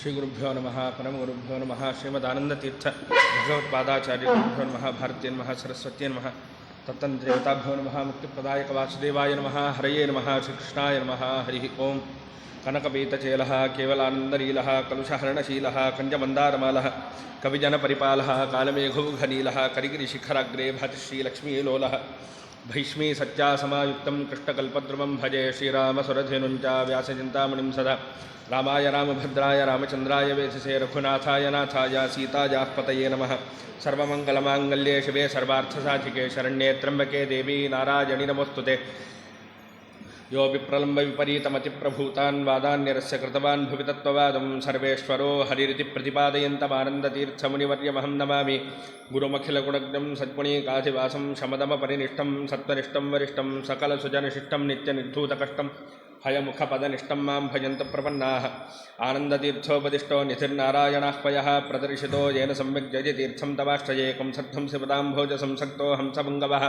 श्रीगुरुभ्यो नमः परमगुरुभ्यो नमः श्रीमदानंदतीर्थ भगवत्पादाचार्य गुरुभ्यो नमः भारतीय नमः सरस्वती नमः तत्तन्त्रेवताभ्यो नमः मुक्तिप्रदायक वासुदेवाय नमः हरये नमः श्रीकृष्णाय नमः हरिः ओं कनकपीतचेलः केवलानन्दलीलः कलुषहरणशीलः कञ्जमन्दारमालः कविजनपरिपालः कालमेघौघनीलः करिगिरिशिखराग्रे भातिश्रीलक्ष्मीलोलः भैष्मी सत्यासमायुक्तं कृष्णकल्पद्रुमं भजे श्रीरामसुरधेनुञ्च व्यासचिन्तामणिं सदा रामाय रामभद्राय रामचन्द्राय वेधसे रघुनाथाय नाथाय सीतायाः पतये नमः सर्वमङ्गलमाङ्गल्ये शिवे सर्वार्थसाधिके शरण्ये त्र्यम्बके देवी नारायणि नमोस्तुते यो विप्रलम्ब विपरीतमतिप्रभूतान् वादान्यरस्य कृतवान् भुवि तत्त्ववादं सर्वेश्वरो हरिरिति प्रतिपादयन्तमानन्दतीर्थमुनिवर्यमहं नमामि गुरुमखिलगुणज्ञं सद्गुणीकाधिवासं शमदमपरिनिष्टं सत्त्वनिष्ठं वरिष्ठं सकलसुजनशिष्टं नित्यनिर्धूतकष्टं हयमुखपदनिष्ठं मां भजन्तु प्रपन्नाः आनन्दतीर्थोपदिष्टो निधिर्नारायणाह्वयः प्रदर्शितो येन सम्यक् जयतीर्थं तवाश्रयेकं सद्धं शिवदाम्भोजसंसक्तो हंसपुङ्गवः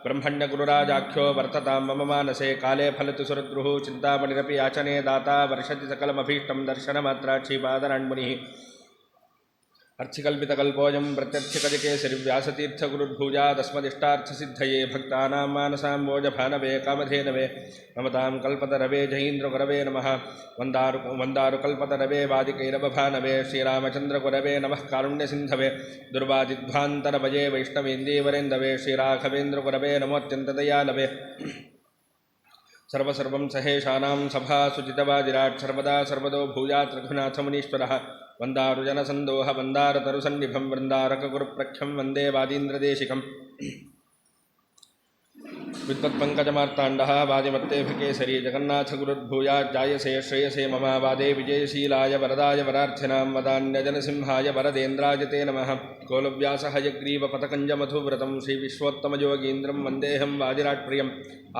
ब्रह्मण्यगुरुराजाख्यो वर्ततां मम मानसे काले फलतु सुरद्रुः चिन्तामणिरपि याचने दाता वर्षति सकलमभीष्टं दर्शनमात्राक्षीपादराण्मुनिः अर्चिकल्पितकल्पोऽयं प्रत्यक्षकजकेसरिव्यासतीर्थगुरुर्भूजादस्मदिष्टार्थसिद्धये भक्तानां मानसां भोजभानवे कामधेनवे नमतां कल्पतरवे जहीन्द्रगुरवे नमः वन्दारुकल्पतरवे वादिकैरवभानवे श्रीरामचन्द्रगुरवे नमः कारुण्यसिन्धवे दुर्वादिध्वान्तरभये वैष्णवेन्दीवरेन्दवे श्रीराघवेन्द्रगुरवे नमोऽत्यन्तदयालवे सर्वसर्वं सहेशानां सभासुचितवादिराट् सर्वदा सर्वदो भूयात् रघुनाथमुनीश्वरः वन्दारुजनसन्दोह वन्दारतरुसन्निभं वृन्दारकगुरुप्रख्यं वन्दे वादीन्द्रदेशिकम् विद्वत्पङ्कजमार्ताण्डः वादिमत्तेभिकेसरी जगन्नाथगुरुर्भूयाज्जायसे श्रेयसे मम वादे विजयशीलाय वरदाय वरार्थिनां वदान्यजनसिंहाय वरदेन्द्राय ते नमः गोलव्यासहयग्रीवपतकञ्जमधुव्रतं श्रीविश्वोत्तमयोगीन्द्रं वन्देऽहं वादिराट्प्रियम्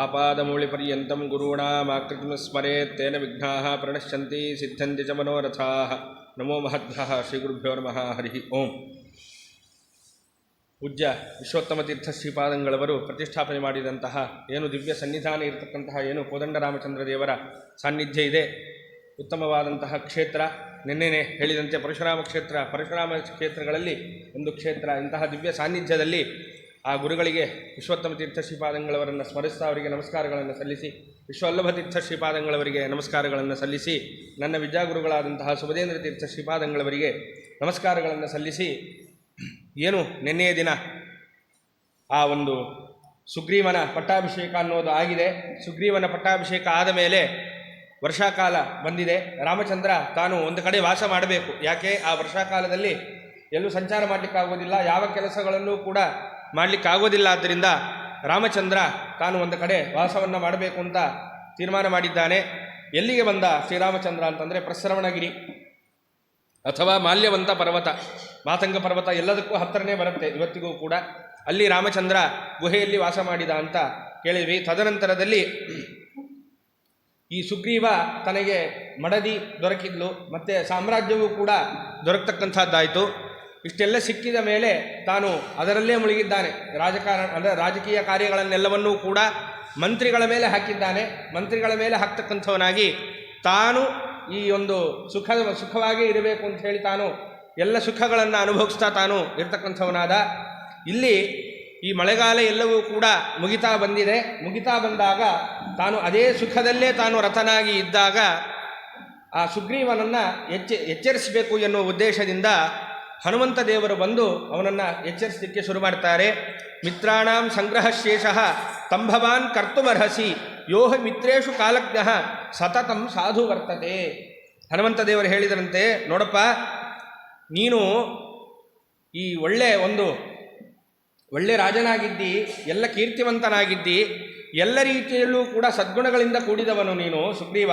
आपादमूलिपर्यन्तं गुरूणामाकृतिं स्मरेत् तेन विघ्नाः प्रणश्यन्ति सिद्ध्यन्ति च मनोरथाः नमो महद्भ्यः ಶ್ರೀಗುರುಭ್ಯೋ ನಮಃ ಹರಿ ಓಂ. ಪೂಜ್ಯ ವಿಶ್ವೋತ್ತಮ ತೀರ್ಥ ಶ್ರೀಪಾದಂಗಳವರು ಪ್ರತಿಷ್ಠಾಪನೆ ಮಾಡಿದಂತಹ ಏನು ದಿವ್ಯ ಸನ್ನಿಧಾನ ಇರತಕ್ಕಂತಹ ಏನು ಕೋದಂಡರಾಮಚಂದ್ರ ದೇವರ ಸಾನ್ನಿಧ್ಯ ಇದೆ, ಉತ್ತಮವಾದಂತಹ ಕ್ಷೇತ್ರ. ನಿನ್ನೆನೇ ಹೇಳಿದಂತೆ ಪರಶುರಾಮ ಕ್ಷೇತ್ರಗಳಲ್ಲಿ ಒಂದು ಕ್ಷೇತ್ರ. ಇಂತಹ ದಿವ್ಯ ಸಾನ್ನಿಧ್ಯದಲ್ಲಿ ಆ ಗುರುಗಳಿಗೆ ವಿಶ್ವೋತ್ತಮ ತೀರ್ಥ ಶ್ರೀಪಾದಂಗಳವರನ್ನು ಸ್ಮರಿಸ್ತಾ ಅವರಿಗೆ ನಮಸ್ಕಾರಗಳನ್ನು ಸಲ್ಲಿಸಿ, ವಿಶ್ವವಲ್ಲಭ ತೀರ್ಥ ಶ್ರೀಪಾದಂಗಳವರಿಗೆ ನಮಸ್ಕಾರಗಳನ್ನು ಸಲ್ಲಿಸಿ, ನನ್ನ ವಿದ್ಯಾಗುರುಗಳಾದಂತಹ ಸುಬದೇಂದ್ರ ತೀರ್ಥ ಶ್ರೀಪಾದಂಗಳವರಿಗೆ ನಮಸ್ಕಾರಗಳನ್ನು ಸಲ್ಲಿಸಿ, ಏನು ನಿನ್ನೆಯ ದಿನ ಆ ಒಂದು ಸುಗ್ರೀವನ ಪಟ್ಟಾಭಿಷೇಕ ಅನ್ನೋದು ಆಗಿದೆ. ಸುಗ್ರೀವನ ಪಟ್ಟಾಭಿಷೇಕ ಆದ ಮೇಲೆ ವರ್ಷಾಕಾಲ ಬಂದಿದೆ. ರಾಮಚಂದ್ರ ತಾನು ಒಂದು ಕಡೆ ವಾಸ ಮಾಡಬೇಕು. ಯಾಕೆ ಆ ವರ್ಷಾಕಾಲದಲ್ಲಿ ಎಲ್ಲೂ ಸಂಚಾರ ಮಾಡಲಿಕ್ಕಾಗೋದಿಲ್ಲ, ಯಾವ ಕೆಲಸಗಳನ್ನೂ ಕೂಡ ಮಾಡಲಿಕ್ಕಾಗೋದಿಲ್ಲ. ಆದ್ದರಿಂದ ರಾಮಚಂದ್ರ ತಾನು ಒಂದು ಕಡೆ ವಾಸವನ್ನು ಮಾಡಬೇಕು ಅಂತ ತೀರ್ಮಾನ ಮಾಡಿದ್ದಾನೆ. ಎಲ್ಲಿಗೆ ಬಂದ ಶ್ರೀರಾಮಚಂದ್ರ ಅಂತಂದರೆ ಪ್ರಸ್ರವಣಗಿರಿ ಅಥವಾ ಮಾಲ್ಯವಂತ ಪರ್ವತ, ಮಾತಂಗ ಪರ್ವತ ಎಲ್ಲದಕ್ಕೂ ಹತ್ತಿರನೇ ಬರುತ್ತೆ ಇವತ್ತಿಗೂ ಕೂಡ. ಅಲ್ಲಿ ರಾಮಚಂದ್ರ ಗುಹೆಯಲ್ಲಿ ವಾಸ ಮಾಡಿದ ಅಂತ ಕೇಳಿದ್ವಿ. ತದನಂತರದಲ್ಲಿ ಈ ಸುಗ್ರೀವ ತನಗೆ ಮಡದಿ ದೊರಕಿದ್ಲು, ಮತ್ತು ಸಾಮ್ರಾಜ್ಯವೂ ಕೂಡ ದೊರಕತಕ್ಕಂಥದ್ದಾಯಿತು. ಇಷ್ಟೆಲ್ಲ ಸಿಕ್ಕಿದ ಮೇಲೆ ತಾನು ಅದರಲ್ಲೇ ಮುಳುಗಿದ್ದಾನೆ. ರಾಜಕೀಯ ಕಾರ್ಯಗಳನ್ನೆಲ್ಲವನ್ನೂ ಕೂಡ ಮಂತ್ರಿಗಳ ಮೇಲೆ ಹಾಕಿದ್ದಾನೆ. ಮಂತ್ರಿಗಳ ಮೇಲೆ ಹಾಕ್ತಕ್ಕಂಥವನಾಗಿ ತಾನು ಈ ಒಂದು ಸುಖವಾಗಿ ಇರಬೇಕು ಅಂತ ಹೇಳಿ ತಾನು ಎಲ್ಲ ಸುಖಗಳನ್ನು ಅನುಭವಿಸ್ತಾ ತಾನು ಇರ್ತಕ್ಕಂಥವನಾದ. ಇಲ್ಲಿ ಈ ಮಳೆಗಾಲ ಎಲ್ಲವೂ ಕೂಡ ಮುಗಿತಾ ಬಂದಿದೆ. ಮುಗಿತಾ ಬಂದಾಗ ತಾನು ಅದೇ ಸುಖದಲ್ಲೇ ತಾನು ರತನಾಗಿ ಇದ್ದಾಗ ಆ ಸುಗ್ರೀವನನ್ನು ಎಚ್ಚರಿಸಬೇಕು ಎನ್ನುವ ಉದ್ದೇಶದಿಂದ ಹನುಮಂತ ದೇವರು ಬಂದು ಅವನನ್ನು ಎಚ್ಚರಿಸಲಿಕ್ಕೆ ಶುರು ಮಾಡ್ತಾರೆ. ಮಿತ್ರಾಣಾಂ ಸಂಗ್ರಹ ಶೇಷಃ ತಂಭವಾನ್ ಕರ್ತುಮರ್ಹಸಿ ಯೋಹ ಮಿತ್ರೇಷು ಕಾಲಜ್ಞ ಸತತಂ ಸಾಧು ವರ್ತತೆ. ಹನುಮಂತ ದೇವರು ಹೇಳಿದರಂತೆ, ನೋಡಪ್ಪ, ನೀನು ಈ ಒಳ್ಳೆ ರಾಜನಾಗಿದ್ದಿ, ಎಲ್ಲ ಕೀರ್ತಿವಂತನಾಗಿದ್ದಿ, ಎಲ್ಲ ರೀತಿಯಲ್ಲೂ ಕೂಡ ಸದ್ಗುಣಗಳಿಂದ ಕೂಡಿದವನು ನೀನು ಸುಗ್ರೀವ,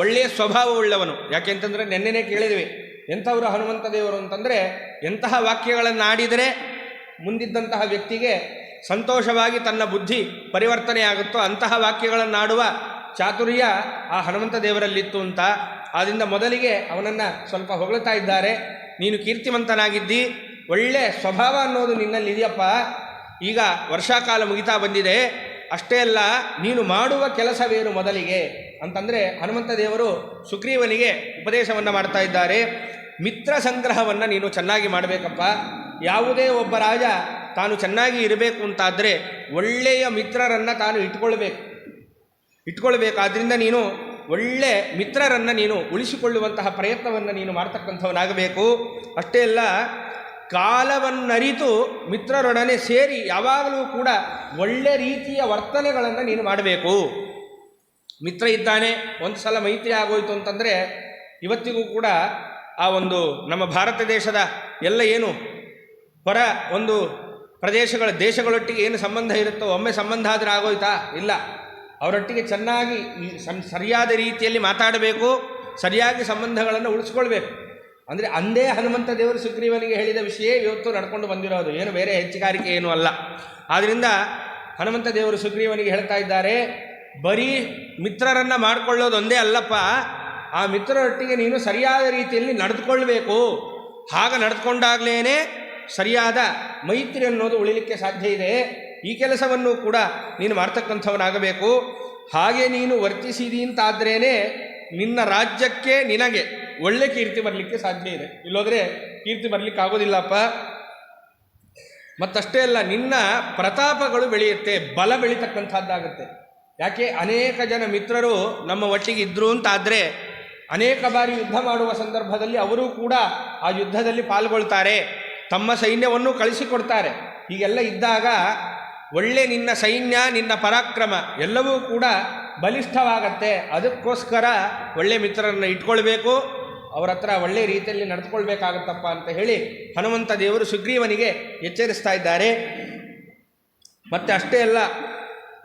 ಒಳ್ಳೆಯ ಸ್ವಭಾವವುಳ್ಳವನು. ಯಾಕೆಂತಂದರೆ ನೆನ್ನೆನೇ ಕೇಳಿದ್ವಿ ಎಂಥವರು ಹನುಮಂತ ದೇವರು ಅಂತಂದರೆ ಎಂತಹ ವಾಕ್ಯಗಳನ್ನು ಆಡಿದರೆ ಮುಂದಿದ್ದಂತಹ ವ್ಯಕ್ತಿಗೆ ಸಂತೋಷವಾಗಿ ತನ್ನ ಬುದ್ಧಿ ಪರಿವರ್ತನೆ ಆಗುತ್ತೋ ಅಂತಹ ವಾಕ್ಯಗಳನ್ನಾಡುವ ಚಾತುರ್ಯ ಆ ಹನುಮಂತ ದೇವರಲ್ಲಿತ್ತು ಅಂತ. ಆದ್ದರಿಂದ ಮೊದಲಿಗೆ ಅವನನ್ನು ಸ್ವಲ್ಪ ಹೊಗಳ್ತಾ ಇದ್ದಾರೆ. ನೀನು ಕೀರ್ತಿವಂತನಾಗಿದ್ದಿ, ಒಳ್ಳೆ ಸ್ವಭಾವ ಅನ್ನೋದು ನಿನ್ನಲ್ಲಿದೆಯಪ್ಪ. ಈಗ ವರ್ಷಾಕಾಲ ಮುಗಿತಾ ಬಂದಿದೆ. ಅಷ್ಟೇ ಅಲ್ಲ, ನೀನು ಮಾಡುವ ಕೆಲಸವೇನು ಮೊದಲಿಗೆ ಅಂತಂದರೆ ಹನುಮಂತ ದೇವರು ಸುಗ್ರೀವನಿಗೆ ಉಪದೇಶವನ್ನು ಮಾಡ್ತಾ ಇದ್ದಾರೆ. ಮಿತ್ರ ಸಂಗ್ರಹವನ್ನು ನೀನು ಚೆನ್ನಾಗಿ ಮಾಡಬೇಕಪ್ಪ. ಯಾವುದೇ ಒಬ್ಬ ರಾಜ ತಾನು ಚೆನ್ನಾಗಿ ಇರಬೇಕು ಅಂತಾದರೆ ಒಳ್ಳೆಯ ಮಿತ್ರರನ್ನು ತಾನು ಇಟ್ಕೊಳ್ಬೇಕು. ಆದ್ದರಿಂದ ನೀನು ಒಳ್ಳೆ ಮಿತ್ರರನ್ನು ನೀನು ಉಳಿಸಿಕೊಳ್ಳುವಂತಹ ಪ್ರಯತ್ನವನ್ನು ನೀನು ಮಾಡ್ತಕ್ಕಂಥವನಾಗಬೇಕು. ಅಷ್ಟೇ ಅಲ್ಲ, ಕಾಲವನ್ನರಿತು ಮಿತ್ರರೊಡನೆ ಸೇರಿ ಯಾವಾಗಲೂ ಕೂಡ ಒಳ್ಳೆ ರೀತಿಯ ವರ್ತನೆಗಳನ್ನು ನೀನು ಮಾಡಬೇಕು. ಮಿತ್ರ ಇದ್ದಾನೆ, ಒಂದು ಸಲ ಮೈತ್ರಿ ಆಗೋಯ್ತು ಅಂತಂದರೆ ಇವತ್ತಿಗೂ ಕೂಡ ಆ ಒಂದು ನಮ್ಮ ಭಾರತ ದೇಶದ ಎಲ್ಲ ಏನು ಹೊರ ಒಂದು ದೇಶಗಳೊಟ್ಟಿಗೆ ಏನು ಸಂಬಂಧ ಇರುತ್ತೋ ಒಮ್ಮೆ ಸಂಬಂಧ ಆದರೆ ಆಗೋಯ್ತಾ? ಇಲ್ಲ. ಅವರೊಟ್ಟಿಗೆ ಚೆನ್ನಾಗಿ ಸರಿಯಾದ ರೀತಿಯಲ್ಲಿ ಮಾತಾಡಬೇಕು, ಸರಿಯಾಗಿ ಸಂಬಂಧಗಳನ್ನು ಉಳಿಸ್ಕೊಳ್ಬೇಕು. ಅಂದರೆ ಅಂದೇ ಹನುಮಂತ ದೇವರು ಸುಗ್ರೀವನಿಗೆ ಹೇಳಿದ ವಿಷಯ ಇವತ್ತು ನಡ್ಕೊಂಡು ಬಂದಿರೋದು, ಏನು ಬೇರೆ ಹೆಚ್ಚುಗಾರಿಕೆ ಏನೂ ಅಲ್ಲ. ಆದ್ದರಿಂದ ಹನುಮಂತ ದೇವರು ಸುಗ್ರೀವನಿಗೆ ಹೇಳ್ತಾ ಇದ್ದಾರೆ, ಬರೀ ಮಿತ್ರರನ್ನು ಮಾಡಿಕೊಳ್ಳೋದು ಒಂದೇ ಅಲ್ಲಪ್ಪ, ಆ ಮಿತ್ರರೊಟ್ಟಿಗೆ ನೀನು ಸರಿಯಾದ ರೀತಿಯಲ್ಲಿ ನಡೆದುಕೊಳ್ಬೇಕು. ಹಾಗೆ ನಡೆದುಕೊಂಡಾಗಲೇ ಸರಿಯಾದ ಮೈತ್ರಿ ಅನ್ನೋದು ಉಳಿಲಿಕ್ಕೆ ಸಾಧ್ಯ ಇದೆ. ಈ ಕೆಲಸವನ್ನು ಕೂಡ ನೀನು ಮಾಡ್ತಕ್ಕಂಥವನಾಗಬೇಕು. ಹಾಗೆ ನೀನು ವರ್ತಿಸಿದಿ ಅಂತಾದ್ರೇ ನಿನ್ನ ರಾಜ್ಯಕ್ಕೆ ನಿನಗೆ ಒಳ್ಳೆ ಕೀರ್ತಿ ಬರಲಿಕ್ಕೆ ಸಾಧ್ಯ ಇದೆ. ಇಲ್ಲೋದ್ರೆ ಕೀರ್ತಿ ಬರಲಿಕ್ಕೆ ಆಗೋದಿಲ್ಲಪ್ಪ. ಮತ್ತಷ್ಟೇ ಅಲ್ಲ, ನಿನ್ನ ಪ್ರತಾಪಗಳು ಬೆಳೆಯುತ್ತೆ, ಬಲ ಬೆಳೀತಕ್ಕಂಥದ್ದಾಗುತ್ತೆ. ಯಾಕೆ ಅನೇಕ ಜನ ಮಿತ್ರರು ನಮ್ಮ ಒಟ್ಟಿಗೆ ಇದ್ದರು ಅಂತಾದರೆ ಅನೇಕ ಬಾರಿ ಯುದ್ಧ ಮಾಡುವ ಸಂದರ್ಭದಲ್ಲಿ ಅವರೂ ಕೂಡ ಆ ಯುದ್ಧದಲ್ಲಿ ಪಾಲ್ಗೊಳ್ತಾರೆ, ತಮ್ಮ ಸೈನ್ಯವನ್ನು ಕಳಿಸಿಕೊಡ್ತಾರೆ. ಹೀಗೆಲ್ಲ ಇದ್ದಾಗ ಒಳ್ಳೆ ನಿನ್ನ ಸೈನ್ಯ, ನಿನ್ನ ಪರಾಕ್ರಮ ಎಲ್ಲವೂ ಕೂಡ ಬಲಿಷ್ಠವಾಗತ್ತೆ. ಅದಕ್ಕೋಸ್ಕರ ಒಳ್ಳೆ ಮಿತ್ರರನ್ನು ಇಟ್ಕೊಳ್ಬೇಕು, ಅವರ ಹತ್ರ ಒಳ್ಳೆ ರೀತಿಯಲ್ಲಿ ನಡೆದುಕೊಳ್ಬೇಕಾಗತ್ತಪ್ಪ ಅಂತ ಹೇಳಿ ಹನುಮಂತ ದೇವರು ಸುಗ್ರೀವನಿಗೆ ಎಚ್ಚರಿಸ್ತಾ ಇದ್ದಾರೆ. ಮತ್ತು ಅಷ್ಟೇ ಅಲ್ಲ,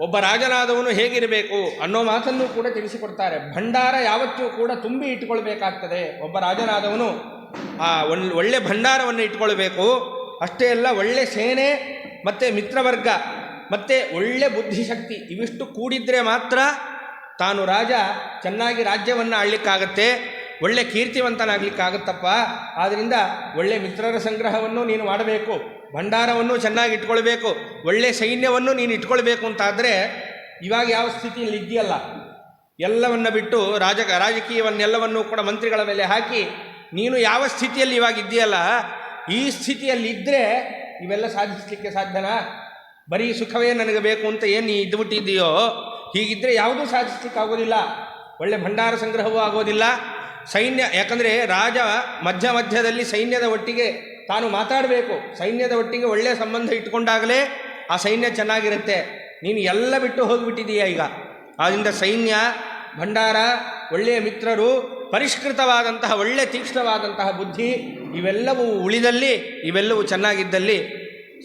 ಒಬ್ಬ ರಾಜನಾದವನು ಹೇಗಿರಬೇಕು ಅನ್ನೋ ಮಾತನ್ನು ಕೂಡ ತಿಳಿಸಿಕೊಡ್ತಾರೆ. ಭಂಡಾರ ಯಾವತ್ತೂ ಕೂಡ ತುಂಬಿ ಇಟ್ಕೊಳ್ಬೇಕಾಗ್ತದೆ. ಒಬ್ಬ ರಾಜನಾದವನು ಆ ಒಳ್ಳೆ ಭಂಡಾರವನ್ನು ಇಟ್ಕೊಳ್ಬೇಕು. ಅಷ್ಟೇ ಅಲ್ಲ, ಒಳ್ಳೆ ಸೇನೆ ಮತ್ತು ಮಿತ್ರವರ್ಗ ಮತ್ತು ಒಳ್ಳೆ ಬುದ್ಧಿಶಕ್ತಿ ಇವಿಷ್ಟು ಕೂಡಿದರೆ ಮಾತ್ರ ತಾನು ರಾಜ ಚೆನ್ನಾಗಿ ರಾಜ್ಯವನ್ನು ಆಳಲಿಕ್ಕಾಗತ್ತೆ, ಒಳ್ಳೆ ಕೀರ್ತಿವಂತನಾಗಲಿಕ್ಕಾಗತ್ತಪ್ಪ. ಆದ್ದರಿಂದ ಒಳ್ಳೆ ಮಿತ್ರರ ಸಂಗ್ರಹವನ್ನು ನೀನು ಮಾಡಬೇಕು, ಭಂಡಾರವನ್ನು ಚೆನ್ನಾಗಿ ಇಟ್ಕೊಳ್ಬೇಕು, ಒಳ್ಳೆ ಸೈನ್ಯವನ್ನು ನೀನು ಇಟ್ಕೊಳ್ಬೇಕು ಅಂತಾದರೆ ಇವಾಗ ಯಾವ ಸ್ಥಿತಿಯಲ್ಲಿ ಇದೆಯಲ್ಲ ಎಲ್ಲವನ್ನು ಬಿಟ್ಟು ರಾಜಕೀಯವನ್ನೆಲ್ಲವನ್ನೂ ಕೂಡ ಮಂತ್ರಿಗಳ ಮೇಲೆ ಹಾಕಿ ನೀನು ಯಾವ ಸ್ಥಿತಿಯಲ್ಲಿ ಇವಾಗ ಇದೆಯಲ್ಲ ಈ ಸ್ಥಿತಿಯಲ್ಲಿ ಇದ್ದರೆ ಇವೆಲ್ಲ ಸಾಧಿಸಲಿಕ್ಕೆ ಸಾಧ್ಯನಾ? ಬರೀ ಸುಖವೇ ನನಗೆ ಬೇಕು ಅಂತ ಏನು ನೀ ಇದ್ದುಬಿಟ್ಟಿದ್ದೀಯೋ, ಹೀಗಿದ್ದರೆ ಯಾವುದೂ ಸಾಧಿಸಲಿಕ್ಕೆ ಆಗೋದಿಲ್ಲ. ಒಳ್ಳೆ ಭಂಡಾರ ಸಂಗ್ರಹವೂ ಆಗೋದಿಲ್ಲ. ಸೈನ್ಯ, ಯಾಕಂದರೆ ರಾಜ ಮಧ್ಯದಲ್ಲಿ ಸೈನ್ಯದ ಒಟ್ಟಿಗೆ ತಾನು ಮಾತಾಡಬೇಕು, ಸೈನ್ಯದ ಒಟ್ಟಿಗೆ ಒಳ್ಳೆಯ ಸಂಬಂಧ ಇಟ್ಕೊಂಡಾಗಲೇ ಆ ಸೈನ್ಯ ಚೆನ್ನಾಗಿರುತ್ತೆ. ನೀನು ಎಲ್ಲ ಬಿಟ್ಟು ಹೋಗಿಬಿಟ್ಟಿದೀಯ ಈಗ. ಆದ್ದರಿಂದ ಸೈನ್ಯ, ಭಂಡಾರ, ಒಳ್ಳೆಯ ಮಿತ್ರರು, ಪರಿಷ್ಕೃತವಾದಂತಹ ಒಳ್ಳೆ ತೀಕ್ಷ್ಣವಾದಂತಹ ಬುದ್ಧಿ ಇವೆಲ್ಲವೂ ಉಳಿದಲ್ಲಿ, ಇವೆಲ್ಲವೂ ಚೆನ್ನಾಗಿದ್ದಲ್ಲಿ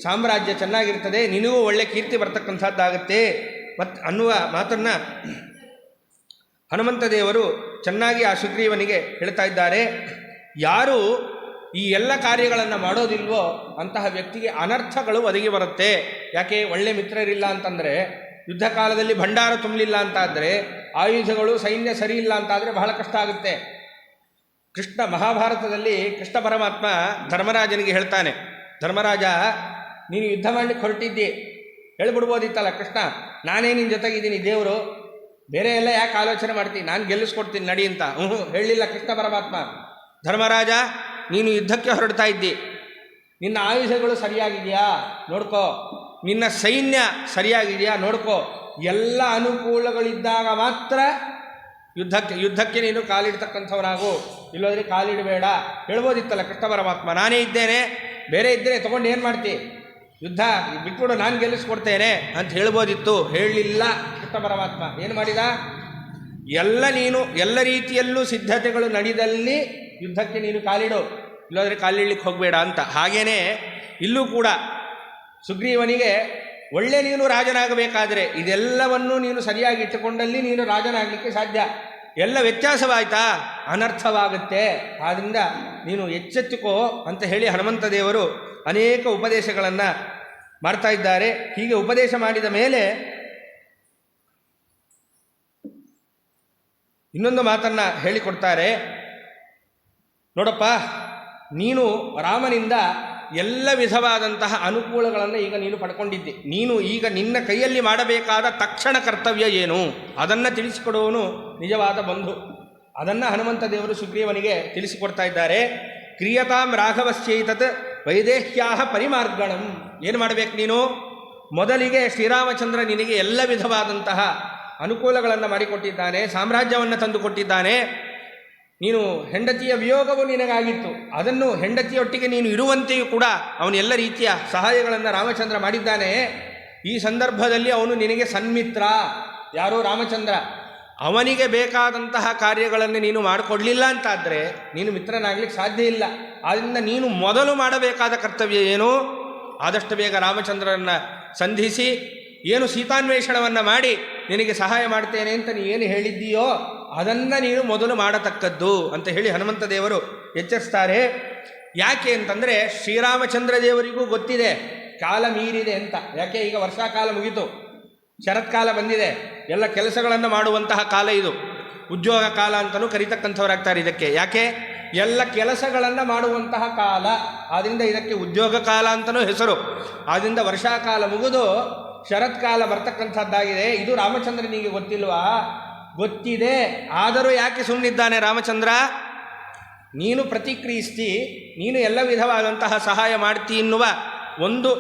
ಸಾಮ್ರಾಜ್ಯ ಚೆನ್ನಾಗಿರ್ತದೆ, ನಿನಗೂ ಒಳ್ಳೆ ಕೀರ್ತಿ ಬರ್ತಕ್ಕಂಥದ್ದಾಗುತ್ತೆ ಮತ್ತು ಅನ್ನುವ ಮಾತನ್ನು ಹನುಮಂತ ದೇವರು ಚೆನ್ನಾಗಿ ಆ ಸುಗ್ರೀವನಿಗೆ ಹೇಳ್ತಾ ಇದ್ದಾರೆ. ಯಾರು ಈ ಎಲ್ಲ ಕಾರ್ಯಗಳನ್ನು ಮಾಡೋದಿಲ್ವೋ ಅಂತಹ ವ್ಯಕ್ತಿಗೆ ಅನರ್ಥಗಳು ಒದಗಿ ಬರುತ್ತೆ. ಯಾಕೆ? ಒಳ್ಳೆ ಮಿತ್ರರಿಲ್ಲ ಅಂತಂದರೆ, ಯುದ್ಧ ಕಾಲದಲ್ಲಿ ಭಂಡಾರ ತುಂಬಲಿಲ್ಲ ಅಂತಾದರೆ, ಆಯುಧಗಳು ಸೈನ್ಯ ಸರಿ ಇಲ್ಲ ಅಂತಾದರೆ ಬಹಳ ಕಷ್ಟ ಆಗುತ್ತೆ. ಮಹಾಭಾರತದಲ್ಲಿ ಕೃಷ್ಣ ಪರಮಾತ್ಮ ಧರ್ಮರಾಜನಿಗೆ ಹೇಳ್ತಾನೆ, ಧರ್ಮರಾಜ ನೀನು ಯುದ್ಧ ಮಾಡಲಿಕ್ಕೆ ಹೊರಟಿದ್ದಿ, ಹೇಳ್ಬಿಡ್ಬೋದಿತ್ತಲ್ಲ ಕೃಷ್ಣ, ನಾನೇ ನಿನ್ನ ಜೊತೆಗಿದ್ದೀನಿ, ದೇವರು ಬೇರೆ ಎಲ್ಲ ಯಾಕೆ ಆಲೋಚನೆ ಮಾಡ್ತೀನಿ, ನಾನು ಗೆಲ್ಲಿಸ್ಕೊಡ್ತೀನಿ ನಡಿ ಅಂತ. ಹೇಳಲಿಲ್ಲ ಕೃಷ್ಣ ಪರಮಾತ್ಮ. ಧರ್ಮರಾಜ ನೀನು ಯುದ್ಧಕ್ಕೆ ಹೊರಡ್ತಾ ಇದ್ದಿ, ನಿನ್ನ ಆಯುಧಗಳು ಸರಿಯಾಗಿದೆಯಾ ನೋಡ್ಕೋ, ನಿನ್ನ ಸೈನ್ಯ ಸರಿಯಾಗಿದೆಯಾ ನೋಡ್ಕೋ, ಎಲ್ಲ ಅನುಕೂಲಗಳಿದ್ದಾಗ ಮಾತ್ರ ಯುದ್ಧಕ್ಕೆ ನೀನು ಕಾಲಿಡ್ತಕ್ಕಂಥವನಾಗು, ಇಲ್ಲೋದ್ರೆ ಕಾಲಿಡಬೇಡ. ಹೇಳ್ಬೋದಿತ್ತಲ್ಲ ಕೃಷ್ಣ ಪರಮಾತ್ಮ, ನಾನೇ ಇದ್ದೇನೆ, ಬೇರೆ ಇದ್ದರೆ ತೊಗೊಂಡು ಏನು ಮಾಡ್ತಿ, ಯುದ್ಧ ಬಿಟ್ಬಿಡು, ನಾನು ಗೆಲ್ಲಿಸ್ಕೊಡ್ತೇನೆ ಅಂತ ಹೇಳ್ಬೋದಿತ್ತು. ಹೇಳಲಿಲ್ಲ ಕೃಷ್ಣ ಪರಮಾತ್ಮ. ಏನು ಮಾಡಿದ? ಎಲ್ಲ ರೀತಿಯಲ್ಲೂ ಸಿದ್ಧತೆಗಳು ನಡೆದಲ್ಲಿ ಯುದ್ಧಕ್ಕೆ ನೀನು ಕಾಲಿಡು, ಇಲ್ಲೋದ್ರೆ ಕಾಲಿಡ್ಲಿಕ್ಕೆ ಹೋಗಬೇಡ ಅಂತ. ಹಾಗೇನೇ ಇಲ್ಲೂ ಕೂಡ ಸುಗ್ರೀವನಿಗೆ ಒಳ್ಳೆ ನೀನು ರಾಜನಾಗಬೇಕಾದರೆ ಇದೆಲ್ಲವನ್ನೂ ನೀನು ಸರಿಯಾಗಿ ಇಟ್ಟುಕೊಂಡಲ್ಲಿ ನೀನು ರಾಜನಾಗಲಿಕ್ಕೆ ಸಾಧ್ಯ. ಎಲ್ಲ ವ್ಯತ್ಯಾಸವಾಯಿತಾ ಅನರ್ಥವಾಗುತ್ತೆ. ಆದ್ದರಿಂದ ನೀನು ಎಚ್ಚೆತ್ತುಕೋ ಅಂತ ಹೇಳಿ ಹನುಮಂತ ದೇವರು ಅನೇಕ ಉಪದೇಶಗಳನ್ನು ಮಾಡ್ತಾ ಇದ್ದಾರೆ. ಹೀಗೆ ಉಪದೇಶ ಮಾಡಿದ ಮೇಲೆ ಇನ್ನೊಂದು ಮಾತನ್ನು ಹೇಳಿಕೊಡ್ತಾರೆ. ನೋಡಪ್ಪ, ನೀನು ರಾಮನಿಂದ ಎಲ್ಲ ವಿಧವಾದಂತಹ ಅನುಕೂಲಗಳನ್ನು ಈಗ ನೀನು ಪಡ್ಕೊಂಡಿದ್ದೆ. ನೀನು ಈಗ ನಿನ್ನ ಕೈಯಲ್ಲಿ ಮಾಡಬೇಕಾದ ತಕ್ಷಣ ಕರ್ತವ್ಯ ಏನು ಅದನ್ನು ತಿಳಿಸಿಕೊಡುವವನು ನಿಜವಾದ ಬಂಧು. ಅದನ್ನು ಹನುಮಂತ ದೇವರು ಸುಗ್ರೀವನಿಗೆ ತಿಳಿಸಿಕೊಡ್ತಾ ಇದ್ದಾರೆ. ಕ್ರಿಯತಾಂ ರಾಘವಶ್ಚೈತತ್ ವೈದೇಹ್ಯಾಹ ಪರಿಮಾರ್ಗಣಂ. ಏನು ಮಾಡಬೇಕು ನೀನು? ಮೊದಲಿಗೆ ಶ್ರೀರಾಮಚಂದ್ರ ನಿನಗೆ ಎಲ್ಲ ವಿಧವಾದಂತಹ ಅನುಕೂಲಗಳನ್ನು ಮಾಡಿಕೊಟ್ಟಿದ್ದಾನೆ, ಸಾಮ್ರಾಜ್ಯವನ್ನು ತಂದುಕೊಟ್ಟಿದ್ದಾನೆ. ನೀನು ಹೆಂಡತಿಯ ವಿಯೋಗವು ನಿನಗಾಗಿತ್ತು, ಅದನ್ನು ಹೆಂಡತಿಯೊಟ್ಟಿಗೆ ನೀನು ಇರುವಂತೆಯೂ ಕೂಡ ಅವನು ಎಲ್ಲ ರೀತಿಯ ಸಹಾಯಗಳನ್ನು ರಾಮಚಂದ್ರ ಮಾಡಿದ್ದಾನೆ. ಈ ಸಂದರ್ಭದಲ್ಲಿ ಅವನು ನಿನಗೆ ಸನ್ಮಿತ್ರ. ಯಾರೋ ರಾಮಚಂದ್ರ ಅವನಿಗೆ ಬೇಕಾದಂತಹ ಕಾರ್ಯಗಳನ್ನು ನೀನು ಮಾಡಿಕೊಡ್ಲಿಲ್ಲ ಅಂತಾದರೆ ನೀನು ಮಿತ್ರನಾಗಲಿಕ್ಕೆ ಸಾಧ್ಯ ಇಲ್ಲ. ಆದ್ದರಿಂದ ನೀನು ಮೊದಲು ಮಾಡಬೇಕಾದ ಕರ್ತವ್ಯ ಏನು? ಆದಷ್ಟು ಬೇಗ ರಾಮಚಂದ್ರನನ್ನು ಸಂಧಿಸಿ ಏನು ಸೀತಾನ್ವೇಷಣವನ್ನು ಮಾಡಿ ನಿನಗೆ ಸಹಾಯ ಮಾಡ್ತೇನೆ ಅಂತ ನೀ ಏನು ಹೇಳಿದ್ದೀಯೋ ಅದನ್ನು ನೀನು ಮೊದಲು ಮಾಡತಕ್ಕದ್ದು ಅಂತ ಹೇಳಿ ಹನುಮಂತ ದೇವರು ಎಚ್ಚರಿಸ್ತಾರೆ. ಯಾಕೆ ಅಂತಂದರೆ ಶ್ರೀರಾಮಚಂದ್ರ ದೇವರಿಗೂ ಗೊತ್ತಿದೆ ಕಾಲ ಮೀರಿದೆ ಅಂತ. ಯಾಕೆ? ಈಗ ವರ್ಷಾಕಾಲ ಮುಗಿತು, ಶರತ್ಕಾಲ ಬಂದಿದೆ, ಎಲ್ಲ ಕೆಲಸಗಳನ್ನು ಮಾಡುವಂತಹ ಕಾಲ ಇದು. ಉದ್ಯೋಗ ಕಾಲ ಅಂತಲೂ ಕರೀತಕ್ಕಂಥವರಾಗ್ತಾರೆ ಇದಕ್ಕೆ. ಯಾಕೆ? ಎಲ್ಲ ಕೆಲಸಗಳನ್ನು ಮಾಡುವಂತಹ ಕಾಲ, ಆದ್ದರಿಂದ ಇದಕ್ಕೆ ಉದ್ಯೋಗ ಕಾಲ ಅಂತಲೂ ಹೆಸರು. ಆದ್ದರಿಂದ ವರ್ಷಾಕಾಲ ಮುಗಿದು ಶರತ್ಕಾಲ ಬರ್ತಕ್ಕಂಥದ್ದಾಗಿದೆ. ಇದು ರಾಮಚಂದ್ರನಿಗೆ ಗೊತ್ತಿಲ್ವಾ? ಗೊತ್ತಿದೆ. ಆದರೂ ಯಾಕೆ ಸುಮ್ಮನಿದ್ದಾನೆ ರಾಮಚಂದ್ರ? ನೀನು ಪ್ರತಿಕ್ರಿಯಿಸ್ತಿ, ನೀನು ಎಲ್ಲ ವಿಧವಾದಂತಹ ಸಹಾಯ ಮಾಡ್ತಿ ಎನ್ನುವ ಒಂದು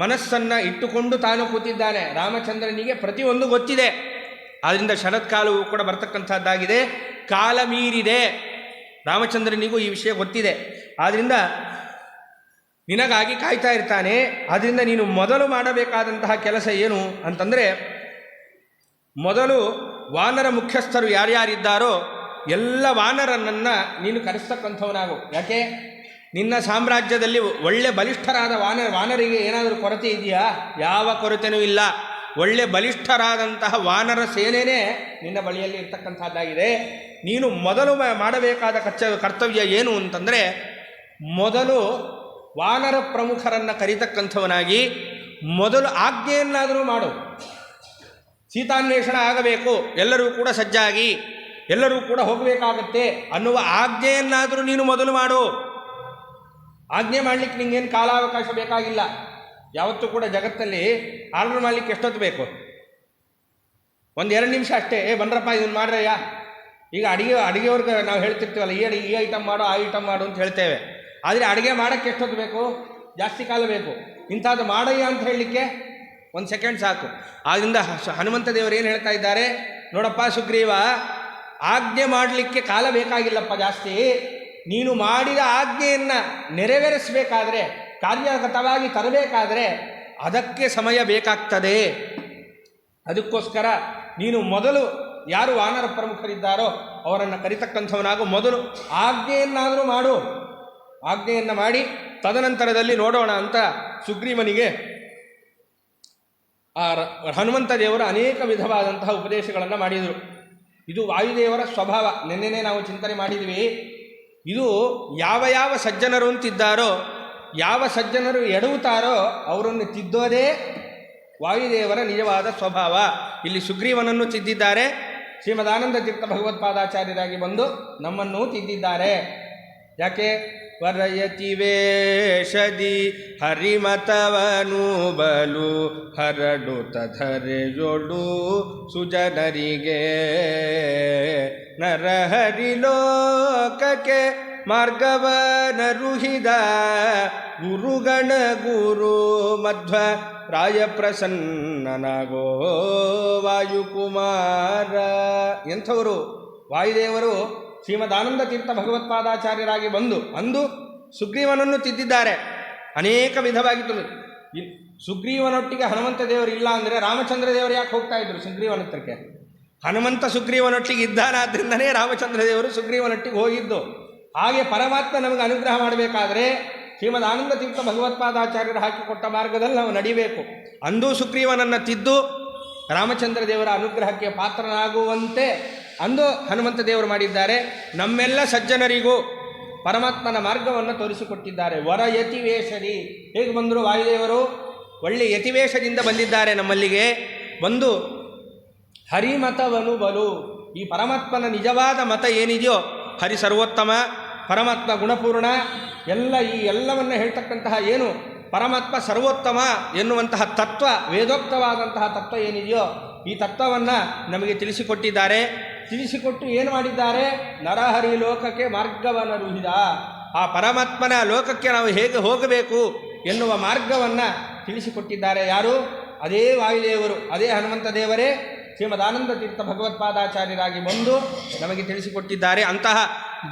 ಮನಸ್ಸನ್ನು ಇಟ್ಟುಕೊಂಡು ತಾನು ಕೂತಿದ್ದಾನೆ. ರಾಮಚಂದ್ರನಿಗೆ ಪ್ರತಿಯೊಂದು ಗೊತ್ತಿದೆ. ಆದ್ದರಿಂದ ಶರತ್ಕಾಲವೂ ಕೂಡ ಬರ್ತಕ್ಕಂಥದ್ದಾಗಿದೆ, ಕಾಲ ಮೀರಿದೆ. ರಾಮಚಂದ್ರನಿಗೂ ಈ ವಿಷಯ ಗೊತ್ತಿದೆ. ಆದ್ದರಿಂದ ನಿನಗಾಗಿ ಕಾಯ್ತಾ ಇರ್ತಾನೆ. ಆದ್ದರಿಂದ ನೀನು ಮೊದಲು ಮಾಡಬೇಕಾದಂತಹ ಕೆಲಸ ಏನು ಅಂತಂದರೆ, ಮೊದಲು ವಾನರ ಮುಖ್ಯಸ್ಥರು ಯಾರ್ಯಾರಿದ್ದಾರೋ ಎಲ್ಲ ವಾನರನನ್ನು ನೀನು ಕರೆಸ್ತಕ್ಕಂಥವನಾಗು. ಯಾಕೆ? ನಿನ್ನ ಸಾಮ್ರಾಜ್ಯದಲ್ಲಿ ಒಳ್ಳೆ ಬಲಿಷ್ಠರಾದ ವಾನರಿಗೆ ಏನಾದರೂ ಕೊರತೆ ಇದೆಯಾ? ಯಾವ ಕೊರತೆಯೂ ಇಲ್ಲ. ಒಳ್ಳೆ ಬಲಿಷ್ಠರಾದಂತಹ ವಾನರ ಸೇನೆಯೇ ನಿನ್ನ ಬಳಿಯಲ್ಲಿ ಇರ್ತಕ್ಕಂಥದ್ದಾಗಿದೆ. ನೀನು ಮೊದಲು ಮಾಡಬೇಕಾದ ಕರ್ತವ್ಯ ಏನು ಅಂತಂದರೆ, ಮೊದಲು ವಾನರ ಪ್ರಮುಖರನ್ನು ಕರೀತಕ್ಕಂಥವನಾಗಿ ಮೊದಲು ಆಜ್ಞೆಯನ್ನಾದರೂ ಮಾಡು. ಸೀತಾನ್ವೇಷಣ ಆಗಬೇಕು, ಎಲ್ಲರೂ ಕೂಡ ಸಜ್ಜಾಗಿ ಎಲ್ಲರೂ ಕೂಡ ಹೋಗಬೇಕಾಗತ್ತೆ ಅನ್ನುವ ಆಜ್ಞೆಯನ್ನಾದರೂ ನೀನು ಮೊದಲು ಮಾಡು. ಆಜ್ಞೆ ಮಾಡಲಿಕ್ಕೆ ನಿಂಗೇನು ಕಾಲಾವಕಾಶ ಬೇಕಾಗಿಲ್ಲ. ಯಾವತ್ತೂ ಕೂಡ ಜಗತ್ತಲ್ಲಿ ಆರ್ಡರ್ ಮಾಡಲಿಕ್ಕೆ ಎಷ್ಟೊತ್ತು ಬೇಕು? 1-2 ನಿಮಿಷ ಅಷ್ಟೇ. ಬನ್ರಪ್ಪ ಇದನ್ನು ಮಾಡ್ರಯ್ಯ. ಈಗ ಅಡುಗೆಯವ್ರಿಗೆ ನಾವು ಹೇಳ್ತಿರ್ತೀವಲ್ಲ, ಈ ಐಟಮ್ ಮಾಡು, ಆ ಐಟಮ್ ಮಾಡು ಅಂತ ಹೇಳ್ತೇವೆ. ಆದರೆ ಅಡುಗೆ ಮಾಡೋಕ್ಕೆ ಎಷ್ಟೊತ್ತು ಬೇಕು? ಜಾಸ್ತಿ ಕಾಲ ಬೇಕು. ಇಂಥದ್ದು ಮಾಡಯ್ಯ ಅಂತ ಹೇಳಲಿಕ್ಕೆ 1 ಸೆಕೆಂಡ್ ಸಾಕು. ಆದ್ದರಿಂದ ಹನುಮಂತ ದೇವರು ಏನು ಹೇಳ್ತಾ ಇದ್ದಾರೆ ನೋಡಪ್ಪ ಸುಗ್ರೀವ, ಆಜ್ಞೆ ಮಾಡಲಿಕ್ಕೆ ಕಾಲ ಬೇಕಾಗಿಲ್ಲಪ್ಪ ಜಾಸ್ತಿ. ನೀನು ಮಾಡಿದ ಆಜ್ಞೆಯನ್ನು ನೆರವೇರಿಸಬೇಕಾದ್ರೆ, ಕಾರ್ಯಗತವಾಗಿ ತರಬೇಕಾದ್ರೆ ಅದಕ್ಕೆ ಸಮಯ ಬೇಕಾಗ್ತದೆ. ಅದಕ್ಕೋಸ್ಕರ ನೀನು ಮೊದಲು ಯಾರು ವಾನರ ಪ್ರಮುಖರಿದ್ದಾರೋ ಅವರನ್ನು ಕರಿತಕ್ಕಂಥವನಾಗೂ ಮೊದಲು ಆಜ್ಞೆಯನ್ನಾದರೂ ಮಾಡು. ಆಜ್ಞೆಯನ್ನು ಮಾಡಿ ತದನಂತರದಲ್ಲಿ ನೋಡೋಣ ಅಂತ ಸುಗ್ರೀವನಿಗೆ ಹನುಮಂತ ದೇವರು ಅನೇಕ ವಿಧವಾದಂತಹ ಉಪದೇಶಗಳನ್ನು ಮಾಡಿದರು. ಇದು ವಾಯುದೇವರ ಸ್ವಭಾವ. ನಿನ್ನೆನೇ ನಾವು ಚಿಂತನೆ ಮಾಡಿದ್ವಿ. ಇದು ಯಾವ ಸಜ್ಜನರು ಅಂತಿದ್ದಾರೋ, ಯಾವ ಸಜ್ಜನರು ಎಡವುತ್ತಾರೋ ಅವರನ್ನು ತಿದ್ದೋದೇ ವಾಯುದೇವರ ನಿಜವಾದ ಸ್ವಭಾವ. ಇಲ್ಲಿ ಸುಗ್ರೀವನನ್ನು ತಿದ್ದಿದ್ದಾರೆ. ಶ್ರೀಮದಾನಂದ ತೀರ್ಥ ಭಗವತ್ಪಾದಾಚಾರ್ಯರಾಗಿ ಬಂದು ನಮ್ಮನ್ನು ತಿದ್ದಿದ್ದಾರೆ. ಯಾಕೆ? ವರಯತಿ ವೇಷದಿ ಹರಿಮತವನು ಬಲು ಹರಡುತ್ತ ಧರೆಯೊಳು ಸುಜನರಿಗೆ ನರಹರಿಲೋಕಕ್ಕೆ ಮಾರ್ಗವನರುಹಿದ ಗುರುಗಣ ಗುರು ಮಧ್ವ ರಾಯ ಪ್ರಸನ್ನನಾಗೋ ವಾಯುಕುಮಾರ. ಎಂಥವರು? ವಾಯುದೇವರು ಶ್ರೀಮದಾನಂದ ತೀರ್ಥ ಭಗವತ್ಪಾದಾಚಾರ್ಯರಾಗಿ ಬಂದು ಅಂದು ಸುಗ್ರೀವನನ್ನು ತಿದ್ದಿದ್ದಾರೆ. ಅನೇಕ ವಿಧವಾಗಿತ್ತು. ಸುಗ್ರೀವನೊಟ್ಟಿಗೆ ಹನುಮಂತ ದೇವರು ಇಲ್ಲ ಅಂದರೆ ರಾಮಚಂದ್ರ ದೇವರು ಯಾಕೆ ಹೋಗ್ತಾ ಇದ್ರು ಸುಗ್ರೀವನ ಹತ್ರಕ್ಕೆ? ಹನುಮಂತ ಸುಗ್ರೀವನೊಟ್ಟಿಗೆ ಇದ್ದಾನಾದ್ರಿಂದನೇ ರಾಮಚಂದ್ರ ದೇವರು ಸುಗ್ರೀವನೊಟ್ಟಿಗೆ ಹೋಗಿದ್ದು. ಹಾಗೆ ಪರಮಾತ್ಮ ನಮಗೆ ಅನುಗ್ರಹ ಮಾಡಬೇಕಾದ್ರೆ ಶ್ರೀಮದ್ ಆನಂದ ತೀರ್ಥ ಭಗವತ್ಪಾದಾಚಾರ್ಯರು ಹಾಕಿಕೊಟ್ಟ ಮಾರ್ಗದಲ್ಲಿ ನಾವು ನಡಿಬೇಕು. ಅಂದು ಸುಗ್ರೀವನನ್ನು ತಿದ್ದು ರಾಮಚಂದ್ರ ದೇವರ ಅನುಗ್ರಹಕ್ಕೆ ಪಾತ್ರನಾಗುವಂತೆ ಅಂದು ಹನುಮಂತ ದೇವರು ಮಾಡಿದ್ದಾರೆ. ನಮ್ಮೆಲ್ಲ ಸಜ್ಜನರಿಗೂ ಪರಮಾತ್ಮನ ಮಾರ್ಗವನ್ನು ತೋರಿಸಿಕೊಟ್ಟಿದ್ದಾರೆ. ವರ ಯತಿವೇಷರಿ ಹೇಗೆ ಬಂದರು? ವಾಯುದೇವರು ಒಳ್ಳೆ ಯತಿವೇಷದಿಂದ ಬಂದಿದ್ದಾರೆ ನಮ್ಮಲ್ಲಿಗೆ. ಬಂದು ಹರಿಮತವನು ಬಲು, ಈ ಪರಮಾತ್ಮನ ನಿಜವಾದ ಮತ ಏನಿದೆಯೋ, ಹರಿ ಸರ್ವೋತ್ತಮ, ಪರಮಾತ್ಮ ಗುಣಪೂರ್ಣ, ಈ ಎಲ್ಲವನ್ನು ಹೇಳ್ತಕ್ಕಂತಹ ಏನು ಪರಮಾತ್ಮ ಸರ್ವೋತ್ತಮ ಎನ್ನುವಂತಹ ತತ್ವ, ವೇದೋಕ್ತವಾದಂತಹ ತತ್ವ ಏನಿದೆಯೋ ಈ ತತ್ವವನ್ನು ನಮಗೆ ತಿಳಿಸಿಕೊಟ್ಟಿದ್ದಾರೆ. ತಿಳಿಸಿಕೊಟ್ಟು ಏನು ಮಾಡಿದ್ದಾರೆ? ನರಹರಿ ಲೋಕಕ್ಕೆ ಮಾರ್ಗವನ್ನು ರುಹಿದ. ಆ ಪರಮಾತ್ಮನ ಲೋಕಕ್ಕೆ ನಾವು ಹೇಗೆ ಹೋಗಬೇಕು ಎನ್ನುವ ಮಾರ್ಗವನ್ನು ತಿಳಿಸಿಕೊಟ್ಟಿದ್ದಾರೆ. ಯಾರು? ಅದೇ ವಾಯುದೇವರು, ಅದೇ ಹನುಮಂತ ದೇವರೇ ಶ್ರೀಮದಾನಂದ ತೀರ್ಥ ಭಗವತ್ಪಾದಾಚಾರ್ಯರಾಗಿ ಬಂದು ನಮಗೆ ತಿಳಿಸಿಕೊಟ್ಟಿದ್ದಾರೆ. ಅಂತಹ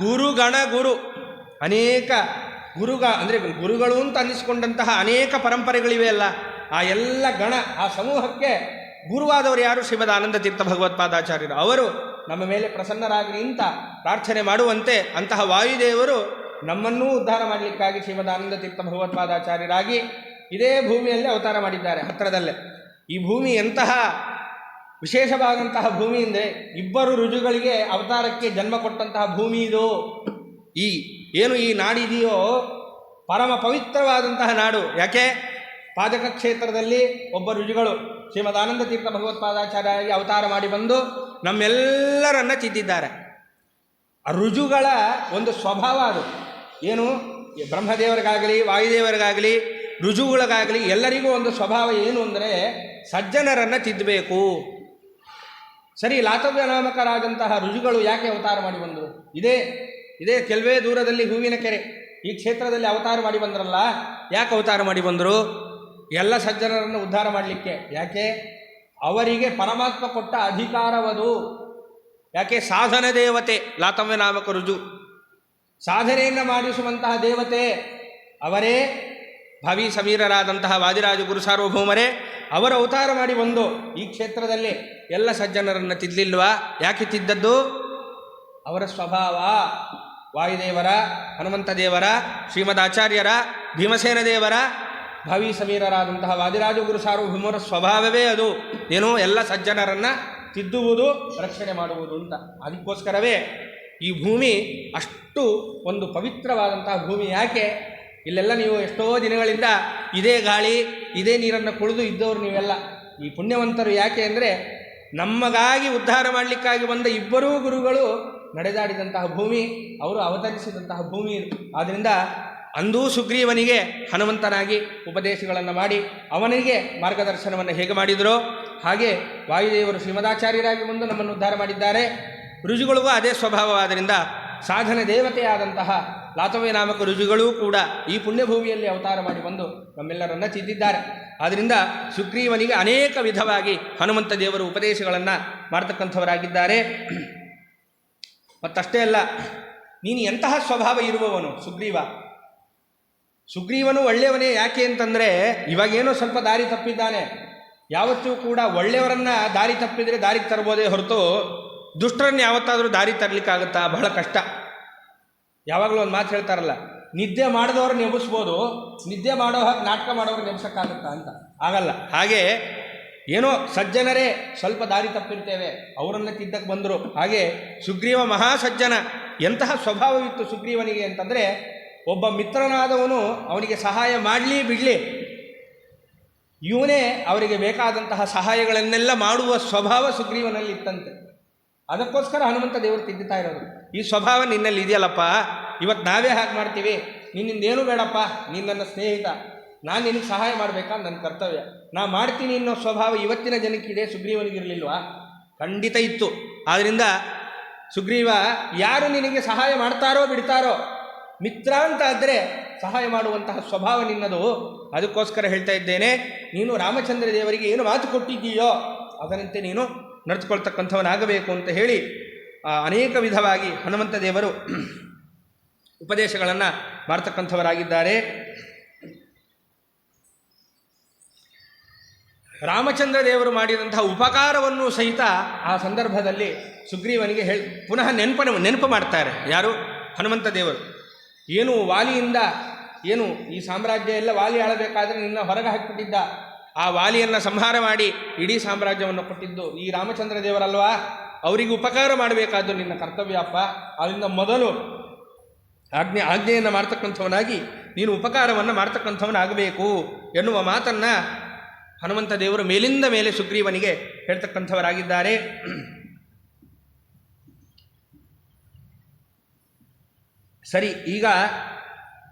ಗುರು ಅನೇಕ ಅಂದರೆ ಗುರುಗಳು ಅಂತ ಅನ್ನಿಸಿಕೊಂಡಂತಹ ಅನೇಕ ಪರಂಪರೆಗಳಿವೆ ಅಲ್ಲ, ಆ ಎಲ್ಲ ಗಣ, ಆ ಸಮೂಹಕ್ಕೆ ಗುರುವಾದವರು ಯಾರು? ಶ್ರೀಮದಾನಂದ ತೀರ್ಥ ಭಗವತ್ಪಾದಾಚಾರ್ಯರು. ಅವರು ನಮ್ಮ ಮೇಲೆ ಪ್ರಸನ್ನರಾಗಲಿ ಅಂತ ಪ್ರಾರ್ಥನೆ ಮಾಡುವಂತೆ ಅಂತಹ ವಾಯುದೇವರು ನಮ್ಮನ್ನೂ ಉದ್ಧಾರ ಮಾಡಲಿಕ್ಕಾಗಿ ಶ್ರೀಮದಾನಂದ ತೀರ್ಥ ಭಗವತ್ಪಾದಾಚಾರ್ಯರಾಗಿ ಇದೇ ಭೂಮಿಯಲ್ಲಿ ಅವತಾರ ಮಾಡಿದ್ದಾರೆ. ಹತ್ತಿರದಲ್ಲೇ ಈ ಭೂಮಿ ಎಂತಹ ವಿಶೇಷವಾದಂತಹ ಭೂಮಿ ಅಂದರೆ, ಇಬ್ಬರು ಋಜುಗಳಿಗೆ ಅವತಾರಕ್ಕೆ ಜನ್ಮ ಕೊಟ್ಟಂತಹ ಭೂಮಿ ಇದು. ಈ ನಾಡಿದೆಯೋ ಪರಮ ಪವಿತ್ರವಾದಂತಹ ನಾಡು. ಯಾಕೆ? ಪಾಜಕ ಕ್ಷೇತ್ರದಲ್ಲಿ ಒಬ್ಬ ಋಜುಗಳು ಶ್ರೀಮದಾನಂದ ತೀರ್ಥ ಭಗವತ್ಪಾದಾಚಾರ್ಯರಾಗಿ ಅವತಾರ ಮಾಡಿ ಬಂದು ನಮ್ಮೆಲ್ಲರನ್ನ ತಿದ್ದಿದ್ದಾರೆ. ಆ ಋಜುಗಳ ಒಂದು ಸ್ವಭಾವ ಅದು. ಏನು? ಬ್ರಹ್ಮದೇವರಿಗಾಗಲಿ ವಾಯುದೇವರಿಗಾಗಲಿ ಋಜುಗಳಿಗಾಗಲಿ ಎಲ್ಲರಿಗೂ ಒಂದು ಸ್ವಭಾವ ಏನು ಅಂದರೆ ಸಜ್ಜನರನ್ನು ತಿದ್ದಬೇಕು. ಸರಿ, ಲಾತವ್ಯ ನಾಮಕರಾದಂತಹ ಋಜುಗಳು ಯಾಕೆ ಅವತಾರ ಮಾಡಿ ಬಂದರು? ಇದೇ ಕೆಲವೇ ದೂರದಲ್ಲಿ ಹೂವಿನ ಕೆರೆ, ಈ ಕ್ಷೇತ್ರದಲ್ಲಿ ಅವತಾರ ಮಾಡಿ ಬಂದ್ರಲ್ಲ. ಯಾಕೆ ಅವತಾರ ಮಾಡಿ ಬಂದರು? ಎಲ್ಲ ಸಜ್ಜನರನ್ನು ಉದ್ಧಾರ ಮಾಡಲಿಕ್ಕೆ. ಯಾಕೆ? ಅವರಿಗೆ ಪರಮಾತ್ಮ ಕೊಟ್ಟ ಅಧಿಕಾರವದು. ಯಾಕೆ? ಸಾಧನ ದೇವತೆ ಲಾತವ್ಯ ನಾಮಕ ಋಜು, ಸಾಧನೆಯನ್ನು ಮಾಡಿಸುವಂತಹ ದೇವತೆ ಅವರೇ. ಭಾವಿ ಸಮೀರರಾದಂತಹ ವಾದಿರಾಜ ಗುರು ಸಾರ್ವಭೌಮರೇ ಅವರು ಅವತಾರ ಮಾಡಿ ಬಂದು ಈ ಕ್ಷೇತ್ರದಲ್ಲಿ ಎಲ್ಲ ಸಜ್ಜನರನ್ನು ತಿದ್ದಲಿಲ್ವಾ? ಯಾಕೆ ತಿದ್ದದ್ದು? ಅವರ ಸ್ವಭಾವ, ವಾಯುದೇವರ, ಹನುಮಂತ ದೇವರ, ಶ್ರೀಮದಾಚಾರ್ಯರ, ಭೀಮಸೇನ ದೇವರ, ಭಾವಿ ಸಮೀರರಾದಂತಹ ವಾದಿರಾಜ ಗುರು ಸಾರ್ವಭೌಮರ ಸ್ವಭಾವವೇ ಅದು. ಏನು? ಎಲ್ಲ ಸಜ್ಜನರನ್ನು ತಿದ್ದುವುದು, ರಕ್ಷಣೆ ಮಾಡುವುದು ಅಂತ. ಅದಕ್ಕೋಸ್ಕರವೇ ಈ ಭೂಮಿ ಅಷ್ಟು ಒಂದು ಪವಿತ್ರವಾದಂತಹ ಭೂಮಿ. ಯಾಕೆ? ಇಲ್ಲೆಲ್ಲ ನೀವು ಎಷ್ಟೋ ದಿನಗಳಿಂದ ಇದೇ ಗಾಳಿ ಇದೇ ನೀರನ್ನು ಕುಡಿದು ಇದ್ದವರು ನೀವೆಲ್ಲ ಈ ಪುಣ್ಯವಂತರು. ಯಾಕೆ ಅಂದರೆ ನಮಗಾಗಿ ಉದ್ಧಾರ ಮಾಡಲಿಕ್ಕಾಗಿ ಬಂದ ಇಬ್ಬರೂ ಗುರುಗಳು ನಡೆದಾಡಿದಂತಹ ಭೂಮಿ, ಅವರು ಅವತರಿಸಿದಂತಹ ಭೂಮಿ. ಆದ್ದರಿಂದ ಅಂದೂ ಸುಗ್ರೀವನಿಗೆ ಹನುಮಂತನಾಗಿ ಉಪದೇಶಗಳನ್ನು ಮಾಡಿ ಅವನಿಗೆ ಮಾರ್ಗದರ್ಶನವನ್ನು ಹೇಗೆ ಮಾಡಿದರೋ ಹಾಗೆ ವಾಯುದೇವರು ಶ್ರೀಮದಾಚಾರ್ಯರಾಗಿ ಬಂದು ನಮ್ಮನ್ನು ಉದ್ಧಾರ ಮಾಡಿದ್ದಾರೆ. ಋಜುಗಳಿಗೂ ಅದೇ ಸ್ವಭಾವವಾದ್ದರಿಂದ ಸಾಧನ ದೇವತೆಯಾದಂತಹ ಲಾತವ್ಯ ನಾಮಕ ಋಜುಗಳೂ ಕೂಡ ಈ ಪುಣ್ಯಭೂಮಿಯಲ್ಲಿ ಅವತಾರ ಮಾಡಿ ಬಂದು ನಮ್ಮೆಲ್ಲರನ್ನ ತಿದ್ದಿದ್ದಾರೆ. ಆದ್ದರಿಂದ ಸುಗ್ರೀವನಿಗೆ ಅನೇಕ ವಿಧವಾಗಿ ಹನುಮಂತ ದೇವರು ಉಪದೇಶಗಳನ್ನು ಮಾಡ್ತಕ್ಕಂಥವರಾಗಿದ್ದಾರೆ. ಮತ್ತಷ್ಟೇ ಅಲ್ಲ, ನೀನು ಎಂತಹ ಸ್ವಭಾವ ಇರುವವನು ಸುಗ್ರೀವನು ಒಳ್ಳೆಯವನೇ. ಯಾಕೆ ಅಂತಂದರೆ ಇವಾಗೇನೋ ಸ್ವಲ್ಪ ದಾರಿ ತಪ್ಪಿದ್ದಾನೆ. ಯಾವತ್ತೂ ಕೂಡ ಒಳ್ಳೆಯವರನ್ನು ದಾರಿ ತಪ್ಪಿದರೆ ದಾರಿಗೆ ತರ್ಬೋದೇ ಹೊರತು ದುಷ್ಟರನ್ನು ಯಾವತ್ತಾದರೂ ದಾರಿ ತರಲಿಕ್ಕಾಗುತ್ತಾ? ಬಹಳ ಕಷ್ಟ. ಯಾವಾಗಲೂ ಒಂದು ಮಾತು ಹೇಳ್ತಾರಲ್ಲ, ನಿದ್ದೆ ಮಾಡಿದವ್ರು ನೆಬಸ್ಬೋದು, ನಿದ್ದೆ ಮಾಡೋ ಹಾಗೆ ನಾಟಕ ಮಾಡೋರು ನೆಬಸಕ್ಕಾಗುತ್ತಾ ಅಂತ. ಆಗಲ್ಲ. ಹಾಗೆ ಏನೋ ಸಜ್ಜನರೇ ಸ್ವಲ್ಪ ದಾರಿ ತಪ್ಪಿರ್ತೇವೆ, ಅವರನ್ನು ತಿದ್ದಕ್ಕೆ ಬಂದರು. ಹಾಗೆ ಸುಗ್ರೀವ ಮಹಾಸಜ್ಜನ. ಎಂತಹ ಸ್ವಭಾವವಿತ್ತು ಸುಗ್ರೀವನಿಗೆ ಅಂತಂದರೆ, ಒಬ್ಬ ಮಿತ್ರನಾದವನು ಅವನಿಗೆ ಸಹಾಯ ಮಾಡಲಿ ಬಿಡಲಿ, ಇವನೇ ಅವರಿಗೆ ಬೇಕಾದಂತಹ ಸಹಾಯಗಳನ್ನೆಲ್ಲ ಮಾಡುವ ಸ್ವಭಾವ ಸುಗ್ರೀವನಲ್ಲಿ ಇತ್ತಂತೆ. ಅದಕ್ಕೋಸ್ಕರ ಹನುಮಂತ ದೇವರು ತಿದ್ದುತ್ತಾ ಇರೋದು. ಈ ಸ್ವಭಾವ ನಿನ್ನಲ್ಲಿ ಇದೆಯಲ್ಲಪ್ಪ, ಇವತ್ತು ನಾವೇ ಹಾಗೆ ಮಾಡ್ತೀವಿ, ನಿನ್ನಿಂದೇನೂ ಬೇಡಪ್ಪ, ನೀನು ನನ್ನ ಸ್ನೇಹಿತ, ನಾನು ನಿನಗೆ ಸಹಾಯ ಮಾಡಬೇಕಾ, ನನ್ನ ಕರ್ತವ್ಯ, ನಾ ಮಾಡ್ತೀನಿ ಅನ್ನೋ ಸ್ವಭಾವ ಇವತ್ತಿನ ಜನಕ್ಕಿದೆ. ಸುಗ್ರೀವನಿಗಿರಲಿಲ್ವಾ? ಖಂಡಿತ ಇತ್ತು. ಆದ್ದರಿಂದ ಸುಗ್ರೀವ, ಯಾರು ನಿನಗೆ ಸಹಾಯ ಮಾಡ್ತಾರೋ ಬಿಡ್ತಾರೋ, ಮಿತ್ರ ಅಂತ ಆದರೆ ಸಹಾಯ ಮಾಡುವಂತಹ ಸ್ವಭಾವ ನಿನ್ನದು. ಅದಕ್ಕೋಸ್ಕರ ಹೇಳ್ತಾ ಇದ್ದೇನೆ, ನೀನು ರಾಮಚಂದ್ರ ದೇವರಿಗೆ ಏನು ಮಾತು ಕೊಟ್ಟಿದ್ದೀಯೋ ಅದರಂತೆ ನೀನು ನಡೆದುಕೊಳ್ತಕ್ಕಂಥವನಾಗಬೇಕು ಅಂತ ಹೇಳಿ ಅನೇಕ ವಿಧವಾಗಿ ಹನುಮಂತ ದೇವರು ಉಪದೇಶಗಳನ್ನು ಮಾಡ್ತಕ್ಕಂಥವರಾಗಿದ್ದಾರೆ. ರಾಮಚಂದ್ರ ದೇವರು ಮಾಡಿದಂತಹ ಉಪಕಾರವನ್ನು ಸಹಿತ ಆ ಸಂದರ್ಭದಲ್ಲಿ ಸುಗ್ರೀವನಿಗೆ ಪುನಃ ನೆನಪು ಮಾಡ್ತಾರೆ. ಯಾರು? ಹನುಮಂತ ದೇವರು. ಏನು ವಾಲಿಯಿಂದ ಏನು ಈ ಸಾಮ್ರಾಜ್ಯ ಎಲ್ಲ ವಾಲಿ ಆಳಬೇಕಾದ್ರೆ ನಿನ್ನ ಹೊರಗೆ ಹಾಕಿಬಿಟ್ಟಿದ್ದ, ಆ ವಾಲಿಯನ್ನು ಸಂಹಾರ ಮಾಡಿ ಇಡೀ ಸಾಮ್ರಾಜ್ಯವನ್ನು ಕೊಟ್ಟಿದ್ದು ಈ ರಾಮಚಂದ್ರ ದೇವರಲ್ವಾ? ಅವರಿಗೆ ಉಪಕಾರ ಮಾಡಬೇಕಾದ್ದು ನಿನ್ನ ಕರ್ತವ್ಯ ಅಪ್ಪ. ಅದರಿಂದ ಮೊದಲು ಆಜ್ಞೆಯನ್ನು ಮಾಡ್ತಕ್ಕಂಥವನಾಗಿ ನೀನು ಉಪಕಾರವನ್ನು ಮಾಡ್ತಕ್ಕಂಥವನಾಗಬೇಕು ಎನ್ನುವ ಮಾತನ್ನು ಹನುಮಂತ ದೇವರು ಮೇಲಿಂದ ಮೇಲೆ ಸುಗ್ರೀವನಿಗೆ ಹೇಳ್ತಕ್ಕಂಥವರಾಗಿದ್ದಾರೆ. ಸರಿ, ಈಗ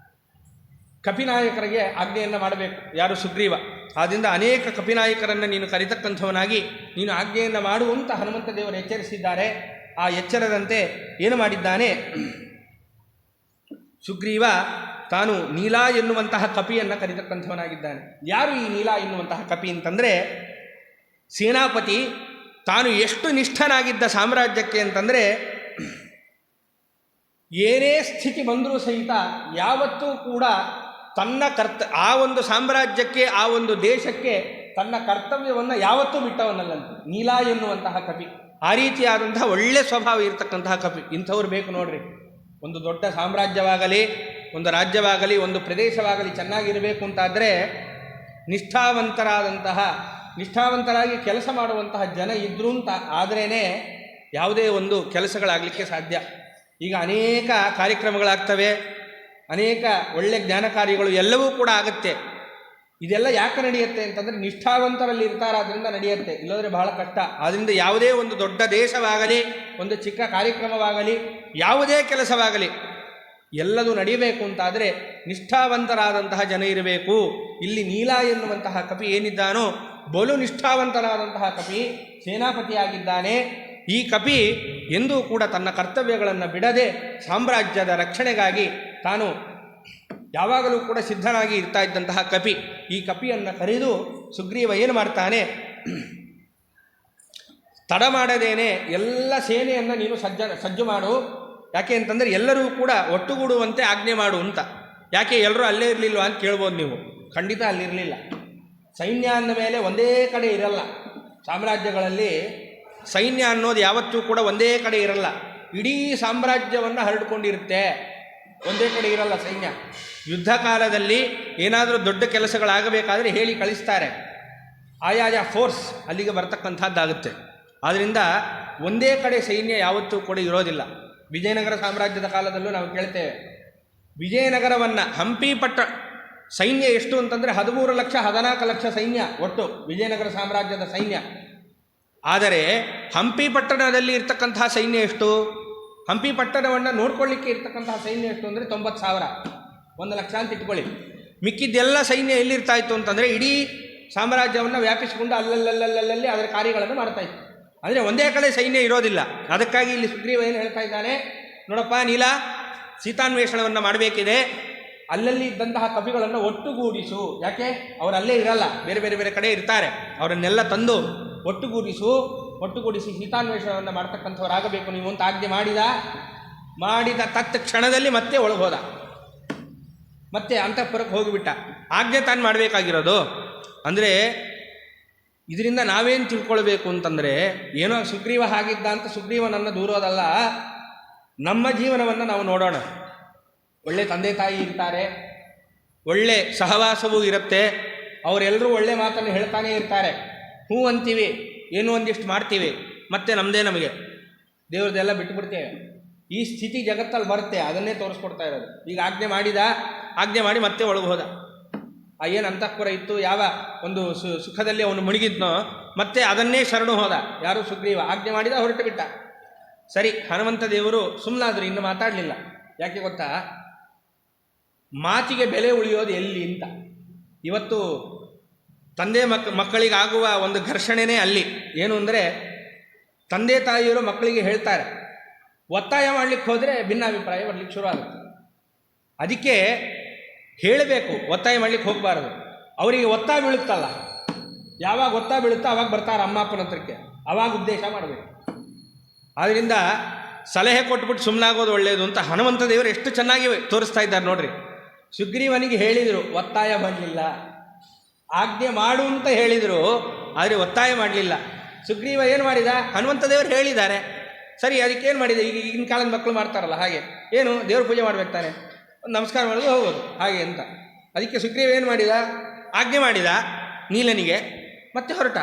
ಕಪಿನಾಯಕರಿಗೆ ಆಜ್ಞೆಯನ್ನು ಮಾಡಬೇಕು, ಯಾರು ಸುಗ್ರೀವ. ಆದ್ದರಿಂದ ಅನೇಕ ಕಪಿನಾಯಕರನ್ನು ನೀನು ಕರಿತಕ್ಕಂಥವನಾಗಿ ನೀನು ಆಜ್ಞೆಯನ್ನು ಮಾಡುವಂತ ಹನುಮಂತ ದೇವರು ಎಚ್ಚರಿಸಿದ್ದಾರೆ. ಆ ಎಚ್ಚರದಂತೆ ಏನು ಮಾಡಿದ್ದಾನೆ, ಸುಗ್ರೀವ ತಾನು ನೀಲ ಎನ್ನುವಂತಹ ಕಪಿಯನ್ನು ಕರಿತಕ್ಕಂಥವನಾಗಿದ್ದಾನೆ. ಯಾರು ಈ ನೀಲ ಎನ್ನುವಂತಹ ಕಪಿ ಅಂತಂದರೆ, ಸೇನಾಪತಿ ತಾನು ಎಷ್ಟು ನಿಷ್ಠನಾಗಿದ್ದ ಸಾಮ್ರಾಜ್ಯಕ್ಕೆ ಅಂತಂದರೆ, ಏನೇ ಸ್ಥಿತಿ ಬಂದರೂ ಸಹಿತ ಯಾವತ್ತೂ ಕೂಡ ತನ್ನ ಆ ಒಂದು ಸಾಮ್ರಾಜ್ಯಕ್ಕೆ, ಆ ಒಂದು ದೇಶಕ್ಕೆ ತನ್ನ ಕರ್ತವ್ಯವನ್ನು ಯಾವತ್ತೂ ಬಿಟ್ಟವನಲ್ಲಂತೆ ನೀಲ ಎನ್ನುವಂತಹ ಕಪಿ. ಆ ರೀತಿಯಾದಂತಹ ಒಳ್ಳೆ ಸ್ವಭಾವ ಇರತಕ್ಕಂತಹ ಕಪಿ. ಇಂಥವ್ರು ಬೇಕು ನೋಡ್ರಿ. ಒಂದು ದೊಡ್ಡ ಸಾಮ್ರಾಜ್ಯವಾಗಲಿ, ಒಂದು ರಾಜ್ಯವಾಗಲಿ, ಒಂದು ಪ್ರದೇಶವಾಗಲಿ ಚೆನ್ನಾಗಿರಬೇಕು ಅಂತಾದರೆ ನಿಷ್ಠಾವಂತರಾಗಿ ಕೆಲಸ ಮಾಡುವಂತಹ ಜನ ಇದ್ರೂ ಅಂತ ಆದ್ರೇ ಯಾವುದೇ ಒಂದು ಕೆಲಸಗಳಾಗಲಿಕ್ಕೆ ಸಾಧ್ಯ. ಈಗ ಅನೇಕ ಕಾರ್ಯಕ್ರಮಗಳಾಗ್ತವೆ, ಅನೇಕ ಒಳ್ಳೆ ಜ್ಞಾನ ಕಾರ್ಯಗಳು ಎಲ್ಲವೂ ಕೂಡ ಆಗುತ್ತೆ. ಇದೆಲ್ಲ ಯಾಕೆ ನಡೆಯುತ್ತೆ ಅಂತಂದರೆ ನಿಷ್ಠಾವಂತರಲ್ಲಿ ಇರ್ತಾರೆ, ಅದರಿಂದ ನಡೆಯುತ್ತೆ. ಇಲ್ಲದ್ರೆ ಬಹಳ ಕಷ್ಟ. ಆದ್ದರಿಂದ ಯಾವುದೇ ಒಂದು ದೊಡ್ಡ ದೇಶವಾಗಲಿ, ಒಂದು ಚಿಕ್ಕ ಕಾರ್ಯಕ್ರಮವಾಗಲಿ, ಯಾವುದೇ ಕೆಲಸವಾಗಲಿ ಎಲ್ಲದೂ ನಡೆಯಬೇಕು ಅಂತಾದರೆ ನಿಷ್ಠಾವಂತರಾದಂತಹ ಜನ ಇರಬೇಕು. ಇಲ್ಲಿ ನೀಲ ಎನ್ನುವಂತಹ ಕಪಿ ಏನಿದ್ದಾನೋ ಬಲು ನಿಷ್ಠಾವಂತರಾದಂತಹ ಕಪಿ ಸೇನಾಪತಿಯಾಗಿದ್ದಾನೆ. ಈ ಕಪಿ ಎಂದೂ ಕೂಡ ತನ್ನ ಕರ್ತವ್ಯಗಳನ್ನು ಬಿಡದೆ ಸಾಮ್ರಾಜ್ಯದ ರಕ್ಷಣೆಗಾಗಿ ತಾನು ಯಾವಾಗಲೂ ಕೂಡ ಸಿದ್ಧನಾಗಿ ಇರ್ತಾ ಇದ್ದಂತಹ ಕಪಿ. ಈ ಕಪಿಯನ್ನು ಕರೆದು ಸುಗ್ರೀವ ಏನು ಮಾಡ್ತಾನೆ, ತಡ ಮಾಡದೇನೆ ಎಲ್ಲ ಸೇನೆಯನ್ನು ನೀನು ಸಜ್ಜು ಮಾಡು. ಯಾಕೆ ಅಂತಂದರೆ ಎಲ್ಲರೂ ಕೂಡ ಒಟ್ಟುಗೂಡುವಂತೆ ಆಜ್ಞೆ ಮಾಡು ಅಂತ. ಯಾಕೆ ಎಲ್ಲರೂ ಅಲ್ಲೇ ಇರಲಿಲ್ವ ಅಂತ ಕೇಳ್ಬೋದು ನೀವು. ಖಂಡಿತ ಅಲ್ಲಿರಲಿಲ್ಲ. ಸೈನ್ಯ ಅಂದ ಮೇಲೆ ಒಂದೇ ಕಡೆ ಇರಲ್ಲ. ಸಾಮ್ರಾಜ್ಯಗಳಲ್ಲಿ ಸೈನ್ಯ ಅನ್ನೋದು ಯಾವತ್ತೂ ಕೂಡ ಒಂದೇ ಕಡೆ ಇರಲ್ಲ. ಇಡೀ ಸಾಮ್ರಾಜ್ಯವನ್ನು ಹರಡ್ಕೊಂಡಿರುತ್ತೆ, ಒಂದೇ ಕಡೆ ಇರಲ್ಲ ಸೈನ್ಯ. ಯುದ್ಧ ಕಾಲದಲ್ಲಿ ಏನಾದರೂ ದೊಡ್ಡ ಕೆಲಸಗಳಾಗಬೇಕಾದ್ರೆ ಹೇಳಿ ಕಳಿಸ್ತಾರೆ, ಆಯಾಯ ಫೋರ್ಸ್ ಅಲ್ಲಿಗೆ ಬರ್ತಕ್ಕಂಥದ್ದಾಗುತ್ತೆ. ಆದ್ದರಿಂದ ಒಂದೇ ಕಡೆ ಸೈನ್ಯ ಯಾವತ್ತೂ ಕೂಡ ಇರೋದಿಲ್ಲ. ವಿಜಯನಗರ ಸಾಮ್ರಾಜ್ಯದ ಕಾಲದಲ್ಲೂ ನಾವು ಕೇಳ್ತೇವೆ, ವಿಜಯನಗರವನ್ನು ಹಂಪಿ ಸೈನ್ಯ ಎಷ್ಟು ಅಂತಂದರೆ 13 ಲಕ್ಷ 14 ಲಕ್ಷ ಸೈನ್ಯ ಒಟ್ಟು ವಿಜಯನಗರ ಸಾಮ್ರಾಜ್ಯದ ಸೈನ್ಯ. ಆದರೆ ಹಂಪಿ ಪಟ್ಟಣದಲ್ಲಿ ಇರ್ತಕ್ಕಂತಹ ಸೈನ್ಯ ಎಷ್ಟು, ಹಂಪಿ ಪಟ್ಟಣವನ್ನು ನೋಡ್ಕೊಳ್ಳಿಕ್ಕೆ ಇರ್ತಕ್ಕಂತಹ ಸೈನ್ಯ ಎಷ್ಟು ಅಂದರೆ 90,000, 1 ಲಕ್ಷ ಅಂತ ಇಟ್ಕೊಳ್ಳಿ. ಮಿಕ್ಕಿದ್ದೆಲ್ಲ ಸೈನ್ಯ ಎಲ್ಲಿರ್ತಾ ಇತ್ತು ಅಂತಂದರೆ ಇಡೀ ಸಾಮ್ರಾಜ್ಯವನ್ನು ವ್ಯಾಪಿಸಿಕೊಂಡು ಅಲ್ಲಲ್ಲಿ ಅದರ ಕಾರ್ಯಗಳನ್ನು ಮಾಡ್ತಾ ಇತ್ತು. ಅಂದರೆ ಒಂದೇ ಕಡೆ ಸೈನ್ಯ ಇರೋದಿಲ್ಲ. ಅದಕ್ಕಾಗಿ ಇಲ್ಲಿ ಸುಗ್ರೀವ ಏನು ಹೇಳ್ತಾ ಇದ್ದಾನೆ, ನೋಡಪ್ಪ ನೀಲ, ಸೀತಾನ್ವೇಷಣವನ್ನು ಮಾಡಬೇಕಿದೆ, ಅಲ್ಲಲ್ಲಿ ಇದ್ದಂತಹ ಕಪಿಗಳನ್ನು ಒಟ್ಟುಗೂಡಿಸು. ಯಾಕೆ ಅವರಲ್ಲೇ ಇರಲ್ಲ, ಬೇರೆ ಬೇರೆ ಬೇರೆ ಕಡೆ ಇರ್ತಾರೆ. ಅವರನ್ನೆಲ್ಲ ತಂದು ಒಟ್ಟುಗೂಡಿಸಿ ಸೀತಾನ್ವೇಷಣವನ್ನು ಮಾಡ್ತಕ್ಕಂಥವರಾಗಬೇಕು ನೀವು ಅಂತ ಆಜ್ಞೆ ಮಾಡಿದ ತತ್ಕ್ಷಣದಲ್ಲಿ ಮತ್ತೆ ಒಳಗೋದ, ಮತ್ತೆ ಅಂತಃಪುರಕ್ಕೆ ಹೋಗಿಬಿಟ್ಟ. ಆಜ್ಞೆ ತಾನು ಮಾಡಬೇಕಾಗಿರೋದು. ಅಂದರೆ ಇದರಿಂದ ನಾವೇನು ತಿಳ್ಕೊಳ್ಬೇಕು ಅಂತಂದರೆ, ಏನೋ ಸುಗ್ರೀವ ಆಗಿದ್ದ ಅಂತ ಸುಗ್ರೀವನನ್ನು ದೂರೋದಲ್ಲ, ನಮ್ಮ ಜೀವನವನ್ನು ನಾವು ನೋಡೋಣ. ಒಳ್ಳೆ ತಂದೆ ತಾಯಿ ಇರ್ತಾರೆ, ಒಳ್ಳೆ ಸಹವಾಸವೂ ಇರುತ್ತೆ, ಅವರೆಲ್ಲರೂ ಒಳ್ಳೆ ಮಾತನ್ನು ಹೇಳ್ತಾನೇ ಇರ್ತಾರೆ. ಹ್ಞೂ ಅಂತೀವಿ, ಏನೋ ಒಂದಿಷ್ಟು ಮಾಡ್ತೀವಿ, ಮತ್ತೆ ನಮಗೆ ದೇವ್ರದ್ದೆಲ್ಲ ಬಿಟ್ಟುಬಿಡ್ತೇವೆ. ಈ ಸ್ಥಿತಿ ಜಗತ್ತಲ್ಲಿ ಬರುತ್ತೆ, ಅದನ್ನೇ ತೋರಿಸ್ಕೊಡ್ತಾ ಇರೋದು. ಈಗ ಆಜ್ಞೆ ಮಾಡಿ ಮತ್ತೆ ಒಳಗೆ ಹೋದ. ಏನು ಅಂತಃಪುರ ಇತ್ತು, ಯಾವ ಒಂದು ಸುಖದಲ್ಲಿ ಅವನು ಮುಳುಗಿದ್ನೋ, ಮತ್ತೆ ಅದನ್ನೇ ಶರಣು ಹೋದ. ಯಾರು ಸುಗ್ರೀವ ಆಜ್ಞೆ ಮಾಡಿದ, ಹೊರಟು ಬಿಟ್ಟ. ಸರಿ, ಹನುಮಂತ ದೇವರು ಸುಮ್ಮನಾದ್ರು, ಇನ್ನು ಮಾತಾಡಲಿಲ್ಲ. ಯಾಕೆ ಗೊತ್ತಾ, ಮಾತಿಗೆ ಬೆಲೆ ಉಳಿಯೋದು ಎಲ್ಲಿ ಅಂತ. ಇವತ್ತು ತಂದೆ ಮಕ್ಕಳಿಗಾಗುವ ಒಂದು ಘರ್ಷಣೆನೇ ಅಲ್ಲಿ. ಏನು ಅಂದರೆ, ತಂದೆ ತಾಯಿಯರು ಮಕ್ಕಳಿಗೆ ಹೇಳ್ತಾರೆ, ಒತ್ತಾಯ ಮಾಡಲಿಕ್ಕೆ ಹೋದರೆ ಭಿನ್ನಾಭಿಪ್ರಾಯ ಬರಲಿಕ್ಕೆ ಶುರು ಆಗುತ್ತೆ. ಅದಕ್ಕೆ ಹೇಳಬೇಕು, ಒತ್ತಾಯ ಮಾಡಲಿಕ್ಕೆ ಹೋಗಬಾರದು. ಅವರಿಗೆ ಒತ್ತಾಯ ಬೀಳುತ್ತಲ್ಲ, ಯಾವಾಗ ಒತ್ತಾಯ ಬೀಳುತ್ತೋ ಆವಾಗ ಬರ್ತಾರೆ ಅಮ್ಮ ಅಪ್ಪನ ಹತ್ರಕ್ಕೆ, ಆವಾಗ ಉದ್ದೇಶ ಮಾಡಬೇಕು. ಆದ್ದರಿಂದ ಸಲಹೆ ಕೊಟ್ಬಿಟ್ಟು ಸುಮ್ಮನಾಗೋದು ಒಳ್ಳೆಯದು ಅಂತ ಹನುಮಂತ ದೇವರು ಎಷ್ಟು ಚೆನ್ನಾಗಿ ತೋರಿಸ್ತಾ ಇದ್ದಾರೆ ನೋಡ್ರಿ. ಸುಗ್ರೀವನಿಗೆ ಹೇಳಿದರು, ಒತ್ತಾಯ ಮಾಡಲಿಲ್ಲ. ಆಜ್ಞೆ ಮಾಡು ಅಂತ ಹೇಳಿದರು, ಆದರೆ ಒತ್ತಾಯ ಮಾಡಲಿಲ್ಲ. ಸುಗ್ರೀವ ಏನು ಮಾಡಿದ, ಹನುಮಂತ ದೇವರು ಹೇಳಿದ್ದಾರೆ, ಸರಿ, ಅದಕ್ಕೇನು ಮಾಡಿದೆ, ಈಗಿನ ಕಾಲದ ಮಕ್ಕಳು ಮಾಡ್ತಾರಲ್ಲ ಹಾಗೆ, ಏನು ದೇವ್ರ ಪೂಜೆ ಮಾಡ್ಬೇಕು ತಾನೆ, ಒಂದು ನಮಸ್ಕಾರ ಮಾಡೋದು ಹೋಗೋದು ಹಾಗೆ ಅಂತ. ಅದಕ್ಕೆ ಸುಗ್ರೀವ ಏನು ಮಾಡಿದ, ಆಜ್ಞೆ ಮಾಡಿದ ನೀಲನಿಗೆ, ಮತ್ತೆ ಹೊರಟ.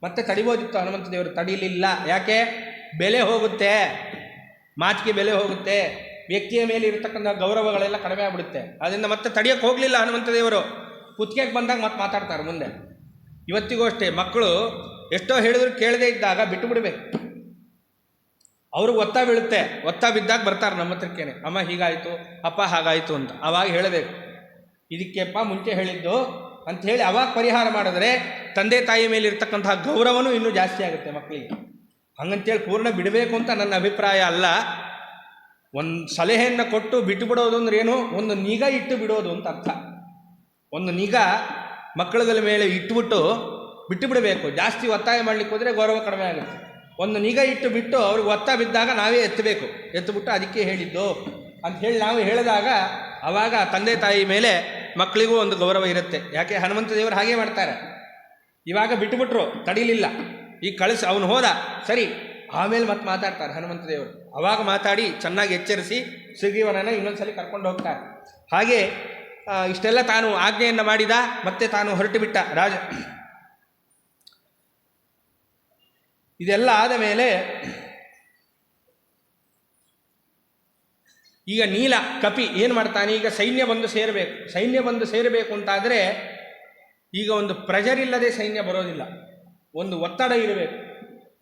ಮತ್ತೆ ತಡಿಬೋದಿತ್ತು ಹನುಮಂತ ದೇವರು, ತಡೀಲಿಲ್ಲ. ಯಾಕೆ, ಬೆಲೆ ಹೋಗುತ್ತೆ, ಮಾತಿಗೆ ಬೆಲೆ ಹೋಗುತ್ತೆ, ವ್ಯಕ್ತಿಯ ಮೇಲೆ ಇರತಕ್ಕಂಥ ಗೌರವಗಳೆಲ್ಲ ಕಡಿಮೆ ಆಗ್ಬಿಡುತ್ತೆ. ಅದರಿಂದ ಮತ್ತೆ ತಡಿಯೋಕ್ಕೆ ಹೋಗಲಿಲ್ಲ ಹನುಮಂತ ದೇವರು. ಕುತ್ತಿಗೆಗೆ ಬಂದಾಗ ಮತ್ತೆ ಮಾತಾಡ್ತಾರೆ ಮುಂದೆ. ಇವತ್ತಿಗೂ ಅಷ್ಟೇ, ಮಕ್ಕಳು ಎಷ್ಟೋ ಹೇಳಿದ್ರು ಕೇಳದೇ ಇದ್ದಾಗ ಬಿಟ್ಟು ಬಿಡಬೇಕು. ಅವ್ರಿಗೆ ಒತ್ತ ಬೀಳುತ್ತೆ. ಒತ್ತ ಬಿದ್ದಾಗ ಬರ್ತಾರೆ ನಮ್ಮ ಹತ್ರಕ್ಕೇನೆ, ಅಮ್ಮ ಹೀಗಾಯಿತು, ಅಪ್ಪ ಹಾಗಾಯಿತು ಅಂತ. ಆವಾಗ ಹೇಳಬೇಕು, ಇದಕ್ಕೆಪ್ಪ ಮುಂಚೆ ಹೇಳಿದ್ದು ಅಂಥೇಳಿ ಅವಾಗ ಪರಿಹಾರ ಮಾಡಿದ್ರೆ ತಂದೆ ತಾಯಿ ಮೇಲೆ ಇರ್ತಕ್ಕಂತಹ ಗೌರವನೂ ಇನ್ನೂ ಜಾಸ್ತಿ ಆಗುತ್ತೆ ಮಕ್ಕಳಿಗೆ. ಹಂಗಂತೇಳಿ ಪೂರ್ಣ ಬಿಡಬೇಕು ಅಂತ ನನ್ನ ಅಭಿಪ್ರಾಯ ಅಲ್ಲ. ಒಂದು ಸಲಹೆಯನ್ನು ಕೊಟ್ಟು ಬಿಟ್ಟು ಬಿಡೋದು ಅಂದ್ರೆ ಏನು, ಒಂದು ನಿಗಾ ಇಟ್ಟು ಬಿಡೋದು ಅಂತ ಅರ್ಥ. ಒಂದು ನಿಗಾ ಮಕ್ಕಳುಗಳ ಮೇಲೆ ಇಟ್ಬಿಟ್ಟು ಬಿಟ್ಟು ಬಿಡಬೇಕು. ಜಾಸ್ತಿ ಒತ್ತಾಯ ಮಾಡಲಿಕ್ಕೆ ಹೋದರೆ ಗೌರವ ಕಡಿಮೆ ಆಗುತ್ತೆ. ಒಂದು ನಿಗಾ ಇಟ್ಟು ಬಿಟ್ಟು ಅವ್ರಿಗೆ ಒತ್ತ ಬಿದ್ದಾಗ ನಾವೇ ಎತ್ತಬೇಕು. ಎತ್ತುಬಿಟ್ಟು ಅದಕ್ಕೆ ಹೇಳಿದ್ದು ಅಂಥೇಳಿ ನಾವು ಹೇಳಿದಾಗ ಆವಾಗ ತಂದೆ ತಾಯಿ ಮೇಲೆ ಮಕ್ಕಳಿಗೂ ಒಂದು ಗೌರವ ಇರುತ್ತೆ. ಯಾಕೆ ಹನುಮಂತ ದೇವರು ಹಾಗೇ ಮಾಡ್ತಾರೆ. ಇವಾಗ ಬಿಟ್ಟುಬಿಟ್ರು, ತಡೀಲಿಲ್ಲ, ಈಗ ಕಳಿಸಿ ಅವನು ಹೋದ ಸರಿ, ಆಮೇಲೆ ಮತ್ತೆ ಮಾತಾಡ್ತಾರೆ ಹನುಮಂತ ದೇವರು. ಆವಾಗ ಮಾತಾಡಿ ಚೆನ್ನಾಗಿ ಎಚ್ಚರಿಸಿ ಸುಗ್ರೀವನನ್ನು ಇನ್ನೊಂದ್ಸಲಿ ಕರ್ಕೊಂಡು ಹೋಗ್ತಾರೆ. ಹಾಗೆ ಇಷ್ಟೆಲ್ಲ ತಾನು ಆಜ್ಞೆಯನ್ನು ಮಾಡಿದ, ಮತ್ತೆ ತಾನು ಹೊರಟು ಬಿಟ್ಟ ರಾಜ. ಇದೆಲ್ಲ ಆದ ಮೇಲೆ ಈಗ ನೀಲ ಕಪಿ ಏನು ಮಾಡ್ತಾನೆ, ಈಗ ಸೈನ್ಯ ಬಂದು ಸೇರಬೇಕು. ಸೈನ್ಯ ಬಂದು ಸೇರಬೇಕು ಅಂತಾದರೆ ಈಗ ಒಂದು ಪ್ರೆಷರ್ ಇಲ್ಲದೆ ಸೈನ್ಯ ಬರೋದಿಲ್ಲ, ಒಂದು ಒತ್ತಡ ಇರಬೇಕು.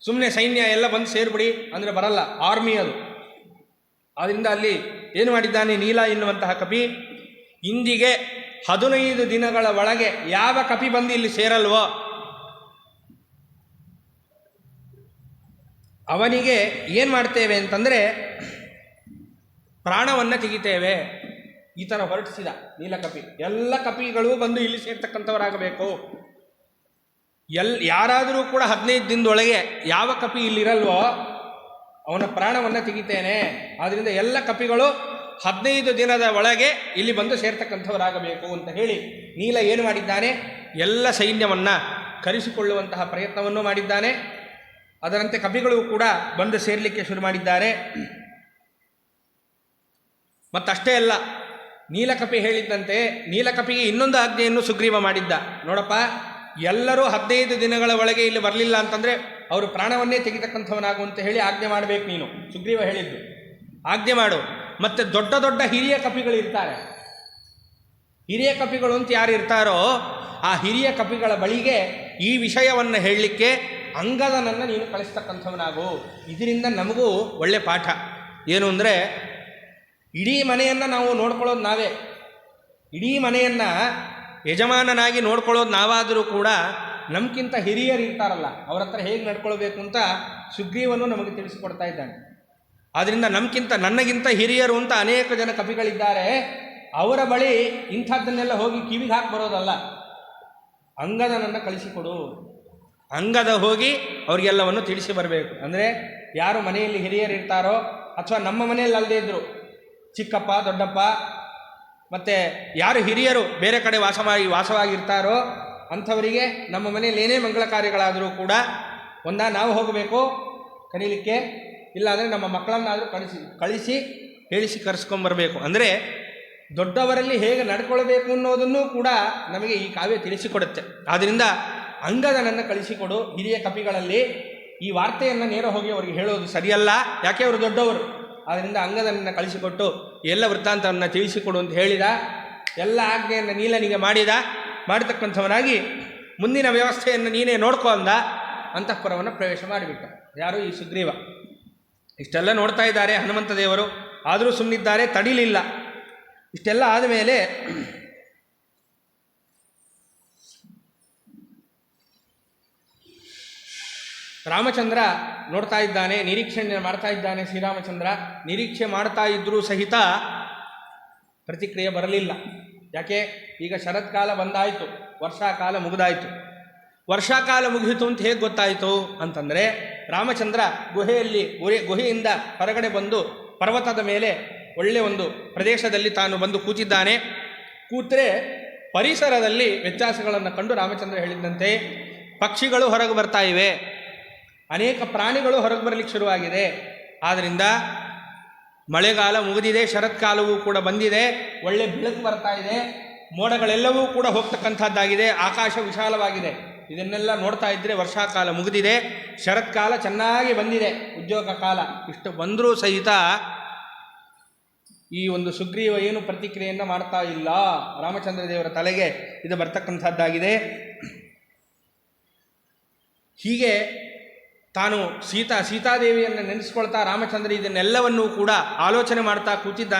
ಸುಮ್ಮನೆ ಸೈನ್ಯ ಎಲ್ಲ ಬಂದು ಸೇರಿಬಿಡಿ ಅಂದರೆ ಬರಲ್ಲ, ಆರ್ಮಿ ಅದು. ಆದ್ದರಿಂದ ಅಲ್ಲಿ ಏನು ಮಾಡಿದ್ದಾನೆ ನೀಲ ಎನ್ನುವಂತಹ ಕಪಿ, ಇಂದಿಗೆ 15 ದಿನಗಳ ಒಳಗೆ ಯಾವ ಕಪಿ ಬಂದು ಇಲ್ಲಿ ಸೇರಲ್ವೋ ಅವನಿಗೆ ಏನು ಮಾಡ್ತೇವೆ ಅಂತಂದರೆ ಪ್ರಾಣವನ್ನು ತೆಗಿತೇವೆ. ಈ ಥರ ಹೊರಟಿಸಿದ ನೀಲಕಪಿ. ಎಲ್ಲ ಕಪಿಗಳು ಬಂದು ಇಲ್ಲಿ ಸೇರ್ತಕ್ಕಂಥವರಾಗಬೇಕು. ಯಾರಾದರೂ ಕೂಡ 15 ದಿನದೊಳಗೆ ಯಾವ ಕಪಿ ಇಲ್ಲಿರಲ್ವೋ ಅವನ ಪ್ರಾಣವನ್ನು ತೆಗಿತೇನೆ. ಆದ್ದರಿಂದ ಎಲ್ಲ ಕಪಿಗಳು 15 ದಿನದ ಒಳಗೆ ಇಲ್ಲಿ ಬಂದು ಸೇರ್ತಕ್ಕಂಥವರಾಗಬೇಕು ಅಂತ ಹೇಳಿ ನೀಲ ಏನು ಮಾಡಿದ್ದಾನೆ, ಎಲ್ಲ ಸೈನ್ಯವನ್ನು ಕರೆಸಿಕೊಳ್ಳುವಂತಹ ಪ್ರಯತ್ನವನ್ನು ಮಾಡಿದ್ದಾನೆ. ಅದರಂತೆ ಕಪಿಗಳು ಕೂಡ ಬಂದು ಸೇರಲಿಕ್ಕೆ ಶುರು ಮಾಡಿದ್ದಾರೆ. ಮತ್ತಷ್ಟೇ ಅಲ್ಲ, ನೀಲಕಪಿ ಹೇಳಿದ್ದಂತೆ ನೀಲಕಪಿಗೆ ಇನ್ನೊಂದು ಆಜ್ಞೆಯನ್ನು ಸುಗ್ರೀವ ಮಾಡಿದ್ದ. ನೋಡಪ್ಪ, ಎಲ್ಲರೂ 15 ದಿನಗಳ ಒಳಗೆ ಇಲ್ಲಿ ಬರಲಿಲ್ಲ ಅಂತಂದರೆ ಅವರು ಪ್ರಾಣವನ್ನೇ ತೆಗಿತಕ್ಕಂಥವನಾಗು ಅಂತ ಹೇಳಿ ಆಜ್ಞೆ ಮಾಡಬೇಕು ನೀನು. ಸುಗ್ರೀವ ಹೇಳಿದ್ದು ಆಜ್ಞೆ ಮಾಡು. ಮತ್ತು ದೊಡ್ಡ ದೊಡ್ಡ ಹಿರಿಯ ಕಪಿಗಳು ಇರ್ತಾರೆ. ಹಿರಿಯ ಕಪಿಗಳು ಅಂತ ಯಾರು ಇರ್ತಾರೋ ಆ ಹಿರಿಯ ಕಪಿಗಳ ಬಳಿಗೆ ಈ ವಿಷಯವನ್ನು ಹೇಳಲಿಕ್ಕೆ ಅಂಗದನನ್ನು ನೀನು ಕಳಿಸ್ತಕ್ಕಂಥವನಾಗು. ಇದರಿಂದ ನಮಗೂ ಒಳ್ಳೆ ಪಾಠ ಏನು ಅಂದರೆ, ಇಡೀ ಮನೆಯನ್ನು ನಾವು ನೋಡ್ಕೊಳ್ಳೋದು ನಾವೇ. ಇಡೀ ಮನೆಯನ್ನು ಯಜಮಾನನಾಗಿ ನೋಡ್ಕೊಳ್ಳೋದು ನಾವಾದರೂ ಕೂಡ ನಮಗಿಂತ ಹಿರಿಯರು ಇರ್ತಾರಲ್ಲ ಅವ್ರ ಹತ್ರ ಹೇಗೆ ನಡ್ಕೊಳ್ಬೇಕು ಅಂತ ಸುಗ್ರೀವನು ನಮಗೆ ತಿಳಿಸಿಕೊಡ್ತಾ ಇದ್ದಾನೆ. ಆದ್ದರಿಂದ ನನಗಿಂತ ಹಿರಿಯರು ಅಂತ ಅನೇಕ ಜನ ಕಪಿಗಳಿದ್ದಾರೆ. ಅವರ ಬಳಿ ಇಂಥದ್ದನ್ನೆಲ್ಲ ಹೋಗಿ ಕಿವಿಗೆ ಹಾಕಿ ಬರೋದಲ್ಲ, ಅಂಗದನನ್ನು ಕಳಿಸಿಕೊಡು. ಅಂಗದ ಹೋಗಿ ಅವ್ರಿಗೆಲ್ಲವನ್ನು ತಿಳಿಸಿ ಬರಬೇಕು. ಅಂದರೆ ಯಾರು ಮನೆಯಲ್ಲಿ ಹಿರಿಯರು ಇರ್ತಾರೋ ಅಥವಾ ನಮ್ಮ ಮನೆಯಲ್ಲಿ ಅಲ್ಲದೇ ಇದ್ದರು ಚಿಕ್ಕಪ್ಪ ದೊಡ್ಡಪ್ಪ ಮತ್ತು ಯಾರು ಹಿರಿಯರು ಬೇರೆ ಕಡೆ ವಾಸವಾಗಿರ್ತಾರೋ ಅಂಥವರಿಗೆ ನಮ್ಮ ಮನೆಯಲ್ಲಿ ಏನೇ ಮಂಗಳ ಕಾರ್ಯಗಳಾದರೂ ಕೂಡ ನಾವು ಹೋಗಬೇಕು ಕರೀಲಿಕ್ಕೆ, ಇಲ್ಲಾಂದರೆ ನಮ್ಮ ಮಕ್ಕಳನ್ನಾದರೂ ಕಳಿಸಿ ಹೇಳಿಸಿ ಕರೆಸ್ಕೊಂಬರಬೇಕು. ಅಂದರೆ ದೊಡ್ಡವರಲ್ಲಿ ಹೇಗೆ ನಡ್ಕೊಳ್ಬೇಕು ಅನ್ನೋದನ್ನು ಕೂಡ ನಮಗೆ ಈ ಕಾವ್ಯ ತಿಳಿಸಿಕೊಡುತ್ತೆ. ಆದ್ದರಿಂದ ಅಂಗದನನ್ನು ಕಳಿಸಿಕೊಡು. ಹಿರಿಯ ಕಪಿಗಳಲ್ಲಿ ಈ ವಾರ್ತೆಯನ್ನು ನೇರ ಹೋಗಿ ಅವರಿಗೆ ಹೇಳೋದು ಸರಿಯಲ್ಲ, ಯಾಕೆ ಅವರು ದೊಡ್ಡವರು. ಆದ್ದರಿಂದ ಅಂಗದನನ್ನು ಕಳಿಸಿಕೊಟ್ಟು ಎಲ್ಲ ವೃತ್ತಾಂತವನ್ನು ತಿಳಿಸಿಕೊಡು ಅಂತ ಹೇಳಿದ. ಎಲ್ಲ ಆಜ್ಞೆಯನ್ನು ನೀಲನಿಗೆ ಮಾಡತಕ್ಕಂಥವನಾಗಿ ಮುಂದಿನ ವ್ಯವಸ್ಥೆಯನ್ನು ನೀನೇ ನೋಡ್ಕೊ ಅಂದ. ಅಂತಃಪುರವನ್ನು ಪ್ರವೇಶ ಮಾಡಿಬಿಟ್ಟ ಯಾರು, ಈ ಸುಗ್ರೀವ. ಇಷ್ಟೆಲ್ಲ ನೋಡ್ತಾ ಇದ್ದಾರೆ ಹನುಮಂತ ದೇವರು, ಆದರೂ ಸುಮ್ಮನಿದ್ದಾರೆ, ತಡಿಲಿಲ್ಲ. ಇಷ್ಟೆಲ್ಲ ಆದಮೇಲೆ ರಾಮಚಂದ್ರ ನೋಡ್ತಾ ಇದ್ದಾನೆ, ನಿರೀಕ್ಷೆ ಮಾಡ್ತಾ ಇದ್ದಾನೆ. ಶ್ರೀರಾಮಚಂದ್ರ ನಿರೀಕ್ಷೆ ಮಾಡ್ತಾ ಇದ್ದರೂ ಸಹಿತ ಪ್ರತಿಕ್ರಿಯೆ ಬರಲಿಲ್ಲ. ಯಾಕೆ, ಈಗ ಶರತ್ಕಾಲ ಬಂದಾಯಿತು, ವರ್ಷಾಕಾಲ ಮುಗಿದಾಯಿತು. ವರ್ಷಾಕಾಲ ಮುಗಿಯಿತು ಅಂತ ಹೇಗೆ ಗೊತ್ತಾಯಿತು ಅಂತಂದರೆ, ರಾಮಚಂದ್ರ ಗುಹೆಯಿಂದ ಹೊರಗಡೆ ಬಂದು ಪರ್ವತದ ಮೇಲೆ ಒಳ್ಳೆಯ ಒಂದು ಪ್ರದೇಶದಲ್ಲಿ ತಾನು ಬಂದು ಕೂತಿದ್ದಾನೆ. ಕೂತ್ರೆ ಪರಿಸರದಲ್ಲಿ ವ್ಯತ್ಯಾಸಗಳನ್ನು ಕಂಡು ರಾಮಚಂದ್ರ ಹೇಳಿದಂತೆ ಪಕ್ಷಿಗಳು ಹೊರಗೆ ಬರ್ತಾ ಇವೆ, ಅನೇಕ ಪ್ರಾಣಿಗಳು ಹೊರಗೆ ಬರಲಿಕ್ಕೆ ಶುರುವಾಗಿದೆ. ಆದ್ದರಿಂದ ಮಳೆಗಾಲ ಮುಗಿದಿದೆ, ಶರತ್ಕಾಲವೂ ಕೂಡ ಬಂದಿದೆ, ಒಳ್ಳೆ ಬೆಳಕು ಬರ್ತಾ ಇದೆ, ಮೋಡಗಳೆಲ್ಲವೂ ಕೂಡ ಹೋಗ್ತಕ್ಕಂಥದ್ದಾಗಿದೆ, ಆಕಾಶ ವಿಶಾಲವಾಗಿದೆ. ಇದನ್ನೆಲ್ಲ ನೋಡ್ತಾ ಇದ್ದರೆ ವರ್ಷಾಕಾಲ ಮುಗಿದಿದೆ, ಶರತ್ಕಾಲ ಚೆನ್ನಾಗಿ ಬಂದಿದೆ, ಉದ್ಯೋಗ ಕಾಲ. ಇಷ್ಟು ಬಂದರೂ ಸಹಿತ ಈ ಒಂದು ಸುಗ್ರೀವ ಏನು ಪ್ರತಿಕ್ರಿಯೆಯನ್ನು ಮಾಡ್ತಾ ಇಲ್ಲ. ರಾಮಚಂದ್ರ ದೇವರ ತಲೆಗೆ ಇದು ಬರ್ತಕ್ಕಂಥದ್ದಾಗಿದೆ. ಹೀಗೆ ತಾನು ಸೀತಾದೇವಿಯನ್ನು ನೆನೆಸ್ಕೊಳ್ತಾ ರಾಮಚಂದ್ರ ಇದನ್ನೆಲ್ಲವನ್ನೂ ಕೂಡ ಆಲೋಚನೆ ಮಾಡ್ತಾ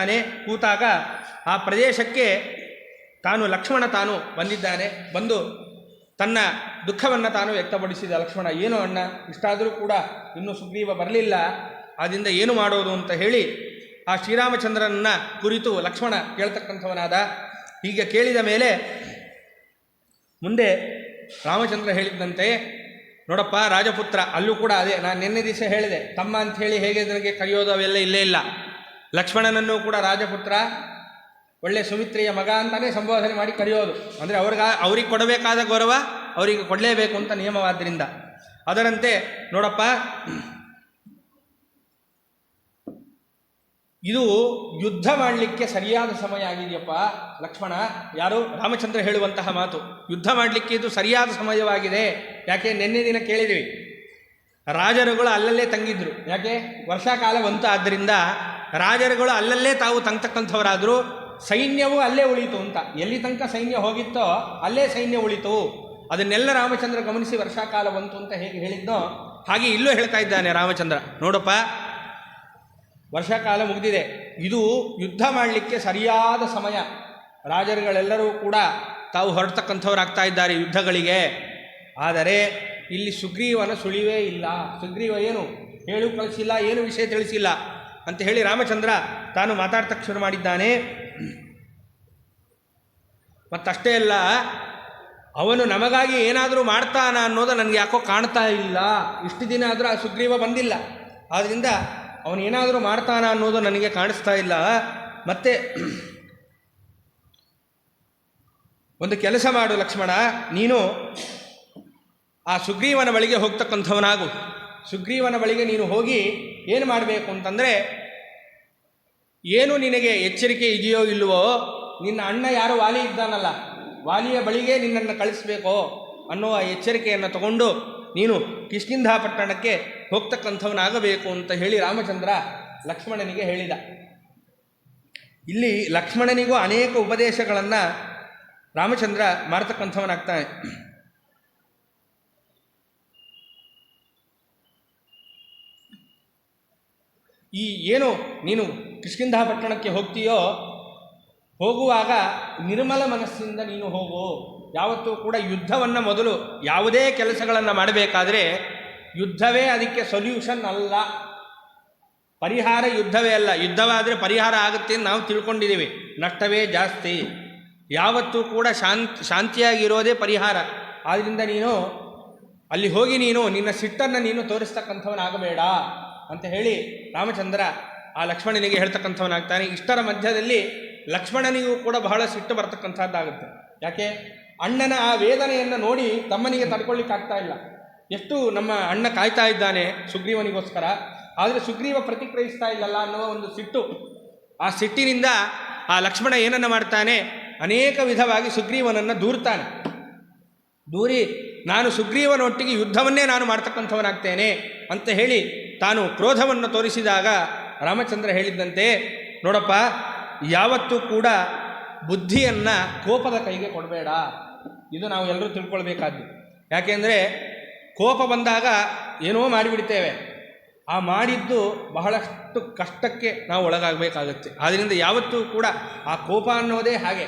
ಕೂತಾಗ ಆ ಪ್ರದೇಶಕ್ಕೆ ಲಕ್ಷ್ಮಣ ಬಂದಿದ್ದಾನೆ. ಬಂದು ತನ್ನ ದುಃಖವನ್ನು ತಾನು ವ್ಯಕ್ತಪಡಿಸಿದ. ಲಕ್ಷ್ಮಣ, ಏನು ಅಣ್ಣ, ಇಷ್ಟಾದರೂ ಕೂಡ ಇನ್ನೂ ಸುಗ್ರೀವ ಬರಲಿಲ್ಲ, ಆದ್ದರಿಂದ ಏನು ಮಾಡೋದು ಅಂತ ಹೇಳಿ ಆ ಶ್ರೀರಾಮಚಂದ್ರನನ್ನ ಕುರಿತು ಲಕ್ಷ್ಮಣ ಕೇಳ್ತಕ್ಕಂಥವನಾದ. ಹೀಗೆ ಕೇಳಿದ ಮೇಲೆ ಮುಂದೆ ರಾಮಚಂದ್ರ ಹೇಳಿದ್ದಂತೆ, ನೋಡಪ್ಪ ರಾಜಪುತ್ರ, ಅಲ್ಲೂ ಕೂಡ ಅದೇ ನಾನು ನಿನ್ನೆ ದಿವಸ ಹೇಳಿದೆ, ತಮ್ಮ ಅಂಥೇಳಿ ಹೇಗೆ ನನಗೆ ಕರೆಯೋದು ಅವೆಲ್ಲ ಇಲ್ಲೇ ಇಲ್ಲ. ಲಕ್ಷ್ಮಣನನ್ನು ಕೂಡ ರಾಜಪುತ್ರ, ಒಳ್ಳೆ ಸುಮಿತ್ರೆಯ ಮಗ ಅಂತಲೇ ಸಂಬೋಧನೆ ಮಾಡಿ ಕರೆಯೋದು. ಅಂದರೆ ಅವ್ರಿಗೆ ಕೊಡಬೇಕಾದ ಗೌರವ ಅವರಿಗೆ ಕೊಡಲೇಬೇಕು ಅಂತ ನಿಯಮವಾದ್ದರಿಂದ. ಅದರಂತೆ ನೋಡಪ್ಪ, ಇದು ಯುದ್ಧ ಮಾಡಲಿಕ್ಕೆ ಸರಿಯಾದ ಸಮಯ ಆಗಿದೆಯಪ್ಪ ಲಕ್ಷ್ಮಣ. ಯಾರು? ರಾಮಚಂದ್ರ ಹೇಳುವಂತಹ ಮಾತು. ಯುದ್ಧ ಮಾಡಲಿಕ್ಕೆ ಇದು ಸರಿಯಾದ ಸಮಯವಾಗಿದೆ. ಯಾಕೆ? ನಿನ್ನೆ ದಿನ ಕೇಳಿದ್ವಿ, ರಾಜರುಗಳು ಅಲ್ಲಲ್ಲೇ ತಂಗಿದ್ರು. ಯಾಕೆ? ವರ್ಷಾಕಾಲ ಬಂತು, ಆದ್ದರಿಂದ ರಾಜರುಗಳು ಅಲ್ಲಲ್ಲೇ ತಾವು ತಂಗ್ತಕ್ಕಂಥವರಾದರು. ಸೈನ್ಯವೂ ಅಲ್ಲೇ ಉಳಿತು ಅಂತ. ಎಲ್ಲಿ ತನಕ ಸೈನ್ಯ ಹೋಗಿತ್ತೋ ಅಲ್ಲೇ ಸೈನ್ಯ ಉಳಿತು. ಅದನ್ನೆಲ್ಲ ರಾಮಚಂದ್ರ ಗಮನಿಸಿ ವರ್ಷಾಕಾಲ ಬಂತು ಅಂತ ಹೇಗೆ ಹೇಳಿದ್ನೋ ಹಾಗೆ ಇಲ್ಲೂ ಹೇಳ್ತಾ ಇದ್ದಾನೆ ರಾಮಚಂದ್ರ. ನೋಡಪ್ಪ, ವರ್ಷಾಕಾಲ ಮುಗಿದಿದೆ, ಇದು ಯುದ್ಧ ಮಾಡಲಿಕ್ಕೆ ಸರಿಯಾದ ಸಮಯ. ರಾಜರುಗಳೆಲ್ಲರೂ ಕೂಡ ತಾವು ಹೊರಡ್ತಕ್ಕಂಥವ್ರಾಗ್ತಾ ಇದ್ದಾರೆ ಯುದ್ಧಗಳಿಗೆ. ಆದರೆ ಇಲ್ಲಿ ಸುಗ್ರೀವನ ಸುಳಿವೇ ಇಲ್ಲ. ಸುಗ್ರೀವ ಏನು ಹೇಳು ಕಳಿಸಿಲ್ಲ, ಏನು ವಿಷಯ ತಿಳಿಸಿಲ್ಲ ಅಂತ ಹೇಳಿ ರಾಮಚಂದ್ರ ತಾನು ಮಾತಾಡ್ತಕ್ಕೆ ಶುರು ಮಾಡಿದ್ದಾನೆ. ಮತ್ತಷ್ಟೇ ಅಲ್ಲ, ಅವನು ನಮಗಾಗಿ ಏನಾದರೂ ಮಾಡ್ತಾನ ಅನ್ನೋದು ನನಗೆ ಯಾಕೋ ಕಾಣ್ತಾ ಇಲ್ಲ. ಇಷ್ಟು ದಿನ ಆದರೂ ಆ ಸುಗ್ರೀವ ಬಂದಿಲ್ಲ, ಆದ್ದರಿಂದ ಅವನು ಏನಾದರೂ ಮಾಡ್ತಾನ ಅನ್ನೋದು ನನಗೆ ಕಾಣಿಸ್ತಾ ಇಲ್ಲ. ಮತ್ತೆ ಒಂದು ಕೆಲಸ ಮಾಡು ಲಕ್ಷ್ಮಣ, ನೀನು ಆ ಸುಗ್ರೀವನ ಬಳಿಗೆ ಹೋಗ್ತಕ್ಕಂಥವನಾಗು. ಸುಗ್ರೀವನ ಬಳಿಗೆ ನೀನು ಹೋಗಿ ಏನು ಮಾಡಬೇಕು ಅಂತಂದರೆ, ಏನು ನಿನಗೆ ಎಚ್ಚರಿಕೆ ಇದೆಯೋ ಇಲ್ಲವೋ, ನಿನ್ನ ಅಣ್ಣ ಯಾರು ವಾಲಿ ಇದ್ದಾನಲ್ಲ, ವಾಲಿಯ ಬಳಿಗೆ ನಿನ್ನನ್ನು ಕಳಿಸ್ಬೇಕೋ ಅನ್ನುವ ಎಚ್ಚರಿಕೆಯನ್ನು ತಗೊಂಡು ನೀನು ಕಿಷ್ಕಿಂಧ ಪಟ್ಟಣಕ್ಕೆ ಹೋಗ್ತಕ್ಕಂಥವನಾಗಬೇಕು ಅಂತ ಹೇಳಿ ರಾಮಚಂದ್ರ ಲಕ್ಷ್ಮಣನಿಗೆ ಹೇಳಿದ. ಇಲ್ಲಿ ಲಕ್ಷ್ಮಣನಿಗೂ ಅನೇಕ ಉಪದೇಶಗಳನ್ನು ರಾಮಚಂದ್ರ ಮಾಡ್ತಕ್ಕಂಥವನಾಗ್ತಾನೆ. ಈ ಏನು ನೀನು ಕಿಷ್ಕಿಂಧ ಪಟ್ಟಣಕ್ಕೆ ಹೋಗ್ತೀಯೋ, ಹೋಗುವಾಗ ನಿರ್ಮಲ ಮನಸ್ಸಿಂದ ನೀನು ಹೋಗು. ಯಾವತ್ತೂ ಕೂಡ ಯುದ್ಧವನ್ನು ಮೊದಲು ಯಾವುದೇ ಕೆಲಸಗಳನ್ನು ಮಾಡಬೇಕಾದ್ರೆ ಯುದ್ಧವೇ ಅದಕ್ಕೆ ಸೊಲ್ಯೂಷನ್ ಅಲ್ಲ, ಪರಿಹಾರ ಯುದ್ಧವೇ ಅಲ್ಲ. ಯುದ್ಧವಾದರೆ ಪರಿಹಾರ ಆಗುತ್ತೆ ಅಂತ ನಾವು ತಿಳ್ಕೊಂಡಿದ್ದೀವಿ, ನಷ್ಟವೇ ಜಾಸ್ತಿ. ಯಾವತ್ತೂ ಕೂಡ ಶಾಂತಿಯಾಗಿರೋದೇ ಪರಿಹಾರ. ಆದ್ದರಿಂದ ನೀನು ಅಲ್ಲಿ ಹೋಗಿ ನೀನು ನಿನ್ನ ಸಿಟ್ಟನ್ನು ನೀನು ತೋರಿಸ್ತಕ್ಕಂಥವನಾಗಬೇಡ ಅಂತ ಹೇಳಿ ರಾಮಚಂದ್ರ ಆ ಲಕ್ಷ್ಮಣನಿಗೆ ಹೇಳ್ತಕ್ಕಂಥವನಾಗ್ತಾನೆ. ಇಷ್ಟರ ಮಧ್ಯದಲ್ಲಿ ಲಕ್ಷ್ಮಣನಿಗೂ ಕೂಡ ಬಹಳ ಸಿಟ್ಟು ಬರ್ತಕ್ಕಂಥದ್ದಾಗುತ್ತೆ. ಯಾಕೆ? ಅಣ್ಣನ ಆ ವೇದನೆಯನ್ನು ನೋಡಿ ತಮ್ಮನಿಗೆ ತಡ್ಕೊಳ್ಳಿಕ್ಕಾಗ್ತಾ ಇಲ್ಲ. ಎಷ್ಟು ನಮ್ಮ ಅಣ್ಣ ಕಾಯ್ತಾ ಇದ್ದಾನೆ ಸುಗ್ರೀವನಿಗೋಸ್ಕರ, ಆದರೆ ಸುಗ್ರೀವ ಪ್ರತಿಕ್ರಿಯಿಸ್ತಾ ಇಲ್ಲಲ್ಲ ಅನ್ನೋ ಒಂದು ಸಿಟ್ಟು. ಆ ಸಿಟ್ಟಿನಿಂದ ಆ ಲಕ್ಷ್ಮಣ ಏನನ್ನು ಮಾಡ್ತಾನೆ, ಅನೇಕ ವಿಧವಾಗಿ ಸುಗ್ರೀವನನ್ನು ದೂರ್ತಾನೆ. ದೂರಿ ನಾನು ಸುಗ್ರೀವನೊಟ್ಟಿಗೆ ಯುದ್ಧವನ್ನೇ ನಾನು ಮಾಡ್ತಕ್ಕಂಥವನಾಗ್ತೇನೆ ಅಂತ ಹೇಳಿ ತಾನು ಕ್ರೋಧವನ್ನು ತೋರಿಸಿದಾಗ ರಾಮಚಂದ್ರ ಹೇಳಿದ್ದಂತೆ, ನೋಡಪ್ಪ, ಯಾವತ್ತೂ ಕೂಡ ಬುದ್ಧಿಯನ್ನು ಕೋಪದ ಕೈಗೆ ಕೊಡಬೇಡ. ಇದು ನಾವು ಎಲ್ಲರೂ ತಿಳ್ಕೊಳ್ಬೇಕಾದ್ದು. ಯಾಕೆಂದರೆ ಕೋಪ ಬಂದಾಗ ಏನೋ ಮಾಡಿಬಿಡ್ತೇವೆ, ಆ ಮಾಡಿದ್ದು ಬಹಳಷ್ಟು ಕಷ್ಟಕ್ಕೆ ನಾವು ಒಳಗಾಗಬೇಕಾಗುತ್ತೆ. ಆದ್ದರಿಂದ ಯಾವತ್ತೂ ಕೂಡ ಆ ಕೋಪ ಅನ್ನೋದೇ ಹಾಗೆ.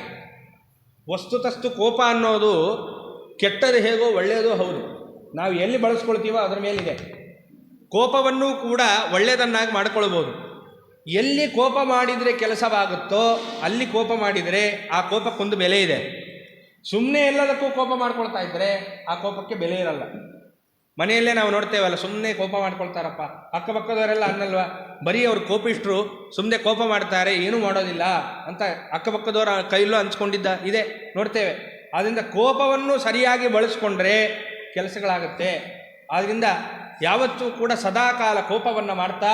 ವಸ್ತುತಸ್ತು ಕೋಪ ಅನ್ನೋದು ಕೆಟ್ಟದು ಹೇಗೋ ಒಳ್ಳೆಯದೋ ಹೌದು, ನಾವು ಎಲ್ಲಿ ಬಳಸ್ಕೊಳ್ತೀವೋ ಅದರ ಮೇಲಿದೆ. ಕೋಪವನ್ನು ಕೂಡ ಒಳ್ಳೆಯದನ್ನಾಗಿ ಮಾಡ್ಕೊಳ್ಬೋದು. ಎಲ್ಲಿ ಕೋಪ ಮಾಡಿದರೆ ಕೆಲಸವಾಗುತ್ತೋ ಅಲ್ಲಿ ಕೋಪ ಮಾಡಿದರೆ ಆ ಕೋಪಕ್ಕೊಂದು ಬೆಲೆ ಇದೆ. ಸುಮ್ಮನೆ ಎಲ್ಲದಕ್ಕೂ ಕೋಪ ಮಾಡ್ಕೊಳ್ತಾ ಇದ್ದರೆ ಆ ಕೋಪಕ್ಕೆ ಬೆಲೆ ಇರಲ್ಲ. ಮನೆಯಲ್ಲೇ ನಾವು ನೋಡ್ತೇವಲ್ಲ, ಸುಮ್ಮನೆ ಕೋಪ ಮಾಡ್ಕೊಳ್ತಾರಪ್ಪ, ಅಕ್ಕಪಕ್ಕದವರೆಲ್ಲ ಅನ್ನಲ್ವಾ, ಬರೀ ಅವರು ಕೋಪಿಷ್ಟ್ರು, ಸುಮ್ಮನೆ ಕೋಪ ಮಾಡ್ತಾರೆ, ಏನೂ ಮಾಡೋದಿಲ್ಲ ಅಂತ ಅಕ್ಕಪಕ್ಕದವರ ಕೈಯಲ್ಲೂ ಹಂಚ್ಕೊಂಡಿದ್ದ ಇದೆ ನೋಡ್ತೇವೆ. ಆದ್ದರಿಂದ ಕೋಪವನ್ನು ಸರಿಯಾಗಿ ಬಳಸ್ಕೊಂಡ್ರೆ ಕೆಲಸಗಳಾಗುತ್ತೆ. ಆದ್ದರಿಂದ ಯಾವತ್ತೂ ಕೂಡ ಸದಾಕಾಲ ಕೋಪವನ್ನು ಮಾಡ್ತಾ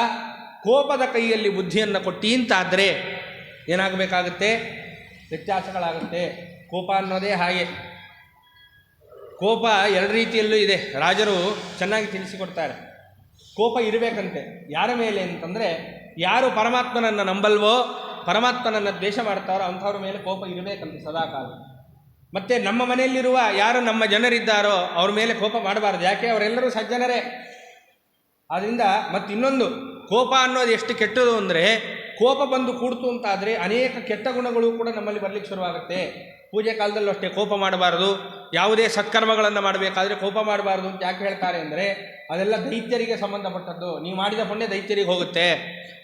ಕೋಪದ ಕೈಯಲ್ಲಿ ಬುದ್ಧಿಯನ್ನು ಕೊಟ್ಟಿ ಅಂತಾದರೆ ಏನಾಗಬೇಕಾಗುತ್ತೆ, ವ್ಯತ್ಯಾಸಗಳಾಗುತ್ತೆ. ಕೋಪ ಅನ್ನೋದೇ ಹಾಗೆ. ಕೋಪ ಎರಡು ರೀತಿಯಲ್ಲೂ ಇದೆ. ರಾಜರು ಚೆನ್ನಾಗಿ ತಿಳಿಸಿಕೊಡ್ತಾರೆ. ಕೋಪ ಇರಬೇಕಂತೆ ಯಾರ ಮೇಲೆ ಅಂತಂದರೆ, ಯಾರು ಪರಮಾತ್ಮನನ್ನು ನಂಬಲ್ವೋ, ಪರಮಾತ್ಮನನ್ನು ದ್ವೇಷ ಮಾಡ್ತಾರೋ ಅಂಥವ್ರ ಮೇಲೆ ಕೋಪ ಇರಬೇಕಂತೆ ಸದಾಕಾಲ. ಮತ್ತು ನಮ್ಮ ಮನೆಯಲ್ಲಿರುವ ಯಾರು ನಮ್ಮ ಜನರಿದ್ದಾರೋ ಅವ್ರ ಮೇಲೆ ಕೋಪ ಮಾಡಬಾರ್ದು. ಯಾಕೆ? ಅವರೆಲ್ಲರೂ ಸಜ್ಜನರೇ. ಆದ್ದರಿಂದ ಮತ್ತಿನ್ನೊಂದು, ಕೋಪ ಅನ್ನೋದು ಎಷ್ಟು ಕೆಟ್ಟದು ಅಂದರೆ, ಕೋಪ ಬಂದು ಕೂಡ್ತು ಅಂತಾದರೆ ಅನೇಕ ಕೆಟ್ಟ ಗುಣಗಳು ಕೂಡ ನಮ್ಮಲ್ಲಿ ಬರಲಿಕ್ಕೆ ಶುರುವಾಗುತ್ತೆ. ಪೂಜೆ ಕಾಲದಲ್ಲೂ ಅಷ್ಟೇ ಕೋಪ ಮಾಡಬಾರದು, ಯಾವುದೇ ಸತ್ಕರ್ಮಗಳನ್ನು ಮಾಡಬೇಕಾದ್ರೆ ಕೋಪ ಮಾಡಬಾರ್ದು ಅಂತ ಯಾಕೆ ಹೇಳ್ತಾರೆ ಅಂದರೆ, ಅದೆಲ್ಲ ದೈತ್ಯರಿಗೆ ಸಂಬಂಧಪಟ್ಟದ್ದು. ನೀವು ಮಾಡಿದ ಪುಣ್ಯ ದೈತ್ಯರಿಗೆ ಹೋಗುತ್ತೆ.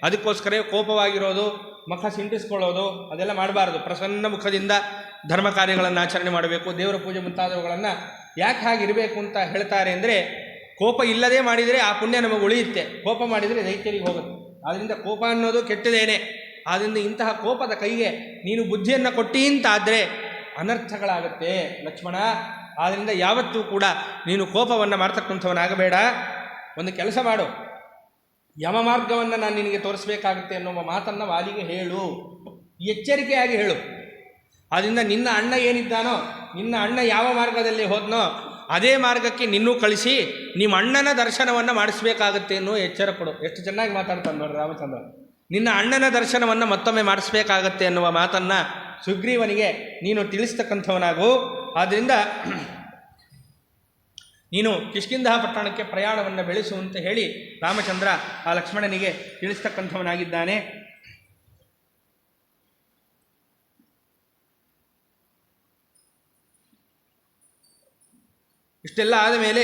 ಅದಕ್ಕೋಸ್ಕರ ಕೋಪವಾಗಿರೋದು, ಮುಖ ಸಿಂಟಿಸ್ಕೊಳ್ಳೋದು ಅದೆಲ್ಲ ಮಾಡಬಾರ್ದು. ಪ್ರಸನ್ನ ಮುಖದಿಂದ ಧರ್ಮ ಕಾರ್ಯಗಳನ್ನು ಆಚರಣೆ ಮಾಡಬೇಕು. ದೇವರ ಪೂಜೆ ಮುಂತಾದವುಗಳನ್ನು ಯಾಕೆ ಹಾಗಿರಬೇಕು ಅಂತ ಹೇಳ್ತಾರೆ ಅಂದರೆ, ಕೋಪ ಇಲ್ಲದೆ ಮಾಡಿದರೆ ಆ ಪುಣ್ಯ ನಮಗೆ ಉಳಿಯುತ್ತೆ, ಕೋಪ ಮಾಡಿದರೆ ದೈತ್ಯರಿಗೆ ಹೋಗುತ್ತೆ. ಆದ್ದರಿಂದ ಕೋಪ ಅನ್ನೋದು ಕೆಟ್ಟದೇನೆ. ಆದ್ದರಿಂದ ಇಂತಹ ಕೋಪದ ಕೈಗೆ ನೀನು ಬುದ್ಧಿಯನ್ನು ಕೊಟ್ಟಿ ಅಂತಾದರೆ ಅನರ್ಥಗಳಾಗುತ್ತೆ ಲಕ್ಷ್ಮಣ. ಆದ್ದರಿಂದ ಯಾವತ್ತೂ ಕೂಡ ನೀನು ಕೋಪವನ್ನು ಮಾಡ್ತಕ್ಕಂಥವನಾಗಬೇಡ. ಒಂದು ಕೆಲಸ ಮಾಡು, ಯಮ ಮಾರ್ಗವನ್ನು ನಾನು ನಿನಗೆ ತೋರಿಸಬೇಕಾಗುತ್ತೆ ಅನ್ನುವ ಮಾತನ್ನು ವಾಲಿಗೆ ಹೇಳು, ಎಚ್ಚರಿಕೆಯಾಗಿ ಹೇಳು. ಆದ್ದರಿಂದ ನಿನ್ನ ಅಣ್ಣ ಏನಿದ್ದಾನೋ, ನಿನ್ನ ಅಣ್ಣ ಯಾವ ಮಾರ್ಗದಲ್ಲಿ ಹೋದ್ನೋ ಅದೇ ಮಾರ್ಗಕ್ಕೆ ನಿನ್ನೂ ಕಳಿಸಿ ನಿಮ್ಮ ಅಣ್ಣನ ದರ್ಶನವನ್ನು ಮಾಡಿಸ್ಬೇಕಾಗತ್ತೆ ಅನ್ನೋ ಎಚ್ಚರ ಕೊಡು. ಎಷ್ಟು ಚೆನ್ನಾಗಿ ಮಾತಾಡ್ತಾನೆ ನೋಡ್ರಿ ರಾಮಚಂದ್ರ. ನಿನ್ನ ಅಣ್ಣನ ದರ್ಶನವನ್ನು ಮತ್ತೊಮ್ಮೆ ಮಾಡಿಸ್ಬೇಕಾಗತ್ತೆ ಅನ್ನುವ ಮಾತನ್ನು ಸುಗ್ರೀವನಿಗೆ ನೀನು ತಿಳಿಸ್ತಕ್ಕಂಥವನಾಗು. ಆದ್ದರಿಂದ ನೀನು ಕಿಷ್ಕಿಂಧ ಪಟ್ಟಣಕ್ಕೆ ಪ್ರಯಾಣವನ್ನು ಬೆಳೆಸು ಅಂತ ಹೇಳಿ ರಾಮಚಂದ್ರ ಆ ಲಕ್ಷ್ಮಣನಿಗೆ ತಿಳಿಸ್ತಕ್ಕಂಥವನಾಗಿದ್ದಾನೆ. ಇಷ್ಟೆಲ್ಲ ಆದ ಮೇಲೆ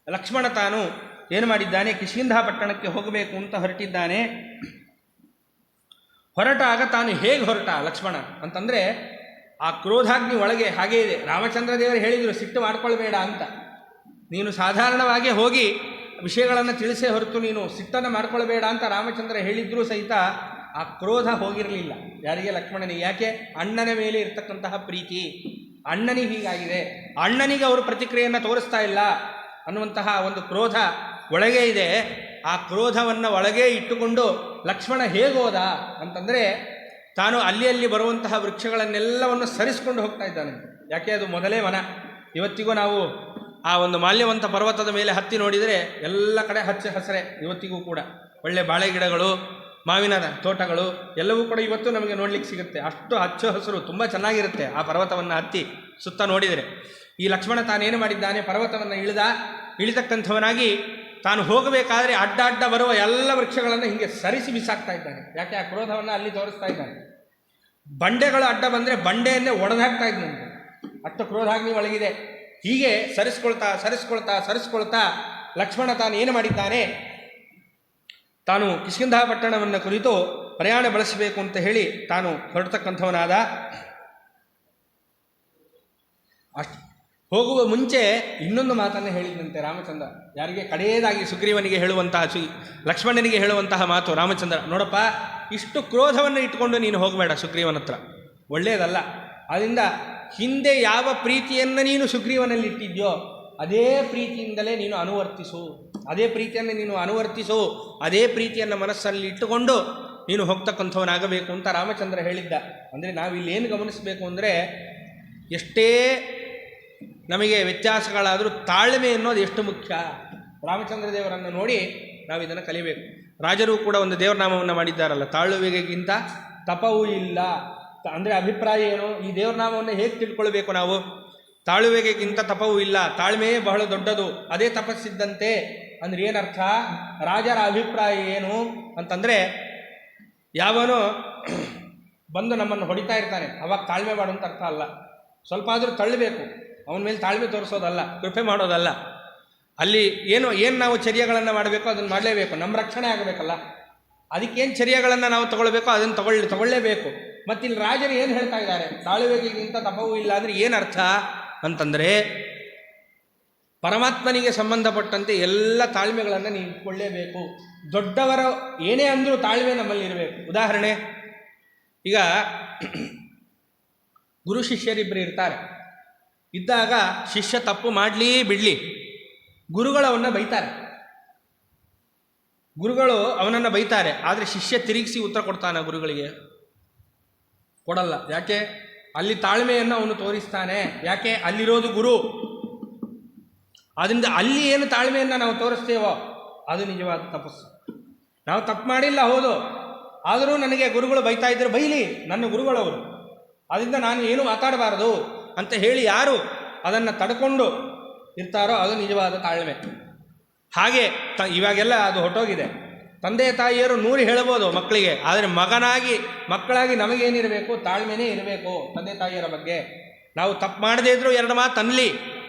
ಲಕ್ಷ್ಮಣ ತಾನು ಏನು ಮಾಡಿದ್ದಾನೆ, ಕಿಷ್ಕಿಂಧ ಪಟ್ಟಣಕ್ಕೆ ಹೋಗಬೇಕು ಅಂತ ಹೊರಟಿದ್ದಾನೆ. ಹೊರಟಾಗ ತಾನು ಹೇಗೆ ಹೊರಟ ಲಕ್ಷ್ಮಣ ಅಂತಂದರೆ, ಆ ಕ್ರೋಧಾಗ್ನಿ ಒಳಗೆ ಹಾಗೇ ಇದೆ. ರಾಮಚಂದ್ರ ದೇವರು ಹೇಳಿದರು ಸಿಟ್ಟು ಮಾಡ್ಕೊಳ್ಬೇಡ ಅಂತ. ನೀನು ಸಾಧಾರಣವಾಗಿ ಹೋಗಿ ವಿಷಯಗಳನ್ನು ತಿಳಿಸೇ ಹೊರತು ನೀನು ಸಿಟ್ಟನ್ನು ಮಾಡ್ಕೊಳ್ಬೇಡ ಅಂತ ರಾಮಚಂದ್ರ ಹೇಳಿದ್ರೂ ಸಹಿತ ಆ ಕ್ರೋಧ ಹೋಗಿರಲಿಲ್ಲ ಯಾರಿಗೆ, ಲಕ್ಷ್ಮಣನಿಗೆ. ಯಾಕೆ? ಅಣ್ಣನ ಮೇಲೆ ಇರ್ತಕ್ಕಂತಹ ಪ್ರೀತಿ, ಅಣ್ಣನಿಗೆ ಹೀಗಾಗಿದೆ, ಅಣ್ಣನಿಗೆ ಅವರು ಪ್ರತಿಕ್ರಿಯೆಯನ್ನು ತೋರಿಸ್ತಾ ಇಲ್ಲ ಅನ್ನುವಂತಹ ಒಂದು ಕ್ರೋಧ ಒಳಗೆ ಇದೆ. ಆ ಕ್ರೋಧವನ್ನು ಒಳಗೆ ಇಟ್ಟುಕೊಂಡು ಲಕ್ಷ್ಮಣ ಹೇಗೋದ ಅಂತಂದರೆ, ತಾನು ಅಲ್ಲಿ ಬರುವಂತಹ ವೃಕ್ಷಗಳನ್ನೆಲ್ಲವನ್ನು ಸರಿಸ್ಕೊಂಡು ಹೋಗ್ತಾ ಇದ್ದಾನೆ. ಯಾಕೆ? ಅದು ಮೊದಲೇ ವನ. ಇವತ್ತಿಗೂ ನಾವು ಆ ಒಂದು ಮಾಲ್ಯವಂತ ಪರ್ವತದ ಮೇಲೆ ಹತ್ತಿ ನೋಡಿದರೆ ಎಲ್ಲ ಕಡೆ ಹಚ್ಚ ಹಸಿರೆ ಇವತ್ತಿಗೂ ಕೂಡ. ಒಳ್ಳೆ ಬಾಳೆ ಗಿಡಗಳು, ಮಾವಿನ ತೋಟಗಳು ಎಲ್ಲವೂ ಕೂಡ ಇವತ್ತು ನಮಗೆ ನೋಡಲಿಕ್ಕೆ ಸಿಗುತ್ತೆ. ಅಷ್ಟು ಹಚ್ಚ ಹಸಿರು ತುಂಬ ಚೆನ್ನಾಗಿರುತ್ತೆ ಆ ಪರ್ವತವನ್ನು ಹತ್ತಿ ಸುತ್ತ ನೋಡಿದರೆ. ಈ ಲಕ್ಷ್ಮಣ ತಾನೇನು ಮಾಡಿದ್ದಾನೆ, ಪರ್ವತವನ್ನು ಇಳಿತಕ್ಕಂಥವನಾಗಿ ತಾನು ಹೋಗಬೇಕಾದ್ರೆ ಅಡ್ಡ ಬರುವ ಎಲ್ಲ ವೃಕ್ಷಗಳನ್ನು ಹೀಗೆ ಸರಿಸಿ ಬಿಸಾಕ್ತಾ ಇದ್ದಾನೆ. ಯಾಕೆ? ಆ ಕ್ರೋಧವನ್ನು ಅಲ್ಲಿ ತೋರಿಸ್ತಾ ಇದ್ದಾನೆ. ಬಂಡೆಗಳು ಅಡ್ಡ ಬಂದರೆ ಬಂಡೆಯನ್ನೇ ಒಡೆದಾಕ್ತಾ ಇದ್ದಾನೆ, ಅಷ್ಟು ಕ್ರೋಧಾಗ್ನಿ ಒಳಗಿದೆ. ಹೀಗೆ ಸರಿಸ್ಕೊಳ್ತಾ ಲಕ್ಷ್ಮಣ ತಾನು ಏನು ಮಾಡಿದ್ದಾನೆ, ತಾನು ಕಿಷ್ಕಿಂಧ ಪಟ್ಟಣವನ್ನು ಕುರಿತು ಪ್ರಯಾಣ ಬೆಳೆಸಬೇಕು ಅಂತ ಹೇಳಿ ತಾನು ಹೊರಟತಕ್ಕಂಥವನಾದ. ಅಷ್ಟು ಹೋಗುವ ಮುಂಚೆ ಇನ್ನೊಂದು ಮಾತನ್ನು ಹೇಳಿದಂತೆ ರಾಮಚಂದ್ರ. ಯಾರಿಗೆ? ಕಡೆಯದಾಗಿ ಸುಗ್ರೀವನಿಗೆ ಹೇಳುವಂತಹ, ಲಕ್ಷ್ಮಣನಿಗೆ ಹೇಳುವಂತಹ ಮಾತು ರಾಮಚಂದ್ರ. ನೋಡಪ್ಪ, ಇಷ್ಟು ಕ್ರೋಧವನ್ನು ಇಟ್ಕೊಂಡು ನೀನು ಹೋಗಬೇಡ ಸುಗ್ರೀವನ ಹತ್ರ, ಒಳ್ಳೆಯದಲ್ಲ. ಆದ್ದರಿಂದ ಹಿಂದೆ ಯಾವ ಪ್ರೀತಿಯನ್ನು ನೀನು ಸುಗ್ರೀವನಲ್ಲಿ ಇಟ್ಟಿದ್ಯೋ ಅದೇ ಪ್ರೀತಿಯಿಂದಲೇ ನೀನು ಅನುವರ್ತಿಸು, ಅದೇ ಪ್ರೀತಿಯನ್ನು ಮನಸ್ಸಲ್ಲಿ ಇಟ್ಟುಕೊಂಡು ನೀನು ಹೋಗ್ತಕ್ಕಂಥವನಾಗಬೇಕು ಅಂತ ರಾಮಚಂದ್ರ ಹೇಳಿದ್ದ. ಅಂದರೆ ನಾವಿಲ್ಲೇನು ಗಮನಿಸಬೇಕು ಅಂದರೆ, ಎಷ್ಟೇ ನಮಗೆ ವ್ಯತ್ಯಾಸಗಳಾದರೂ ತಾಳ್ಮೆ ಅನ್ನೋದು ಎಷ್ಟು ಮುಖ್ಯ. ರಾಮಚಂದ್ರ ದೇವರನ್ನು ನೋಡಿ ನಾವು ಇದನ್ನು ಕಲಿಬೇಕು. ರಾಜರು ಕೂಡ ಒಂದು ದೇವರ ನಾಮವನ್ನು ಮಾಡಿದ್ದಾರಲ್ಲ, ತಾಳುವಿಗೆಗಿಂತ ತಪವೂ ಇಲ್ಲ. ಅಂದರೆ ಅಭಿಪ್ರಾಯ ಏನು? ಈ ದೇವ್ರ ನಾಮವನ್ನು ಹೇಗೆ ತಿಳ್ಕೊಳ್ಬೇಕು ನಾವು? ತಾಳುವಿಗೆಗಿಂತ ತಪವೂ ಇಲ್ಲ, ತಾಳ್ಮೆಯೇ ಬಹಳ ದೊಡ್ಡದು, ಅದೇ ತಪಸ್ಸಿದ್ದಂತೆ. ಅಂದರೆ ಏನರ್ಥ? ರಾಜರ ಅಭಿಪ್ರಾಯ ಏನು ಅಂತಂದರೆ, ಯಾವನೋ ಬಂದು ನಮ್ಮನ್ನು ಹೊಡಿತಾ ಇರ್ತಾನೆ ಅವಾಗ ತಾಳ್ಮೆ ಮಾಡುವಂಥ ಅರ್ಥ ಅಲ್ಲ. ಸ್ವಲ್ಪ ಆದರೂ ತಳ್ಳಬೇಕು, ಅವನ ಮೇಲೆ ತಾಳ್ಮೆ ತೋರಿಸೋದಲ್ಲ, ಕೃಪೆ ಮಾಡೋದಲ್ಲ. ಅಲ್ಲಿ ಏನು ನಾವು ಚರ್ಯಗಳನ್ನು ಮಾಡಬೇಕು ಅದನ್ನು ಮಾಡಲೇಬೇಕು, ನಮ್ಮ ರಕ್ಷಣೆ ಆಗಬೇಕಲ್ಲ. ಅದಕ್ಕೇನು ಚರ್ಯಗಳನ್ನು ನಾವು ತಗೊಳ್ಬೇಕು ಅದನ್ನು ತಗೊಳ್ಳೇಬೇಕು. ಮತ್ತಿಲ್ಲಿ ರಾಜರು ಏನು ಹೇಳ್ತಾ ಇದ್ದಾರೆ, ತಾಳುವಿಗೆಗಿಂತ ತಪವೂ ಇಲ್ಲ ಅಂದರೆ ಏನರ್ಥ ಅಂತಂದರೆ, ಪರಮಾತ್ಮನಿಗೆ ಸಂಬಂಧಪಟ್ಟಂತೆ ಎಲ್ಲ ತಾಳ್ಮೆಗಳನ್ನು ನೀವು ಇಟ್ಕೊಳ್ಳೇಬೇಕು. ದೊಡ್ಡವರ ಏನೇ ಅಂದರೂ ತಾಳ್ಮೆ ನಮ್ಮಲ್ಲಿ ಇರಬೇಕು. ಉದಾಹರಣೆ, ಈಗ ಗುರು ಶಿಷ್ಯರಿಬ್ಬರು ಇರ್ತಾರೆ. ಇದ್ದಾಗ ಶಿಷ್ಯ ತಪ್ಪು ಮಾಡಲಿ ಬಿಡಲಿ, ಗುರುಗಳು ಅವನನ್ನು ಬೈತಾರೆ. ಆದರೆ ಶಿಷ್ಯ ತಿರುಗಿಸಿ ಉತ್ತರ ಕೊಡ್ತಾನೆ ಗುರುಗಳಿಗೆ? ಕೊಡಲ್ಲ. ಯಾಕೆ? ಅಲ್ಲಿ ತಾಳ್ಮೆಯನ್ನು ಅವನು ತೋರಿಸ್ತಾನೆ. ಯಾಕೆ? ಅಲ್ಲಿರೋದು ಗುರು. ಆದ್ದರಿಂದ ಅಲ್ಲಿ ಏನು ತಾಳ್ಮೆಯನ್ನು ನಾವು ತೋರಿಸ್ತೇವೋ ಅದು ನಿಜವಾದ ತಪಸ್ಸು. ನಾವು ತಪ್ಪು ಮಾಡಿಲ್ಲ, ಹೌದು, ಆದರೂ ನನಗೆ ಗುರುಗಳು ಬೈತಾ ಇದ್ದರು, ಬೈಲಿ, ನನ್ನ ಗುರುಗಳವರು, ಅದರಿಂದ ನಾನು ಏನು ಮಾತಾಡಬಾರದು ಅಂತ ಹೇಳಿ ಯಾರು ಅದನ್ನು ತಡ್ಕೊಂಡು ಇರ್ತಾರೋ ಅದು ನಿಜವಾದ ತಾಳ್ಮೆ. ಹಾಗೆ ಇವಾಗೆಲ್ಲ ಅದು ಹೊಟ್ಟೋಗಿದೆ. ತಂದೆ ತಾಯಿಯರು 100 ಹೇಳ್ಬೋದು ಮಕ್ಕಳಿಗೆ, ಆದರೆ ಮಕ್ಕಳಾಗಿ ನಮಗೇನಿರಬೇಕು? ತಾಳ್ಮೆನೇ ಇರಬೇಕು ತಂದೆ ತಾಯಿಯರ ಬಗ್ಗೆ. ನಾವು ತಪ್ಪು ಮಾಡದೇ ಇದ್ರೂ 2 ಮಾತು ಅನ್ನಲಿ,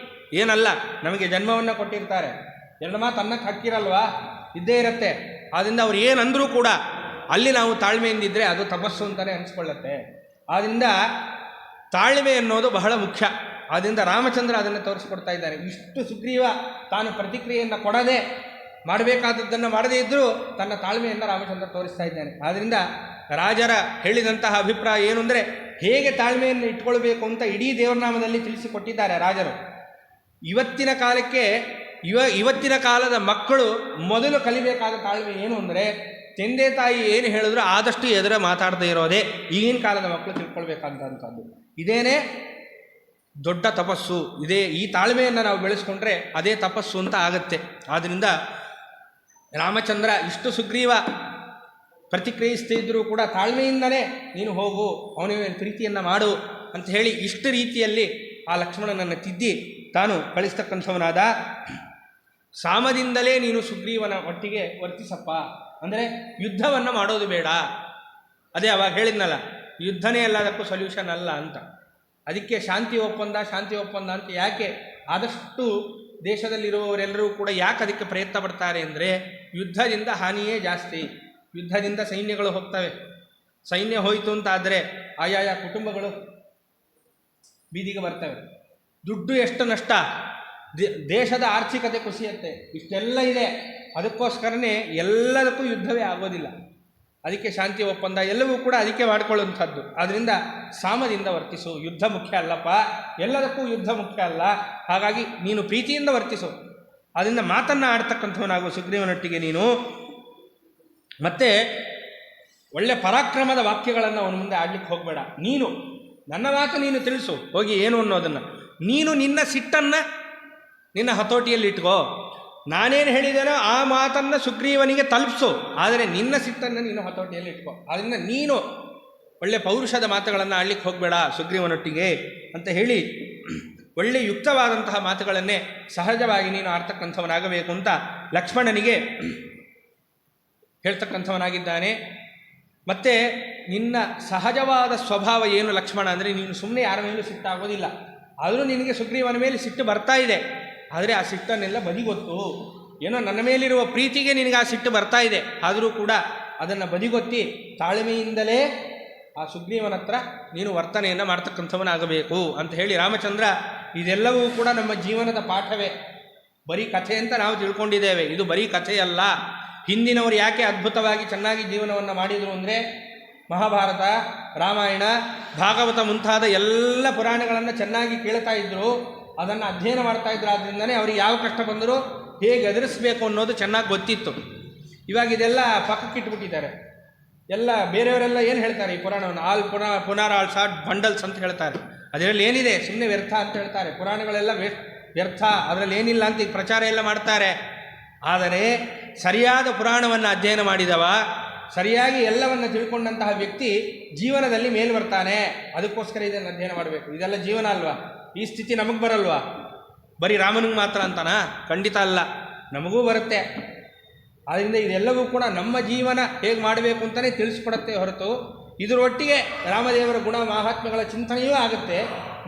ಏನಲ್ಲ, ನಮಗೆ ಜನ್ಮವನ್ನು ಕೊಟ್ಟಿರ್ತಾರೆ, 2 ಮಾತು ಅನ್ನಕ್ಕೆ ಹಕ್ಕಿರಲ್ವಾ? ಇದ್ದೇ ಇರುತ್ತೆ. ಆದ್ದರಿಂದ ಅವ್ರು ಏನಂದರೂ ಕೂಡ ಅಲ್ಲಿ ನಾವು ತಾಳ್ಮೆಯಿಂದಿದ್ದರೆ ಅದು ತಪಸ್ಸು ಅಂತಲೇ ಅನಿಸ್ಕೊಳ್ಳುತ್ತೆ. ಆದ್ದರಿಂದ ತಾಳ್ಮೆ ಅನ್ನೋದು ಬಹಳ ಮುಖ್ಯ. ಆದ್ದರಿಂದ ರಾಮಚಂದ್ರ ಅದನ್ನು ತೋರಿಸ್ಕೊಡ್ತಾ ಇದ್ದಾನೆ. ಇಷ್ಟು ಸುಗ್ರೀವ ತಾನು ಪ್ರತಿಕ್ರಿಯೆಯನ್ನು ಕೊಡದೆ, ಮಾಡಬೇಕಾದದ್ದನ್ನು ಮಾಡದೇ ಇದ್ದರೂ ತನ್ನ ತಾಳ್ಮೆಯನ್ನು ರಾಮಚಂದ್ರ ತೋರಿಸ್ತಾ ಇದ್ದಾನೆ. ಆದ್ದರಿಂದ ರಾಜರ ಹೇಳಿದಂತಹ ಅಭಿಪ್ರಾಯ ಏನು ಅಂದರೆ, ಹೇಗೆ ತಾಳ್ಮೆಯನ್ನು ಇಟ್ಕೊಳ್ಬೇಕು ಅಂತ ಇಡೀ ದೇವರನಾಮದಲ್ಲಿ ತಿಳಿಸಿಕೊಟ್ಟಿದ್ದಾರೆ ರಾಜರು. ಇವತ್ತಿನ ಕಾಲದ ಮಕ್ಕಳು ಮೊದಲು ಕಲಿಬೇಕಾದ ತಾಳ್ಮೆ ಏನು ಅಂದರೆ, ತಂದೆ ತಾಯಿ ಏನು ಹೇಳಿದ್ರು ಆದಷ್ಟು ಎದುರ ಮಾತಾಡದೇ ಇರೋದೇ ಈಗಿನ ಕಾಲದ ಮಕ್ಕಳು ತಿಳ್ಕೊಳ್ಬೇಕಂತಂಥದ್ದು. ಇದೇನೇ ದೊಡ್ಡ ತಪಸ್ಸು. ಈ ತಾಳ್ಮೆಯನ್ನು ನಾವು ಬೆಳೆಸ್ಕೊಂಡ್ರೆ ಅದೇ ತಪಸ್ಸು ಅಂತ ಆಗುತ್ತೆ. ಆದ್ದರಿಂದ ರಾಮಚಂದ್ರ ಇಷ್ಟು ಸುಗ್ರೀವ ಪ್ರತಿಕ್ರಿಯಿಸ್ತಿದ್ದರೂ ಕೂಡ ತಾಳ್ಮೆಯಿಂದಲೇ ನೀನು ಹೋಗು, ಅವನಿಗೆ ಪ್ರೀತಿಯನ್ನು ಮಾಡು ಅಂತ ಹೇಳಿ ಇಷ್ಟು ರೀತಿಯಲ್ಲಿ ಆ ಲಕ್ಷ್ಮಣನನ್ನು ತಿದ್ದಿ ತಾನು ಕಳಿಸ್ತಕ್ಕಂಥವನಾದ. ಸಾಮದಿಂದಲೇ ನೀನು ಸುಗ್ರೀವನ ಒಟ್ಟಿಗೆ ವರ್ತಿಸಪ್ಪ, ಅಂದರೆ ಯುದ್ಧವನ್ನು ಮಾಡೋದು ಬೇಡ. ಅದೇ ಅವಾಗ ಹೇಳಿದ್ನಲ್ಲ, ಯುದ್ಧನೇ ಎಲ್ಲದಕ್ಕೂ ಸೊಲ್ಯೂಷನ್ ಅಲ್ಲ ಅಂತ. ಅದಕ್ಕೆ ಶಾಂತಿ ಒಪ್ಪಂದ ಅಂತ ಯಾಕೆ ಆದಷ್ಟು ದೇಶದಲ್ಲಿರುವವರೆಲ್ಲರೂ ಕೂಡ ಯಾಕೆ ಅದಕ್ಕೆ ಪ್ರಯತ್ನ ಪಡ್ತಾರೆ ಅಂದರೆ, ಯುದ್ಧದಿಂದ ಹಾನಿಯೇ ಜಾಸ್ತಿ. ಯುದ್ಧದಿಂದ ಸೈನ್ಯಗಳು ಹೋಗ್ತವೆ. ಸೈನ್ಯ ಹೋಯಿತು ಅಂತ ಆದರೆ ಆಯಾಯ ಕುಟುಂಬಗಳು ಬೀದಿಗೆ ಬರ್ತವೆ. ದುಡ್ಡು ಎಷ್ಟು ನಷ್ಟ, ದೇಶದ ಆರ್ಥಿಕತೆ ಕುಸಿಯುತ್ತೆ. ಇಷ್ಟೆಲ್ಲ ಇದೆ. ಅದಕ್ಕೋಸ್ಕರನೇ ಎಲ್ಲದಕ್ಕೂ ಯುದ್ಧವೇ ಆಗೋದಿಲ್ಲ. ಅದಕ್ಕೆ ಶಾಂತಿ ಒಪ್ಪಂದ ಎಲ್ಲವೂ ಕೂಡ ಅದಕ್ಕೆ ಮಾಡಿಕೊಳ್ಳುವಂಥದ್ದು. ಆದ್ದರಿಂದ ಸಾಮದಿಂದ ವರ್ತಿಸು. ಯುದ್ಧ ಮುಖ್ಯ ಅಲ್ಲಪ್ಪ, ಎಲ್ಲದಕ್ಕೂ ಯುದ್ಧ ಮುಖ್ಯ ಅಲ್ಲ. ಹಾಗಾಗಿ ನೀನು ಪ್ರೀತಿಯಿಂದ ವರ್ತಿಸು. ಅದರಿಂದ ಮಾತನ್ನು ಆಡ್ತಕ್ಕಂಥವನಾಗು ಸುಗ್ರೀವನೊಟ್ಟಿಗೆ ನೀನು. ಮತ್ತೆ ಒಳ್ಳೆ ಪರಾಕ್ರಮದ ವಾಕ್ಯಗಳನ್ನು ಅವನ ಮುಂದೆ ಆಡ್ಲಿಕ್ಕೆ ಹೋಗಬೇಡ. ನೀನು ನನ್ನ ಮಾತು ನೀನು ತಿಳಿಸು ಹೋಗಿ ಏನು ಅನ್ನೋದನ್ನು. ನೀನು ನಿನ್ನ ಸಿಟ್ಟನ್ನು ನಿನ್ನ ಹತೋಟಿಯಲ್ಲಿ ಇಟ್ಕೋ. ನಾನೇನು ಹೇಳಿದ್ದೇನೋ ಆ ಮಾತನ್ನು ಸುಗ್ರೀವನಿಗೆ ತಲುಪಿಸು, ಆದರೆ ನಿನ್ನ ಸಿಟ್ಟನ್ನು ನೀನು ಹತೋಟಿಯಲ್ಲಿ ಇಟ್ಕೋ. ಆದ್ದರಿಂದ ನೀನು ಒಳ್ಳೆ ಪೌರುಷದ ಮಾತುಗಳನ್ನು ಆಡ್ಲಿಕ್ಕೆ ಹೋಗಬೇಡ ಸುಗ್ರೀವನೊಟ್ಟಿಗೆ ಅಂತ ಹೇಳಿ ಒಳ್ಳೆ ಯುಕ್ತವಾದಂತಹ ಮಾತುಗಳನ್ನೇ ಸಹಜವಾಗಿ ನೀನು ಆಡ್ತಕ್ಕಂಥವನಾಗಬೇಕು ಅಂತ ಲಕ್ಷ್ಮಣನಿಗೆ ಹೇಳ್ತಕ್ಕಂಥವನಾಗಿದ್ದಾನೆ. ಮತ್ತು ನಿನ್ನ ಸಹಜವಾದ ಸ್ವಭಾವ ಏನು ಲಕ್ಷ್ಮಣ ಅಂದರೆ, ನೀನು ಸುಮ್ಮನೆ ಯಾರ ಮೇಲೂ ಸಿಟ್ಟಾಗೋದಿಲ್ಲ. ಆದರೂ ನಿನಗೆ ಸುಗ್ರೀವನ ಮೇಲೆ ಸಿಟ್ಟು ಬರ್ತಾ ಇದೆ, ಆದರೆ ಆ ಸಿಟ್ಟನ್ನೆಲ್ಲ ಬದಿಗೊತ್ತು. ಏನೋ ನನ್ನ ಮೇಲಿರುವ ಪ್ರೀತಿಗೆ ನಿನಗೆ ಆ ಸಿಟ್ಟು ಬರ್ತಾ ಇದೆ, ಆದರೂ ಕೂಡ ಅದನ್ನು ಬದಿಗೊತ್ತಿ ತಾಳ್ಮೆಯಿಂದಲೇ ಆ ಸುಗ್ರೀವನ ಹತ್ರ ನೀನು ವರ್ತನೆಯನ್ನು ಮಾಡ್ತಕ್ಕಂಥವನಾಗಬೇಕು ಅಂತ ಹೇಳಿ ರಾಮಚಂದ್ರ. ಇದೆಲ್ಲವೂ ಕೂಡ ನಮ್ಮ ಜೀವನದ ಪಾಠವೇ. ಬರೀ ಕಥೆ ಅಂತ ನಾವು ತಿಳ್ಕೊಂಡಿದ್ದೇವೆ, ಇದು ಬರೀ ಕಥೆಯಲ್ಲ. ಹಿಂದಿನವರು ಯಾಕೆ ಅದ್ಭುತವಾಗಿ ಚೆನ್ನಾಗಿ ಜೀವನವನ್ನು ಮಾಡಿದರು ಅಂದರೆ, ಮಹಾಭಾರತ, ರಾಮಾಯಣ, ಭಾಗವತ ಮುಂತಾದ ಎಲ್ಲ ಪುರಾಣಗಳನ್ನು ಚೆನ್ನಾಗಿ ಕೇಳ್ತಾ ಇದ್ದರು, ಅದನ್ನು ಅಧ್ಯಯನ ಮಾಡ್ತಾ ಇದ್ರು. ಆದ್ದರಿಂದನೇ ಅವ್ರಿಗೆ ಯಾವ ಕಷ್ಟ ಬಂದರೂ ಹೇಗೆ ಎದುರಿಸಬೇಕು ಅನ್ನೋದು ಚೆನ್ನಾಗಿ ಗೊತ್ತಿತ್ತು. ಇವಾಗ ಇದೆಲ್ಲ ಪಕ್ಕಕ್ಕಿಟ್ಬಿಟ್ಟಿದ್ದಾರೆ. ಎಲ್ಲ ಬೇರೆಯವರೆಲ್ಲ ಏನು ಹೇಳ್ತಾರೆ, ಈ ಪುರಾಣವನ್ನು ಪುನರ್ ಆಲ್ ಶಾರ್ಟ್ ಬಂಡಲ್ಸ್ ಅಂತ ಹೇಳ್ತಾರೆ. ಅದರಲ್ಲಿ ಏನಿದೆ ಸುಮ್ಮನೆ ವ್ಯರ್ಥ ಅಂತ ಹೇಳ್ತಾರೆ. ಪುರಾಣಗಳೆಲ್ಲ ವ್ಯರ್ಥ, ಅದರಲ್ಲಿ ಏನಿಲ್ಲ ಅಂತ ಈಗ ಪ್ರಚಾರ ಎಲ್ಲ ಮಾಡ್ತಾರೆ. ಆದರೆ ಸರಿಯಾದ ಪುರಾಣವನ್ನು ಅಧ್ಯಯನ ಮಾಡಿದವ, ಸರಿಯಾಗಿ ಎಲ್ಲವನ್ನು ತಿಳ್ಕೊಂಡಂತಹ ವ್ಯಕ್ತಿ ಜೀವನದಲ್ಲಿ ಮೇಲು ಬರ್ತಾನೆ. ಅದಕ್ಕೋಸ್ಕರ ಇದನ್ನು ಅಧ್ಯಯನ ಮಾಡಬೇಕು. ಇದೆಲ್ಲ ಜೀವನ ಅಲ್ವಾ? ಈ ಸ್ಥಿತಿ ನಮಗೆ ಬರಲ್ವಾ? ಬರೀ ರಾಮನಿಗೆ ಮಾತ್ರ ಅಂತನಾ? ಖಂಡಿತ ಅಲ್ಲ, ನಮಗೂ ಬರುತ್ತೆ. ಆದ್ದರಿಂದ ಇದೆಲ್ಲವೂ ಕೂಡ ನಮ್ಮ ಜೀವನ ಹೇಗೆ ಮಾಡಬೇಕು ಅಂತಲೇ ತಿಳಿಸ್ಕೊಡುತ್ತೆ ಹೊರತು, ಇದರೊಟ್ಟಿಗೆ ರಾಮದೇವರ ಗುಣ ಮಹಾತ್ಮೆಗಳ ಚಿಂತನೆಯೂ ಆಗುತ್ತೆ,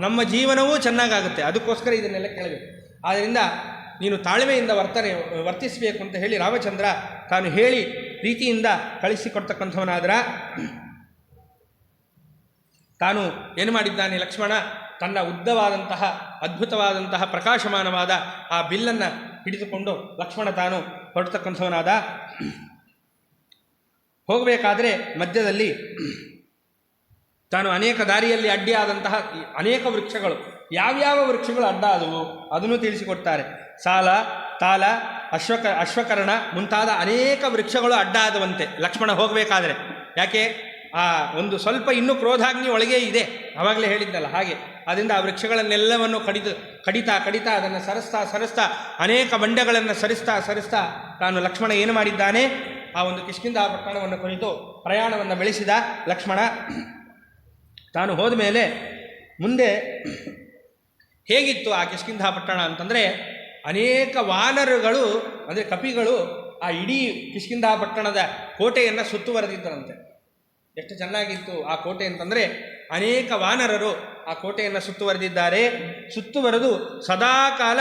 ನಮ್ಮ ಜೀವನವೂ ಚೆನ್ನಾಗಾಗುತ್ತೆ. ಅದಕ್ಕೋಸ್ಕರ ಇದನ್ನೆಲ್ಲ ಕೇಳಬೇಕು. ಆದ್ದರಿಂದ ನೀನು ತಾಳ್ಮೆಯಿಂದ ವರ್ತಿಸಬೇಕು ಅಂತ ಹೇಳಿ ರಾಮಚಂದ್ರ ತಾನು ಹೇಳಿ ಪ್ರೀತಿಯಿಂದ ಕಳಿಸಿಕೊಡ್ತಕ್ಕಂಥವನಾದ್ರ. ತಾನು ಏನು ಮಾಡಿದ್ದಾನೆ ಲಕ್ಷ್ಮಣ, ತನ್ನ ಉದ್ದವಾದಂತಹ ಅದ್ಭುತವಾದಂತಹ ಪ್ರಕಾಶಮಾನವಾದ ಆ ಬಿಲ್ಲನ್ನು ಹಿಡಿದುಕೊಂಡು ಲಕ್ಷ್ಮಣ ತಾನು ಹೊರಡ್ತಕ್ಕಂಥವನಾದ. ಹೋಗಬೇಕಾದ್ರೆ ಮಧ್ಯದಲ್ಲಿ ತಾನು ಅನೇಕ ದಾರಿಯಲ್ಲಿ ಅಡ್ಡಿಯಾದಂತಹ ಅನೇಕ ವೃಕ್ಷಗಳು, ಯಾವ್ಯಾವ ವೃಕ್ಷಗಳು ಅಡ್ಡ ಆದವು ಅದನ್ನು ತಿಳಿಸಿಕೊಡ್ತಾರೆ. ಸಾಲ, ತಾಲ, ಅಶ್ವಕರ್ಣ ಮುಂತಾದ ಅನೇಕ ವೃಕ್ಷಗಳು ಅಡ್ಡ ಆದವಂತೆ ಲಕ್ಷ್ಮಣ ಹೋಗಬೇಕಾದ್ರೆ. ಯಾಕೆ? ಆ ಒಂದು ಸ್ವಲ್ಪ ಇನ್ನೂ ಕ್ರೋಧಾಗ್ನಿ ಒಳಗೆ ಇದೆ, ಆವಾಗಲೇ ಹೇಳಿದ್ನಲ್ಲ ಹಾಗೆ. ಆದ್ದರಿಂದ ಆ ವೃಕ್ಷಗಳನ್ನೆಲ್ಲವನ್ನು ಕಡಿತಾ ಅದನ್ನು ಸರಿಸ್ತಾ ಅನೇಕ ಬಂಡೆಗಳನ್ನು ಸರಿಸ್ತಾ ತಾನು ಲಕ್ಷ್ಮಣ ಏನು ಮಾಡಿದ್ದಾನೆ, ಆ ಒಂದು ಕಿಷ್ಕಿಂಧ ಪಟ್ಟಣವನ್ನು ಕುರಿತು ಪ್ರಯಾಣವನ್ನು ಬೆಳೆಸಿದ ಲಕ್ಷ್ಮಣ. ತಾನು ಹೋದ ಮೇಲೆ ಮುಂದೆ ಹೇಗಿತ್ತು ಆ ಕಿಷ್ಕಿಂಧ ಪಟ್ಟಣ ಅಂತಂದರೆ, ಅನೇಕ ವಾನರಗಳು ಅಂದರೆ ಕಪಿಗಳು ಆ ಇಡೀ ಕಿಷ್ಕಿಂಧ ಪಟ್ಟಣದ ಕೋಟೆಯನ್ನು ಸುತ್ತುವರೆದಿದ್ದರಂತೆ. ಎಷ್ಟು ಚೆನ್ನಾಗಿತ್ತು ಆ ಕೋಟೆ ಅಂತಂದರೆ, ಅನೇಕ ವಾನರರು ಆ ಕೋಟೆಯನ್ನು ಸುತ್ತುವರೆದಿದ್ದಾರೆ. ಸುತ್ತುವರೆದು ಸದಾಕಾಲ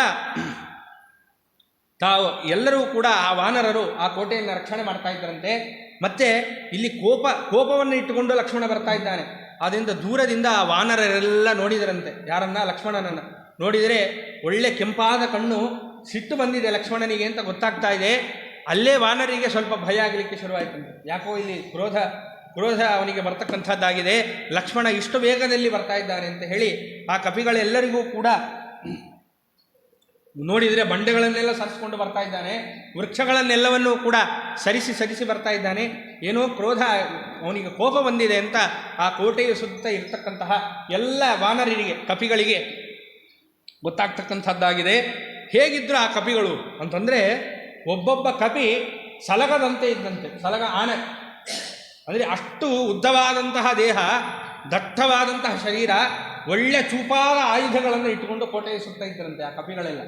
ತಾವು ಎಲ್ಲರೂ ಕೂಡ ಆ ವಾನರರು ಆ ಕೋಟೆಯನ್ನು ರಕ್ಷಣೆ ಮಾಡ್ತಾ ಇದ್ದರಂತೆ. ಮತ್ತೆ ಇಲ್ಲಿ ಕೋಪವನ್ನು ಇಟ್ಟುಕೊಂಡು ಲಕ್ಷ್ಮಣ ಬರ್ತಾ ಇದ್ದಾನೆ. ಆದ್ದರಿಂದ ದೂರದಿಂದ ಆ ವಾನರರೆಲ್ಲ ನೋಡಿದರಂತೆ. ಯಾರನ್ನ? ಲಕ್ಷ್ಮಣನನ್ನು ನೋಡಿದರೆ ಒಳ್ಳೆ ಕೆಂಪಾದ ಕಣ್ಣು, ಸಿಟ್ಟು ಬಂದಿದೆ ಲಕ್ಷ್ಮಣನಿಗೆ ಅಂತ ಗೊತ್ತಾಗ್ತಾ ಇದೆ. ಅಲ್ಲೇ ವಾನರಿಗೆ ಸ್ವಲ್ಪ ಭಯ ಆಗಲಿಕ್ಕೆ ಶುರುವಾಯಿತಂತೆ. ಯಾಕೋ ಇಲ್ಲಿ ಕ್ರೋಧ ಅವನಿಗೆ ಬರ್ತಕ್ಕಂಥದ್ದಾಗಿದೆ, ಲಕ್ಷ್ಮಣ ಇಷ್ಟು ವೇಗದಲ್ಲಿ ಬರ್ತಾ ಇದ್ದಾನೆ ಅಂತ ಹೇಳಿ ಆ ಕಪಿಗಳೆಲ್ಲರಿಗೂ ಕೂಡ ನೋಡಿದರೆ ಬಂಡೆಗಳನ್ನೆಲ್ಲ ಸರಿಸಿಕೊಂಡು ಬರ್ತಾ ಇದ್ದಾನೆ, ವೃಕ್ಷಗಳನ್ನೆಲ್ಲವನ್ನೂ ಕೂಡ ಸರಿಸಿ ಬರ್ತಾ ಇದ್ದಾನೆ. ಏನೋ ಕ್ರೋಧ, ಅವನಿಗೆ ಕೋಪ ಬಂದಿದೆ ಅಂತ ಆ ಕೋಟೆಯ ಸುತ್ತ ಇರ್ತಕ್ಕಂತಹ ಎಲ್ಲ ವಾನರರಿಗೆ, ಕಪಿಗಳಿಗೆ ಗೊತ್ತಾಗ್ತಕ್ಕಂಥದ್ದಾಗಿದೆ. ಹೇಗಿದ್ರು ಆ ಕಪಿಗಳು ಅಂತಂದರೆ, ಒಬ್ಬೊಬ್ಬ ಕಪಿ ಸಲಗದಂತೆ ಇದ್ದಂತೆ. ಸಲಗ ಆನೆ ಅಂದರೆ ಅಷ್ಟು ಉದ್ದವಾದಂತಹ ದೇಹ, ದಟ್ಟವಾದಂತಹ ಶರೀರ, ಒಳ್ಳೆ ಚೂಪಾದ ಆಯುಧಗಳನ್ನು ಇಟ್ಟುಕೊಂಡು ಕೋಟೆಯ ಸುತ್ತ ಇದ್ದರಂತೆ ಆ ಕಪಿಗಳೆಲ್ಲ.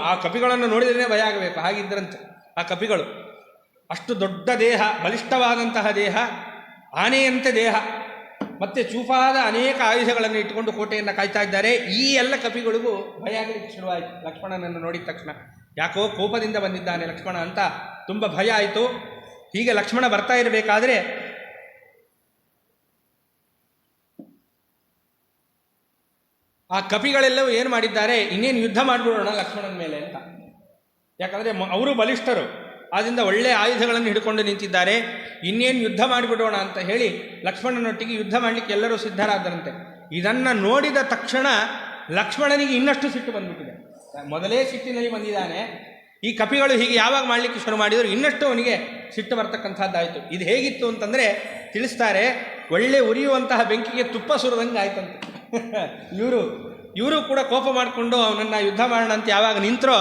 ಆ ಕಪಿಗಳನ್ನು ನೋಡಿದ್ರೇ ಭಯ ಆಗಬೇಕು, ಹಾಗಿದ್ದರಂತೆ ಆ ಕಪಿಗಳು. ಅಷ್ಟು ದೊಡ್ಡ ದೇಹ, ಬಲಿಷ್ಠವಾದಂತಹ ದೇಹ, ಆನೆಯಂತೆ ದೇಹ, ಮತ್ತು ಚೂಪಾದ ಅನೇಕ ಆಯುಧಗಳನ್ನು ಇಟ್ಟುಕೊಂಡು ಕೋಟೆಯನ್ನು ಕಾಯ್ತಾ ಇದ್ದಾರೆ. ಈ ಎಲ್ಲ ಕಪಿಗಳಿಗೂ ಭಯ ಆಗಲಿಕ್ಕೆ ಶುರುವಾಯಿತು ಲಕ್ಷ್ಮಣನನ್ನು ನೋಡಿದ ತಕ್ಷಣ. ಯಾಕೋ ಕೋಪದಿಂದ ಬಂದಿದ್ದಾನೆ ಲಕ್ಷ್ಮಣ ಅಂತ ತುಂಬ ಭಯ ಆಯಿತು. ಹೀಗೆ ಲಕ್ಷ್ಮಣ ಬರ್ತಾ ಇರಬೇಕಾದ್ರೆ ಆ ಕಪಿಗಳೆಲ್ಲವೂ ಏನು ಮಾಡಿದ್ದಾರೆ, ಇನ್ನೇನು ಯುದ್ಧ ಮಾಡಿಬಿಡೋಣ ಲಕ್ಷ್ಮಣನ ಮೇಲೆ ಅಂತ. ಯಾಕಂದರೆ ಅವರು ಬಲಿಷ್ಠರು, ಆದ್ದರಿಂದ ಒಳ್ಳೆಯ ಆಯುಧಗಳನ್ನು ಹಿಡ್ಕೊಂಡು ನಿಂತಿದ್ದಾರೆ. ಇನ್ನೇನು ಯುದ್ಧ ಮಾಡಿಬಿಡೋಣ ಅಂತ ಹೇಳಿ ಲಕ್ಷ್ಮಣನೊಟ್ಟಿಗೆ ಯುದ್ಧ ಮಾಡಲಿಕ್ಕೆ ಎಲ್ಲರೂ ಸಿದ್ಧರಾದರಂತೆ. ಇದನ್ನು ನೋಡಿದ ತಕ್ಷಣ ಲಕ್ಷ್ಮಣನಿಗೆ ಇನ್ನಷ್ಟು ಸಿಟ್ಟು ಬಂದ್ಬಿಟ್ಟಿದೆ. ಮೊದಲೇ ಸಿಟ್ಟಿನಲ್ಲಿ ಬಂದಿದ್ದಾನೆ, ಈ ಕಪಿಗಳು ಹೀಗೆ ಯಾವಾಗ ಮಾಡಲಿಕ್ಕೆ ಶುರು ಮಾಡಿದರು, ಇನ್ನಷ್ಟು ಅವನಿಗೆ ಸಿಟ್ಟು ಬರ್ತಕ್ಕಂಥದ್ದಾಯಿತು. ಇದು ಹೇಗಿತ್ತು ಅಂತಂದರೆ ತಿಳಿಸ್ತಾರೆ, ಒಳ್ಳೆ ಉರಿಯುವಂತಹ ಬೆಂಕಿಗೆ ತುಪ್ಪ ಸುರಿದಂಗೆ ಆಯ್ತಂತೆ. ಇವರು ಕೂಡ ಕೋಪ ಮಾಡಿಕೊಂಡು ಅವನನ್ನು ಯುದ್ಧ ಮಾಡೋಣ ಅಂತ ಯಾವಾಗ ನಿಂತರೋ,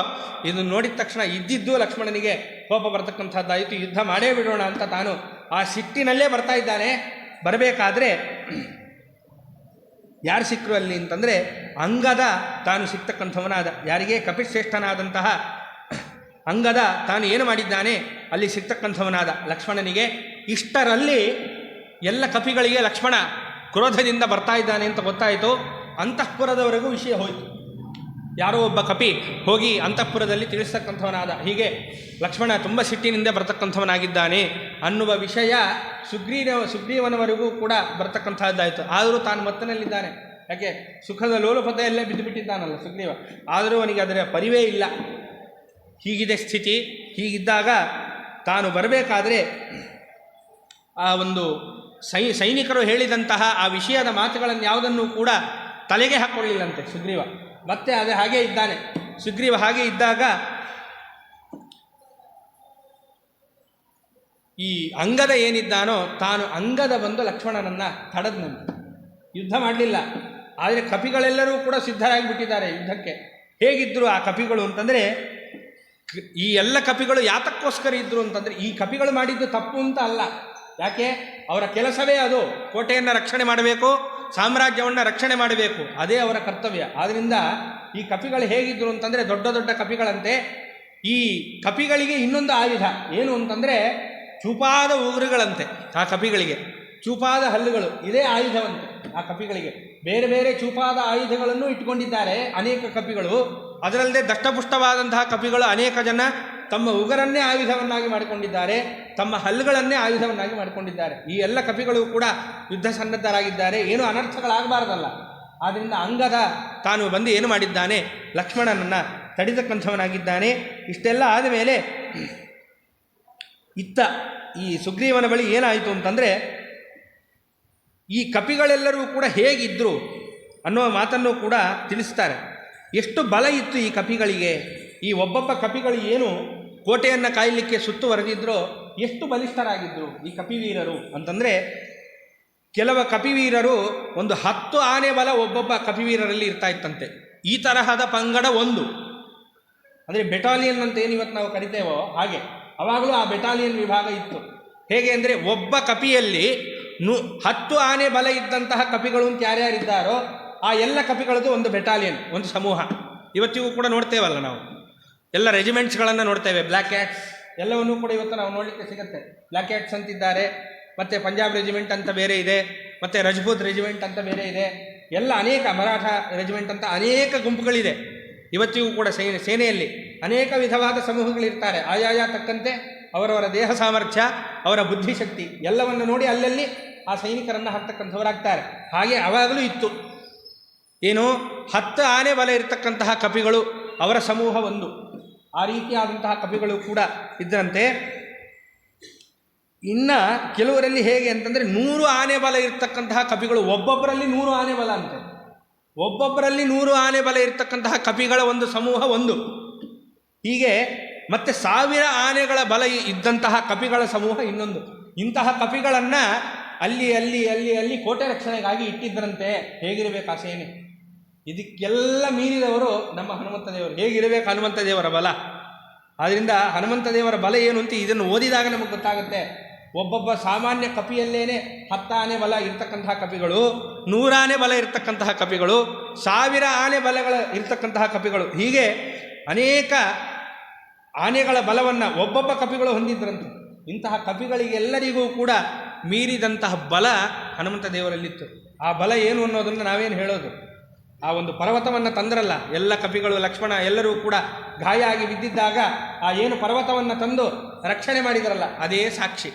ಇದನ್ನು ನೋಡಿದ ತಕ್ಷಣ ಇದ್ದಿದ್ದು ಲಕ್ಷ್ಮಣನಿಗೆ ಕೋಪ ಬರ್ತಕ್ಕಂಥದ್ದಾಯಿತು. ಯುದ್ಧ ಮಾಡೇ ಬಿಡೋಣ ಅಂತ ತಾನು ಆ ಸಿಟ್ಟಿನಲ್ಲೇ ಬರ್ತಾ ಇದ್ದಾನೆ. ಬರಬೇಕಾದ್ರೆ ಯಾರು ಸಿಕ್ಕರು ಅಲ್ಲಿ ಅಂತಂದರೆ, ಅಂಗದ ತಾನು ಸಿಗ್ತಕ್ಕಂಥವನಾದ. ಯಾರಿಗೆ? ಕಪಿಶ್ರೇಷ್ಠನಾದಂತಹ ಅಂಗದ ತಾನು ಏನು ಮಾಡಿದ್ದಾನೆ, ಅಲ್ಲಿ ಸಿಗ್ತಕ್ಕಂಥವನಾದ ಲಕ್ಷ್ಮಣನಿಗೆ. ಇಷ್ಟರಲ್ಲಿ ಎಲ್ಲ ಕಪಿಗಳಿಗೆ ಲಕ್ಷ್ಮಣ ಕ್ರೋಧದಿಂದ ಬರ್ತಾ ಇದ್ದಾನೆ ಅಂತ ಗೊತ್ತಾಯಿತು. ಅಂತಃಪುರದವರೆಗೂ ವಿಷಯ ಹೋಯಿತು. ಯಾರೋ ಒಬ್ಬ ಕಪಿ ಹೋಗಿ ಅಂತಃಪುರದಲ್ಲಿ ತಿಳಿಸ್ತಕ್ಕಂಥವನಾದ, ಹೀಗೆ ಲಕ್ಷ್ಮಣ ತುಂಬ ಸಿಟ್ಟಿನಿಂದ ಬರ್ತಕ್ಕಂಥವನಾಗಿದ್ದಾನೆ ಅನ್ನುವ ವಿಷಯ ಸುಗ್ರೀವನವರೆಗೂ ಕೂಡ ಬರ್ತಕ್ಕಂಥದ್ದಾಯಿತು. ಆದರೂ ತಾನು ಮತ್ತನಲ್ಲಿದ್ದಾನೆ. ಯಾಕೆ? ಸುಖದ ಲೋಲುಪತೆಯಲ್ಲೇ ಬಿದ್ದುಬಿಟ್ಟಿದ್ದಾನಲ್ಲ ಸುಗ್ರೀವ. ಆದರೂ ಅವನಿಗೆ ಅದರ ಪರಿವೇ ಇಲ್ಲ. ಹೀಗಿದೆ ಸ್ಥಿತಿ. ಹೀಗಿದ್ದಾಗ ತಾನು ಬರಬೇಕಾದ್ರೆ ಆ ಒಂದು ಸೈನಿಕರು ಹೇಳಿದಂತಹ ಆ ವಿಷಯದ ಮಾತುಗಳನ್ನು ಯಾವುದನ್ನು ಕೂಡ ತಲೆಗೆ ಹಾಕ್ಕೊಳ್ಳಿಲ್ಲಂತೆ ಸುಗ್ರೀವ. ಮತ್ತೆ ಅದೇ ಹಾಗೇ ಇದ್ದಾನೆ ಸುಗ್ರೀವ. ಹಾಗೆ ಇದ್ದಾಗ ಈ ಅಂಗದ ಏನಿದ್ದಾನೋ, ತಾನು ಅಂಗದ ಬಂದು ಲಕ್ಷ್ಮಣನನ್ನು ತಡೆದನಂತೆ. ಯುದ್ಧ ಮಾಡಲಿಲ್ಲ. ಆದರೆ ಕಪಿಗಳೆಲ್ಲರೂ ಕೂಡ ಸಿದ್ಧರಾಗಿ ಬಿಟ್ಟಿದ್ದಾರೆ ಯುದ್ಧಕ್ಕೆ. ಹೇಗಿದ್ದರು ಆ ಕಪಿಗಳು ಅಂತಂದರೆ, ಈ ಎಲ್ಲ ಕಪಿಗಳು ಯಾತಕ್ಕೋಸ್ಕರ ಇದ್ದರು ಅಂತಂದರೆ, ಈ ಕಪಿಗಳು ಮಾಡಿದ್ದು ತಪ್ಪು ಅಂತ ಅಲ್ಲ. ಯಾಕೆ? ಅವರ ಕೆಲಸವೇ ಅದು. ಕೋಟೆಯನ್ನು ರಕ್ಷಣೆ ಮಾಡಬೇಕು, ಸಾಮ್ರಾಜ್ಯವನ್ನು ರಕ್ಷಣೆ ಮಾಡಬೇಕು, ಅದೇ ಅವರ ಕರ್ತವ್ಯ. ಆದ್ದರಿಂದ ಈ ಕಪಿಗಳು ಹೇಗಿದ್ದರು ಅಂತಂದರೆ, ದೊಡ್ಡ ದೊಡ್ಡ ಕಪಿಗಳಂತೆ. ಈ ಕಪಿಗಳಿಗೆ ಇನ್ನೊಂದು ಆಯುಧ ಏನು ಅಂತಂದರೆ, ಚೂಪಾದ ಉಗುರುಗಳಂತೆ. ಆ ಕಪಿಗಳಿಗೆ ಚೂಪಾದ ಹಲ್ಲುಗಳು, ಇದೇ ಆಯುಧವಂತೆ ಆ ಕಪಿಗಳಿಗೆ. ಬೇರೆ ಬೇರೆ ಚೂಪಾದ ಆಯುಧಗಳನ್ನು ಇಟ್ಕೊಂಡಿದ್ದಾರೆ ಅನೇಕ ಕಪಿಗಳು. ಅದರಲ್ಲದೆ ದಷ್ಟಪುಷ್ಟವಾದಂತಹ ಕಪಿಗಳು ಅನೇಕ ಜನ ತಮ್ಮ ಉಗುರನ್ನೇ ಆಯುಧವನ್ನಾಗಿ ಮಾಡಿಕೊಂಡಿದ್ದಾರೆ, ತಮ್ಮ ಹಲ್ಲುಗಳನ್ನೇ ಆಯುಧವನ್ನಾಗಿ ಮಾಡಿಕೊಂಡಿದ್ದಾರೆ. ಈ ಎಲ್ಲ ಕಪಿಗಳು ಕೂಡ ಯುದ್ಧ ಸನ್ನದ್ಧರಾಗಿದ್ದಾರೆ. ಏನೂ ಅನರ್ಥಗಳಾಗಬಾರ್ದಲ್ಲ. ಆದ್ದರಿಂದ ಅಂಗದ ತಾನು ಬಂದು ಏನು ಮಾಡಿದ್ದಾನೆ, ಲಕ್ಷ್ಮಣನನ್ನು ತಡಿತಕ್ಕಂಥವನಾಗಿದ್ದಾನೆ. ಇಷ್ಟೆಲ್ಲ ಆದಮೇಲೆ ಇತ್ತ ಈ ಸುಗ್ರೀವನ ಬಳಿ ಏನಾಯಿತು ಅಂತಂದರೆ, ಈ ಕಪಿಗಳೆಲ್ಲರೂ ಕೂಡ ಹೇಗಿದ್ದರು ಅನ್ನುವ ಮಾತನ್ನು ಕೂಡ ತಿಳಿಸ್ತಾರೆ. ಎಷ್ಟು ಬಲ ಇತ್ತು ಈ ಕಪಿಗಳಿಗೆ. ಈ ಒಬ್ಬೊಬ್ಬ ಕಪಿಗಳು ಏನು ಕೋಟೆಯನ್ನು ಕಾಯಲಿಕ್ಕೆ ಸುತ್ತುವರೆದಿದ್ರೋ ಎಷ್ಟು ಬಲಿಷ್ಠರಾಗಿದ್ದರು ಈ ಕಪಿವೀರರು ಅಂತಂದರೆ, ಕೆಲವ ಕಪಿವೀರರು ಒಂದು 10 ಆನೆ ಬಲ ಒಬ್ಬೊಬ್ಬ ಕಪಿವೀರರಲ್ಲಿ ಇರ್ತಾ ಇತ್ತಂತೆ. ಈ ತರಹದ ಪಂಗಡ ಒಂದು, ಅಂದರೆ ಬೆಟಾಲಿಯನ್ ಅಂತ ಏನು ಇವತ್ತು ನಾವು ಕರಿತೇವೋ ಹಾಗೆ ಅವಾಗಲೂ ಆ ಬೆಟಾಲಿಯನ್ ವಿಭಾಗ ಇತ್ತು. ಹೇಗೆ ಅಂದರೆ, ಒಬ್ಬ ಕಪಿಯಲ್ಲಿ 10 ಆನೆ ಬಲ ಇದ್ದಂತಹ ಕಪಿಗಳು ಅಂತ ಯಾರ್ಯಾರಿದ್ದಾರೋ ಆ ಎಲ್ಲ ಕಪಿಗಳದ್ದು ಒಂದು ಬೆಟಾಲಿಯನ್, ಒಂದು ಸಮೂಹ. ಇವತ್ತಿಗೂ ಕೂಡ ನೋಡ್ತೇವಲ್ಲ ನಾವು. ಎಲ್ಲ ರೆಜಿಮೆಂಟ್ಸ್ಗಳನ್ನು ನೋಡ್ತೇವೆ. ಬ್ಲ್ಯಾಕ್ ಕ್ಯಾಟ್ಸ್ ಎಲ್ಲವನ್ನೂ ಕೂಡ ಇವತ್ತು ನಾವು ನೋಡಲಿಕ್ಕೆ ಸಿಗುತ್ತೆ. ಬ್ಲ್ಯಾಕ್ ಕ್ಯಾಟ್ಸ್ ಅಂತಿದ್ದಾರೆ, ಮತ್ತು ಪಂಜಾಬ್ ರೆಜಿಮೆಂಟ್ ಅಂತ ಬೇರೆ ಇದೆ, ಮತ್ತು ರಜಪೂತ್ ರೆಜಿಮೆಂಟ್ ಅಂತ ಬೇರೆ ಇದೆ, ಎಲ್ಲ ಅನೇಕ ಮರಾಠ ರೆಜಿಮೆಂಟ್ ಅಂತ ಅನೇಕ ಗುಂಪುಗಳಿದೆ. ಇವತ್ತಿಗೂ ಕೂಡ ಸೇನೆಯಲ್ಲಿ ಅನೇಕ ವಿಧವಾದ ಸಮೂಹಗಳಿರ್ತಾರೆ. ಆಯಾಯ ತಕ್ಕಂತೆ ಅವರವರ ದೇಹ ಸಾಮರ್ಥ್ಯ, ಅವರ ಬುದ್ಧಿಶಕ್ತಿ ಎಲ್ಲವನ್ನು ನೋಡಿ ಅಲ್ಲಲ್ಲಿ ಆ ಸೈನಿಕರನ್ನು ಹಾಕ್ತಕ್ಕಂಥವರಾಗ್ತಾರೆ. ಹಾಗೆ ಅವಾಗಲೂ ಇತ್ತು. ಏನು 10 ಆನೆ ಬಲ ಇರತಕ್ಕಂತಹ ಕಪಿಗಳು ಅವರ ಸಮೂಹ ಒಂದು. ಆ ರೀತಿಯಾದಂತಹ ಕಪಿಗಳು ಕೂಡ ಇದ್ದಂತೆ. ಇನ್ನು ಕೆಲವರಲ್ಲಿ ಹೇಗೆ ಅಂತಂದರೆ 100 ಆನೆ ಬಲ ಇರತಕ್ಕಂತಹ ಕಪಿಗಳು, ಒಬ್ಬೊಬ್ಬರಲ್ಲಿ 100 ಆನೆ ಬಲ ಅಂತೆ. ಒಬ್ಬೊಬ್ಬರಲ್ಲಿ 100 ಆನೆ ಬಲ ಇರತಕ್ಕಂತಹ ಕಪಿಗಳ ಒಂದು ಸಮೂಹ ಒಂದು. ಹೀಗೆ ಮತ್ತೆ 1000 ಆನೆಗಳ ಬಲ ಇದ್ದಂತಹ ಕಪಿಗಳ ಸಮೂಹ ಇನ್ನೊಂದು. ಇಂತಹ ಕಪಿಗಳನ್ನು ಅಲ್ಲಿ ಅಲ್ಲಿ ಅಲ್ಲಿ ಅಲ್ಲಿ ಕೋಟೆ ರಕ್ಷಣೆಗಾಗಿ ಇಟ್ಟಿದ್ದರಂತೆ. ಹೇಗಿರಬೇಕು ಆ ಸೇನೆ? ಇದಕ್ಕೆಲ್ಲ ಮೀರಿದವರು ನಮ್ಮ ಹನುಮಂತ ದೇವರು. ಹೇಗಿರಬೇಕು ಹನುಮಂತ ದೇವರ ಬಲ? ಆದ್ದರಿಂದ ಹನುಮಂತ ದೇವರ ಬಲ ಏನು ಅಂತ ಇದನ್ನು ಓದಿದಾಗ ನಮಗೆ ಗೊತ್ತಾಗುತ್ತೆ. ಒಬ್ಬೊಬ್ಬ ಸಾಮಾನ್ಯ ಕಪಿಯಲ್ಲೇನೆ 10 ಆನೆ ಬಲ ಇರ್ತಕ್ಕಂತಹ ಕಪಿಗಳು, 100 ಆನೆ ಬಲ ಇರ್ತಕ್ಕಂತಹ ಕಪಿಗಳು, 1000 ಆನೆ ಬಲಗಳ ಇರ್ತಕ್ಕಂತಹ ಕಪಿಗಳು, ಹೀಗೆ ಅನೇಕ ಆನೆಗಳ ಬಲವನ್ನು ಒಬ್ಬೊಬ್ಬ ಕಪಿಗಳು ಹೊಂದಿದ್ರಂತೆ. ಇಂತಹ ಕಪಿಗಳಿಗೆಲ್ಲರಿಗೂ ಕೂಡ ಮೀರಿದಂತಹ ಬಲ ಹನುಮಂತ ದೇವರಲ್ಲಿತ್ತು. ಆ ಬಲ ಏನು ಅನ್ನೋದನ್ನು ನಾವೇನು ಹೇಳೋದು? ಆ ಒಂದು ಪರ್ವತವನ್ನು ತಂದ್ರಲ್ಲ ಎಲ್ಲ ಕಪಿಗಳು, ಲಕ್ಷ್ಮಣ ಎಲ್ಲರೂ ಕೂಡ ಗಾಯ ಆಗಿ ಬಿದ್ದಿದ್ದಾಗ ಆ ಏನು ಪರ್ವತವನ್ನು ತಂದು ರಕ್ಷಣೆ ಮಾಡಿದರಲ್ಲ ಅದೇ ಸಾಕ್ಷಿ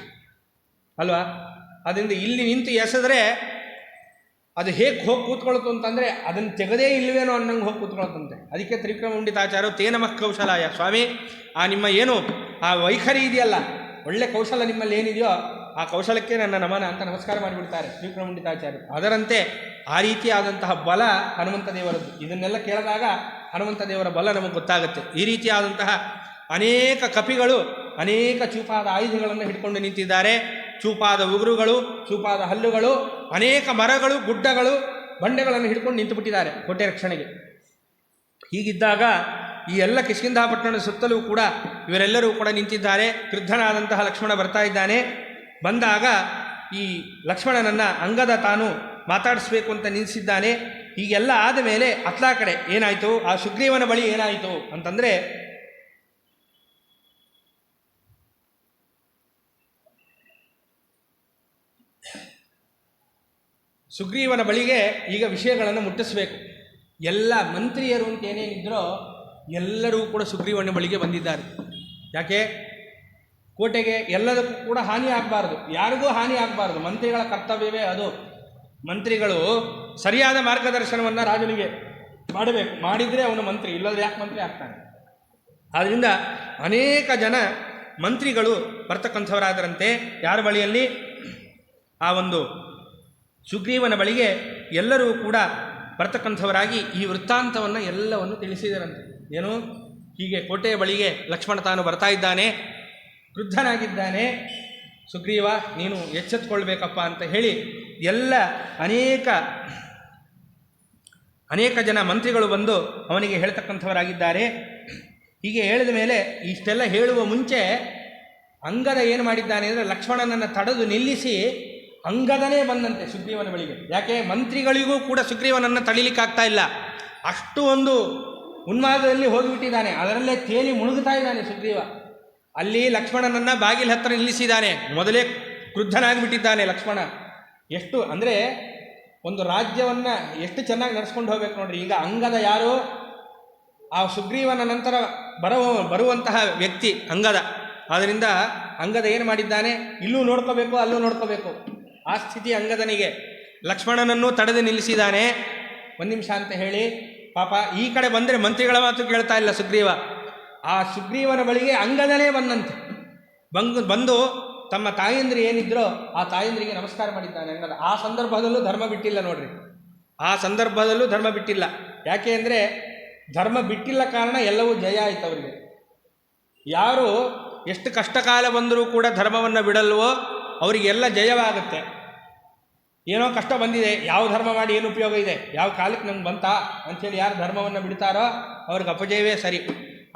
ಅಲ್ವಾ? ಅದರಿಂದ ಇಲ್ಲಿ ನಿಂತು ಎಸೆದ್ರೆ ಅದು ಹೇಗೆ ಹೋಗಿ ಕೂತ್ಕೊಳ್ತು ಅಂತಂದರೆ ಅದನ್ನು ತೆಗೆದೇ ಇಲ್ಲವೇನೋ ಅನ್ನಂಗೆ ಹೋಗಿ ಕೂತ್ಕೊಳ್ತಂತೆ. ಅದಕ್ಕೆ ತ್ರಿವಿಕ್ರಮಪಂಡಿತಾಚಾರ್ಯರು ತೇನಮಃ ಕೌಶಲಾಯ, ಸ್ವಾಮಿ ಆ ನಿಮ್ಮ ಏನು ಆ ವೈಖರಿ ಇದೆಯಲ್ಲ, ಒಳ್ಳೆ ಕೌಶಲ ನಿಮ್ಮಲ್ಲಿ ಏನಿದೆಯೋ ಆ ಕೌಶಲಕ್ಕೆ ನನ್ನ ನಮನ ಅಂತ ನಮಸ್ಕಾರ ಮಾಡಿಬಿಡ್ತಾರೆ ತ್ರಿವಿಕ್ರಮಪಂಡಿತಾಚಾರ್ಯರು. ಅದರಂತೆ ಆ ರೀತಿಯಾದಂತಹ ಬಲ ಹನುಮಂತ ದೇವರದ್ದು. ಇದನ್ನೆಲ್ಲ ಕೇಳಿದಾಗ ಹನುಮಂತ ದೇವರ ಬಲ ನಮಗೆ ಗೊತ್ತಾಗುತ್ತೆ. ಈ ರೀತಿಯಾದಂತಹ ಅನೇಕ ಕಪಿಗಳು ಅನೇಕ ಚೂಪಾದ ಆಯುಧಗಳನ್ನು ಹಿಡ್ಕೊಂಡು ನಿಂತಿದ್ದಾರೆ. ಚೂಪಾದ ಉಗುರುಗಳು, ಚೂಪಾದ ಹಲ್ಲುಗಳು, ಅನೇಕ ಮರಗಳು, ಗುಡ್ಡಗಳು, ಬಂಡೆಗಳನ್ನು ಹಿಡ್ಕೊಂಡು ನಿಂತುಬಿಟ್ಟಿದ್ದಾರೆ ಕೋಟೆ ರಕ್ಷಣೆಗೆ. ಹೀಗಿದ್ದಾಗ ಈ ಎಲ್ಲ ಕಿಷ್ಕಿಂಧಾಪಟ್ಟಣದ ಸುತ್ತಲೂ ಕೂಡ ಇವರೆಲ್ಲರೂ ಕೂಡ ನಿಂತಿದ್ದಾರೆ. ಕ್ರುದ್ಧನಾದಂತಹ ಲಕ್ಷ್ಮಣ ಬರ್ತಾ ಇದ್ದಾನೆ. ಬಂದಾಗ ಈ ಲಕ್ಷ್ಮಣನನ್ನು ಅಂಗದ ತಾನು ಮಾತಾಡಿಸ್ಬೇಕು ಅಂತ ನಿಲ್ಲಿಸಿದ್ದಾನೆ. ಹೀಗೆಲ್ಲ ಆದ ಮೇಲೆ ಅತ್ಲಾ ಕಡೆ ಏನಾಯಿತು, ಆ ಸುಗ್ರೀವನ ಬಳಿ ಏನಾಯಿತು ಅಂತಂದರೆ, ಸುಗ್ರೀವನ ಬಳಿಗೆ ಈಗ ವಿಷಯಗಳನ್ನು ಮುಟ್ಟಿಸಬೇಕು. ಎಲ್ಲ ಮಂತ್ರಿಯರು ಅಂತ ಏನೇನಿದ್ರೋ ಎಲ್ಲರೂ ಕೂಡ ಸುಗ್ರೀವನ ಬಳಿಗೆ ಬಂದಿದ್ದಾರೆ. ಯಾಕೆ? ಕೋಟೆಗೆ ಎಲ್ಲದಕ್ಕೂ ಕೂಡ ಹಾನಿ ಆಗಬಾರ್ದು, ಯಾರಿಗೂ ಹಾನಿ ಆಗಬಾರ್ದು. ಮಂತ್ರಿಗಳ ಕರ್ತವ್ಯವೇ ಅದು. ಮಂತ್ರಿಗಳು ಸರಿಯಾದ ಮಾರ್ಗದರ್ಶನವನ್ನು ರಾಜನಿಗೆ ಮಾಡಬೇಕು. ಮಾಡಿದರೆ ಅವನು ಮಂತ್ರಿ, ಇಲ್ಲದ್ರೆ ಯಾಕೆ ಮಂತ್ರಿ ಆಗ್ತಾನೆ? ಆದ್ದರಿಂದ ಅನೇಕ ಜನ ಮಂತ್ರಿಗಳು ಬರ್ತಕ್ಕಂಥವರಾದರಂತೆ. ಯಾರ ಬಳಿಯಲ್ಲಿ? ಆ ಒಂದು ಸುಗ್ರೀವನ ಬಳಿಗೆ ಎಲ್ಲರೂ ಕೂಡ ಬರ್ತಕ್ಕಂಥವರಾಗಿ ಈ ವೃತ್ತಾಂತವನ್ನು ಎಲ್ಲವನ್ನು ತಿಳಿಸಿದರಂತೆ. ಏನು? ಹೀಗೆ ಕೋಟೆಯ ಬಳಿಗೆ ಲಕ್ಷ್ಮಣ ತಾನು ಬರ್ತಾ ಇದ್ದಾನೆ, ಕ್ರುದ್ಧನಾಗಿದ್ದಾನೆ. ಸುಗ್ರೀವ ನೀನು ಎಚ್ಚೆತ್ಕೊಳ್ಬೇಕಪ್ಪ ಅಂತ ಹೇಳಿ ಎಲ್ಲ ಅನೇಕ ಜನ ಮಂತ್ರಿಗಳು ಬಂದು ಅವನಿಗೆ ಹೇಳ್ತಕ್ಕಂಥವರಾಗಿದ್ದಾರೆ. ಹೀಗೆ ಹೇಳಿದ ಮೇಲೆ ಇಷ್ಟೆಲ್ಲ ಹೇಳುವ ಮುಂಚೆ ಅಂಗದ ಏನು ಮಾಡಿದ್ದಾನೆ ಅಂದರೆ ಲಕ್ಷ್ಮಣನನ್ನು ತಡೆದು ನಿಲ್ಲಿಸಿ ಅಂಗದನೇ ಬಂದಂತೆ ಸುಗ್ರೀವನ ಬಳಿಗೆ. ಯಾಕೆ? ಮಂತ್ರಿಗಳಿಗೂ ಕೂಡ ಸುಗ್ರೀವನನ್ನು ತಡಿಲಿಕ್ಕಾಗ್ತಾ ಇಲ್ಲ, ಅಷ್ಟು ಒಂದು ಉನ್ಮಾದದಲ್ಲಿ ಹೋಗಿಬಿಟ್ಟಿದ್ದಾನೆ. ಅದರಲ್ಲೇ ತೇಲಿ ಮುಳುಗುತ್ತಾ ಇದ್ದಾನೆ ಸುಗ್ರೀವ. ಅಲ್ಲಿ ಲಕ್ಷ್ಮಣನನ್ನು ಬಾಗಿಲ ಹತ್ತಿರ ನಿಲ್ಲಿಸಿದ್ದಾನೆ. ಮೊದಲೇ ಕ್ರುದ್ಧನಾಗಿಬಿಟ್ಟಿದ್ದಾನೆ ಲಕ್ಷ್ಮಣ. ಎಷ್ಟು ಅಂದರೆ ಒಂದು ರಾಜ್ಯವನ್ನು ಎಷ್ಟು ಚೆನ್ನಾಗಿ ನಡೆಸ್ಕೊಂಡು ಹೋಗ್ಬೇಕು ನೋಡ್ರಿ. ಈಗ ಅಂಗದ ಯಾರು? ಆ ಸುಗ್ರೀವನ ನಂತರ ಬರುವಂತಹ ವ್ಯಕ್ತಿ ಅಂಗದ. ಆದ್ದರಿಂದ ಅಂಗದ ಏನು ಮಾಡಿದ್ದಾನೆ? ಇಲ್ಲೂ ನೋಡ್ಕೋಬೇಕು, ಅಲ್ಲೂ ನೋಡ್ಕೋಬೇಕು. ಆ ಸ್ಥಿತಿ ಅಂಗದನಿಗೆ. ಲಕ್ಷ್ಮಣನನ್ನು ತಡೆದು ನಿಲ್ಲಿಸಿದ್ದಾನೆ. ಒಂದು ನಿಮಿಷ ಅಂತ ಹೇಳಿ ಪಾಪ ಈ ಕಡೆ ಬಂದರೆ ಮಂತ್ರಿಗಳ ಮಾತು ಕೇಳ್ತಾ ಇಲ್ಲ ಸುಗ್ರೀವ. ಆ ಸುಗ್ರೀವನ ಬಳಿಗೆ ಅಂಗದನೇ ಬಂದಂತೆ. ಬಂದು ತಮ್ಮ ತಾಯಂದ್ರಿ ಏನಿದ್ರೋ ಆ ತಾಯಂದ್ರಿಗೆ ನಮಸ್ಕಾರ ಮಾಡಿದ್ದಾನೆ ಅಂಗದ. ಆ ಸಂದರ್ಭದಲ್ಲೂ ಧರ್ಮ ಬಿಟ್ಟಿಲ್ಲ ನೋಡ್ರಿ. ಆ ಸಂದರ್ಭದಲ್ಲೂ ಧರ್ಮ ಬಿಟ್ಟಿಲ್ಲ. ಯಾಕೆ ಅಂದರೆ ಧರ್ಮ ಬಿಟ್ಟಿಲ್ಲ ಕಾರಣ ಎಲ್ಲವೂ ಜಯ ಆಯ್ತು ಅವರಿಗೆ. ಯಾರು ಎಷ್ಟು ಕಷ್ಟಕಾಲ ಬಂದರೂ ಕೂಡ ಧರ್ಮವನ್ನು ಬಿಡಲ್ವೋ ಅವರಿಗೆಲ್ಲ ಜಯವಾಗುತ್ತೆ. ಏನೋ ಕಷ್ಟ ಬಂದಿದೆ, ಯಾವ ಧರ್ಮ ಮಾಡಿ ಏನು ಉಪಯೋಗ ಇದೆ, ಯಾವ ಕಾಲಕ್ಕೆ ನಂಗೆ ಬಂತಾ ಅಂಥೇಳಿ ಯಾರು ಧರ್ಮವನ್ನು ಬಿಡ್ತಾರೋ ಅವ್ರಿಗೆ ಅಪಜಯವೇ ಸರಿ.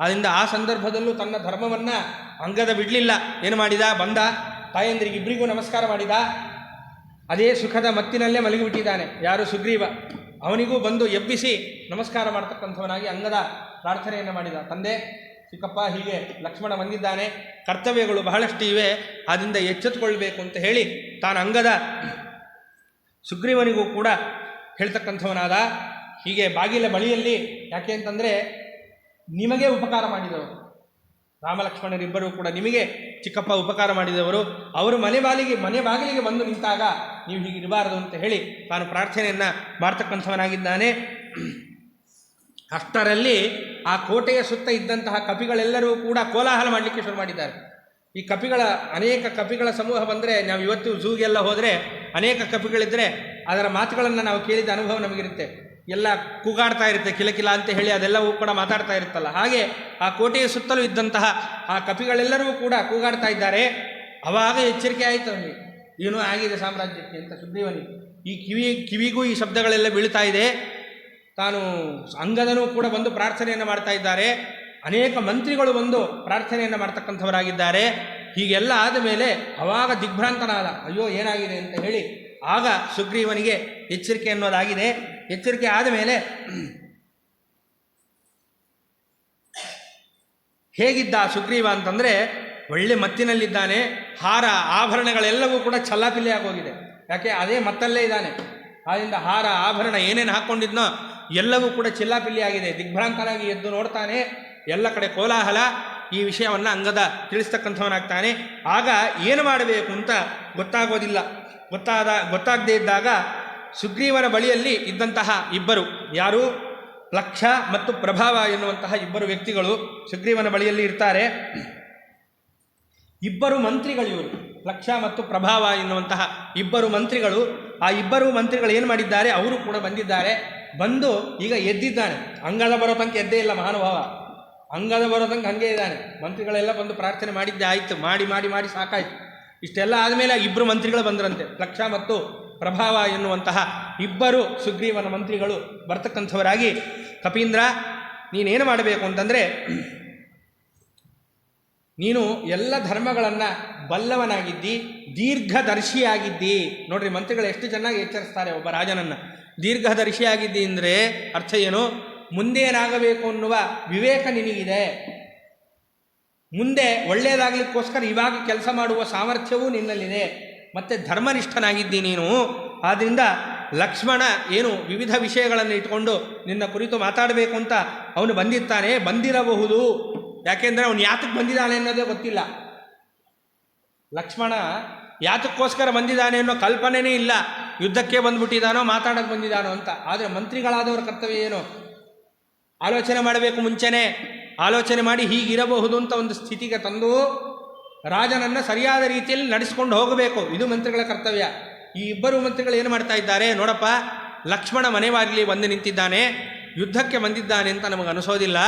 ಆದ್ದರಿಂದ ಆ ಸಂದರ್ಭದಲ್ಲೂ ತನ್ನ ಧರ್ಮವನ್ನು ಅಂಗದ ಬಿಡಲಿಲ್ಲ. ಏನು ಮಾಡಿದ? ಬಂದ ತಾಯಂದ್ರಿಗೆ ಇಬ್ಬರಿಗೂ ನಮಸ್ಕಾರ ಮಾಡಿದ. ಅದೇ ಸುಖದ ಮತ್ತಿನಲ್ಲೇ ಮಲಗಿಬಿಟ್ಟಿದ್ದಾನೆ ಯಾರು? ಸುಗ್ರೀವ. ಅವನಿಗೂ ಬಂದು ಎಬ್ಬಿಸಿ ನಮಸ್ಕಾರ ಮಾಡ್ತಕ್ಕಂಥವನಾಗಿ ಅಂಗದ ಪ್ರಾರ್ಥನೆಯನ್ನು ಮಾಡಿದ. ತಂದೆ ಚಿಕ್ಕಪ್ಪ ಹೀಗೆ ಲಕ್ಷ್ಮಣ ಬಂದಿದ್ದಾನೆ, ಕರ್ತವ್ಯಗಳು ಬಹಳಷ್ಟು ಇವೆ, ಅದರಿಂದ ಎಚ್ಚೆತ್ತುಕೊಳ್ಬೇಕು ಅಂತ ಹೇಳಿ ತಾನು ಅಂಗದ ಸುಗ್ರೀವನಿಗೂ ಕೂಡ ಹೇಳ್ತಕ್ಕಂಥವನಾದ. ಹೀಗೆ ಬಾಗಿಲ ಬಳಿಯಲ್ಲಿ, ಯಾಕೆ ಅಂತಂದರೆ ನಿಮಗೆ ಉಪಕಾರ ಮಾಡಿದವರು ರಾಮಲಕ್ಷ್ಮಣರಿಬ್ಬರೂ ಕೂಡ, ನಿಮಗೆ ಚಿಕ್ಕಪ್ಪ ಉಪಕಾರ ಮಾಡಿದವರು, ಅವರು ಮನೆ ಬಾಗಿಲಿಗೆ ಬಂದು ನಿಂತಾಗ ನೀವು ಹೀಗಿರಬಾರದು ಅಂತ ಹೇಳಿ ತಾನು ಪ್ರಾರ್ಥನೆಯನ್ನು ಮಾಡ್ತಕ್ಕಂಥವನಾಗಿದ್ದಾನೆ. ಅಷ್ಟರಲ್ಲಿ ಆ ಕೋಟೆಯ ಸುತ್ತ ಇದ್ದಂತಹ ಕಪಿಗಳೆಲ್ಲರೂ ಕೂಡ ಕೋಲಾಹಲ ಮಾಡಲಿಕ್ಕೆ ಶುರು ಮಾಡಿದ್ದಾರೆ. ಈ ಅನೇಕ ಕಪಿಗಳ ಸಮೂಹ ಬಂದರೆ, ನಾವು ಇವತ್ತು ಝೂಗೆಲ್ಲ ಹೋದರೆ ಅನೇಕ ಕಪಿಗಳಿದ್ದರೆ ಅದರ ಮಾತುಗಳನ್ನು ನಾವು ಕೇಳಿದ ಅನುಭವ ನಮಗಿರುತ್ತೆ. ಎಲ್ಲ ಕೂಗಾಡ್ತಾ ಇರುತ್ತೆ, ಕಿಲಕಿಲ ಅಂತ ಹೇಳಿ ಅದೆಲ್ಲವೂ ಕೂಡ ಮಾತಾಡ್ತಾ ಇರುತ್ತಲ್ಲ. ಹಾಗೆ ಆ ಕೋಟೆಯ ಸುತ್ತಲೂ ಇದ್ದಂತಹ ಆ ಕಪಿಗಳೆಲ್ಲರೂ ಕೂಡ ಕೂಗಾಡ್ತಾ ಇದ್ದಾರೆ. ಆವಾಗ ಎಚ್ಚರಿಕೆ ಆಯಿತು ಅವನಿಗೆ, ಏನೋ ಆಗಿದೆ ಸಾಮ್ರಾಜ್ಯಕ್ಕೆ ಅಂತ ಸುಗ್ರೀವನಿಗೆ. ಈ ಕಿವಿಗೂ ಈ ಶಬ್ದಗಳೆಲ್ಲ ಬೀಳ್ತಾ ಇದೆ. ತಾನು ಅಂಗದನೂ ಕೂಡ ಬಂದು ಪ್ರಾರ್ಥನೆಯನ್ನು ಮಾಡ್ತಾ ಇದ್ದಾರೆ, ಅನೇಕ ಮಂತ್ರಿಗಳು ಬಂದು ಪ್ರಾರ್ಥನೆಯನ್ನು ಮಾಡ್ತಕ್ಕಂಥವರಾಗಿದ್ದಾರೆ. ಹೀಗೆಲ್ಲ ಆದ ಮೇಲೆ ಅವಾಗ ದಿಗ್ಭ್ರಾಂತನಾದ, ಅಯ್ಯೋ ಏನಾಗಿದೆ ಅಂತ ಹೇಳಿ. ಆಗ ಸುಗ್ರೀವನಿಗೆ ಎಚ್ಚರಿಕೆ ಅನ್ನೋದಾಗಿದೆ. ಎಚ್ಚರಿಕೆ ಆದ ಮೇಲೆ ಹೇಗಿದ್ದ ಸುಗ್ರೀವ ಅಂತಂದರೆ ಒಳ್ಳೆ ಮತ್ತಿನಲ್ಲಿದ್ದಾನೆ. ಹಾರ ಆಭರಣಗಳೆಲ್ಲವೂ ಕೂಡ ಛಲ್ಲಾಪಿಲ್ಲಿ ಆಗೋಗಿದೆ. ಯಾಕೆ, ಅದೇ ಮತ್ತಲ್ಲೇ ಇದ್ದಾನೆ. ಆದ್ದರಿಂದ ಹಾರ ಆಭರಣ ಏನೇನು ಹಾಕ್ಕೊಂಡಿದ್ನೋ ಎಲ್ಲವೂ ಕೂಡ ಚಿಲ್ಲಾಪಿಲ್ಲಿ ಆಗಿದೆ. ದಿಗ್ಭ್ರಾಂತನಾಗಿ ಎದ್ದು ನೋಡ್ತಾನೆ, ಎಲ್ಲ ಕಡೆ ಕೋಲಾಹಲ. ಈ ವಿಷಯವನ್ನು ಅಂಗದ ತಿಳಿಸ್ತಕ್ಕಂಥವನಾಗ್ತಾನೆ. ಆಗ ಏನು ಮಾಡಬೇಕು ಅಂತ ಗೊತ್ತಾಗೋದಿಲ್ಲ. ಗೊತ್ತಾಗದೇ ಇದ್ದಾಗ ಸುಗ್ರೀವನ ಬಳಿಯಲ್ಲಿ ಇದ್ದಂತಹ ಇಬ್ಬರು, ಯಾರು, ಪ್ಲಕ್ಷ ಮತ್ತು ಪ್ರಭಾವ ಎನ್ನುವಂತಹ ಇಬ್ಬರು ವ್ಯಕ್ತಿಗಳು ಸುಗ್ರೀವನ ಬಳಿಯಲ್ಲಿ ಇರ್ತಾರೆ. ಇಬ್ಬರು ಮಂತ್ರಿಗಳು ಇವರು, ಪ್ಲಕ್ಷ ಮತ್ತು ಪ್ರಭಾವ ಎನ್ನುವಂತಹ ಇಬ್ಬರು ಮಂತ್ರಿಗಳು. ಆ ಇಬ್ಬರು ಮಂತ್ರಿಗಳು ಏನು ಮಾಡಿದ್ದಾರೆ, ಅವರು ಕೂಡ ಬಂದಿದ್ದಾರೆ. ಬಂದು ಈಗ ಎದ್ದಿದ್ದಾನೆ. ಅಂಗದ ಬರೋ ತನಕ ಎದ್ದೇ ಇಲ್ಲ ಮಹಾನುಭಾವ, ಅಂಗದ ಬರೋ ತನಕ ಹಾಗೆ ಇದ್ದಾನೆ. ಮಂತ್ರಿಗಳೆಲ್ಲ ಬಂದು ಪ್ರಾರ್ಥನೆ ಮಾಡಿದ್ದೆ ಆಯಿತು, ಮಾಡಿ ಸಾಕಾಯಿತು. ಇಷ್ಟೆಲ್ಲ ಆದಮೇಲೆ ಇಬ್ಬರು ಮಂತ್ರಿಗಳು ಬಂದರಂತೆ, ಪ್ಲಕ್ಷ ಮತ್ತು ಪ್ರಭಾವ ಎನ್ನುವಂತಹ ಇಬ್ಬರು ಸುಗ್ರೀವನ ಮಂತ್ರಿಗಳು ಬರ್ತಕ್ಕಂಥವರಾಗಿ, ಕಪೀಂದ್ರ ನೀನೇನು ಮಾಡಬೇಕು ಅಂತಂದರೆ, ನೀನು ಎಲ್ಲ ಧರ್ಮಗಳನ್ನು ಬಲ್ಲವನಾಗಿದ್ದಿ, ದೀರ್ಘದರ್ಶಿಯಾಗಿದ್ದಿ. ನೋಡ್ರಿ, ಮಂತ್ರಿಗಳು ಎಷ್ಟು ಚೆನ್ನಾಗಿ ಎಚ್ಚರಿಸ್ತಾರೆ ಒಬ್ಬ ರಾಜನನ್ನು. ದೀರ್ಘದರ್ಶಿಯಾಗಿದ್ದಿ ಅಂದರೆ ಅರ್ಥ ಏನು, ಮುಂದೇನಾಗಬೇಕು ಅನ್ನುವ ವಿವೇಕ ನಿನಗಿದೆ. ಮುಂದೆ ಒಳ್ಳೆಯದಾಗಲಿಕ್ಕೋಸ್ಕರ ಇವಾಗ ಕೆಲಸ ಮಾಡುವ ಸಾಮರ್ಥ್ಯವೂ ನಿನ್ನಲ್ಲಿದೆ. ಮತ್ತು ಧರ್ಮನಿಷ್ಠನಾಗಿದ್ದಿ ನೀನು. ಆದ್ದರಿಂದ ಲಕ್ಷ್ಮಣ ಏನು ವಿವಿಧ ವಿಷಯಗಳನ್ನು ಇಟ್ಕೊಂಡು ನಿನ್ನ ಕುರಿತು ಮಾತಾಡಬೇಕು ಅಂತ ಅವನು ಬಂದಿರಬಹುದು. ಯಾಕೆಂದರೆ ಅವನು ಯಾತಕ್ಕೆ ಬಂದಿದ್ದಾನೆ ಅನ್ನೋದೇ ಗೊತ್ತಿಲ್ಲ. ಲಕ್ಷ್ಮಣ ಯಾತಕ್ಕೋಸ್ಕರ ಬಂದಿದ್ದಾನೆ ಅನ್ನೋ ಕಲ್ಪನೆಯೇ ಇಲ್ಲ. ಯುದ್ಧಕ್ಕೆ ಬಂದುಬಿಟ್ಟಿದ್ದಾನೋ, ಮಾತಾಡೋಕ್ಕೆ ಬಂದಿದ್ದಾನೋ ಅಂತ. ಆದರೆ ಮಂತ್ರಿಗಳಾದವರ ಕರ್ತವ್ಯ ಏನು, ಆಲೋಚನೆ ಮಾಡಬೇಕು. ಮುಂಚೆನೇ ಆಲೋಚನೆ ಮಾಡಿ ಹೀಗಿರಬಹುದು ಅಂತ ಒಂದು ಸ್ಥಿತಿಗೆ ತಂದು ರಾಜನನ್ನು ಸರಿಯಾದ ರೀತಿಯಲ್ಲಿ ನಡೆಸ್ಕೊಂಡು ಹೋಗಬೇಕು. ಇದು ಮಂತ್ರಿಗಳ ಕರ್ತವ್ಯ. ಈ ಇಬ್ಬರು ಮಂತ್ರಿಗಳು ಏನು ಮಾಡ್ತಾ ಇದ್ದಾರೆ, ನೋಡಪ್ಪ, ಲಕ್ಷ್ಮಣ ಮನೆವಾಗಲಿ ಬಂದು ನಿಂತಿದ್ದಾನೆ, ಯುದ್ಧಕ್ಕೆ ಬಂದಿದ್ದಾನೆ ಅಂತ ನಮಗೆ ಅನಿಸೋದಿಲ್ಲ.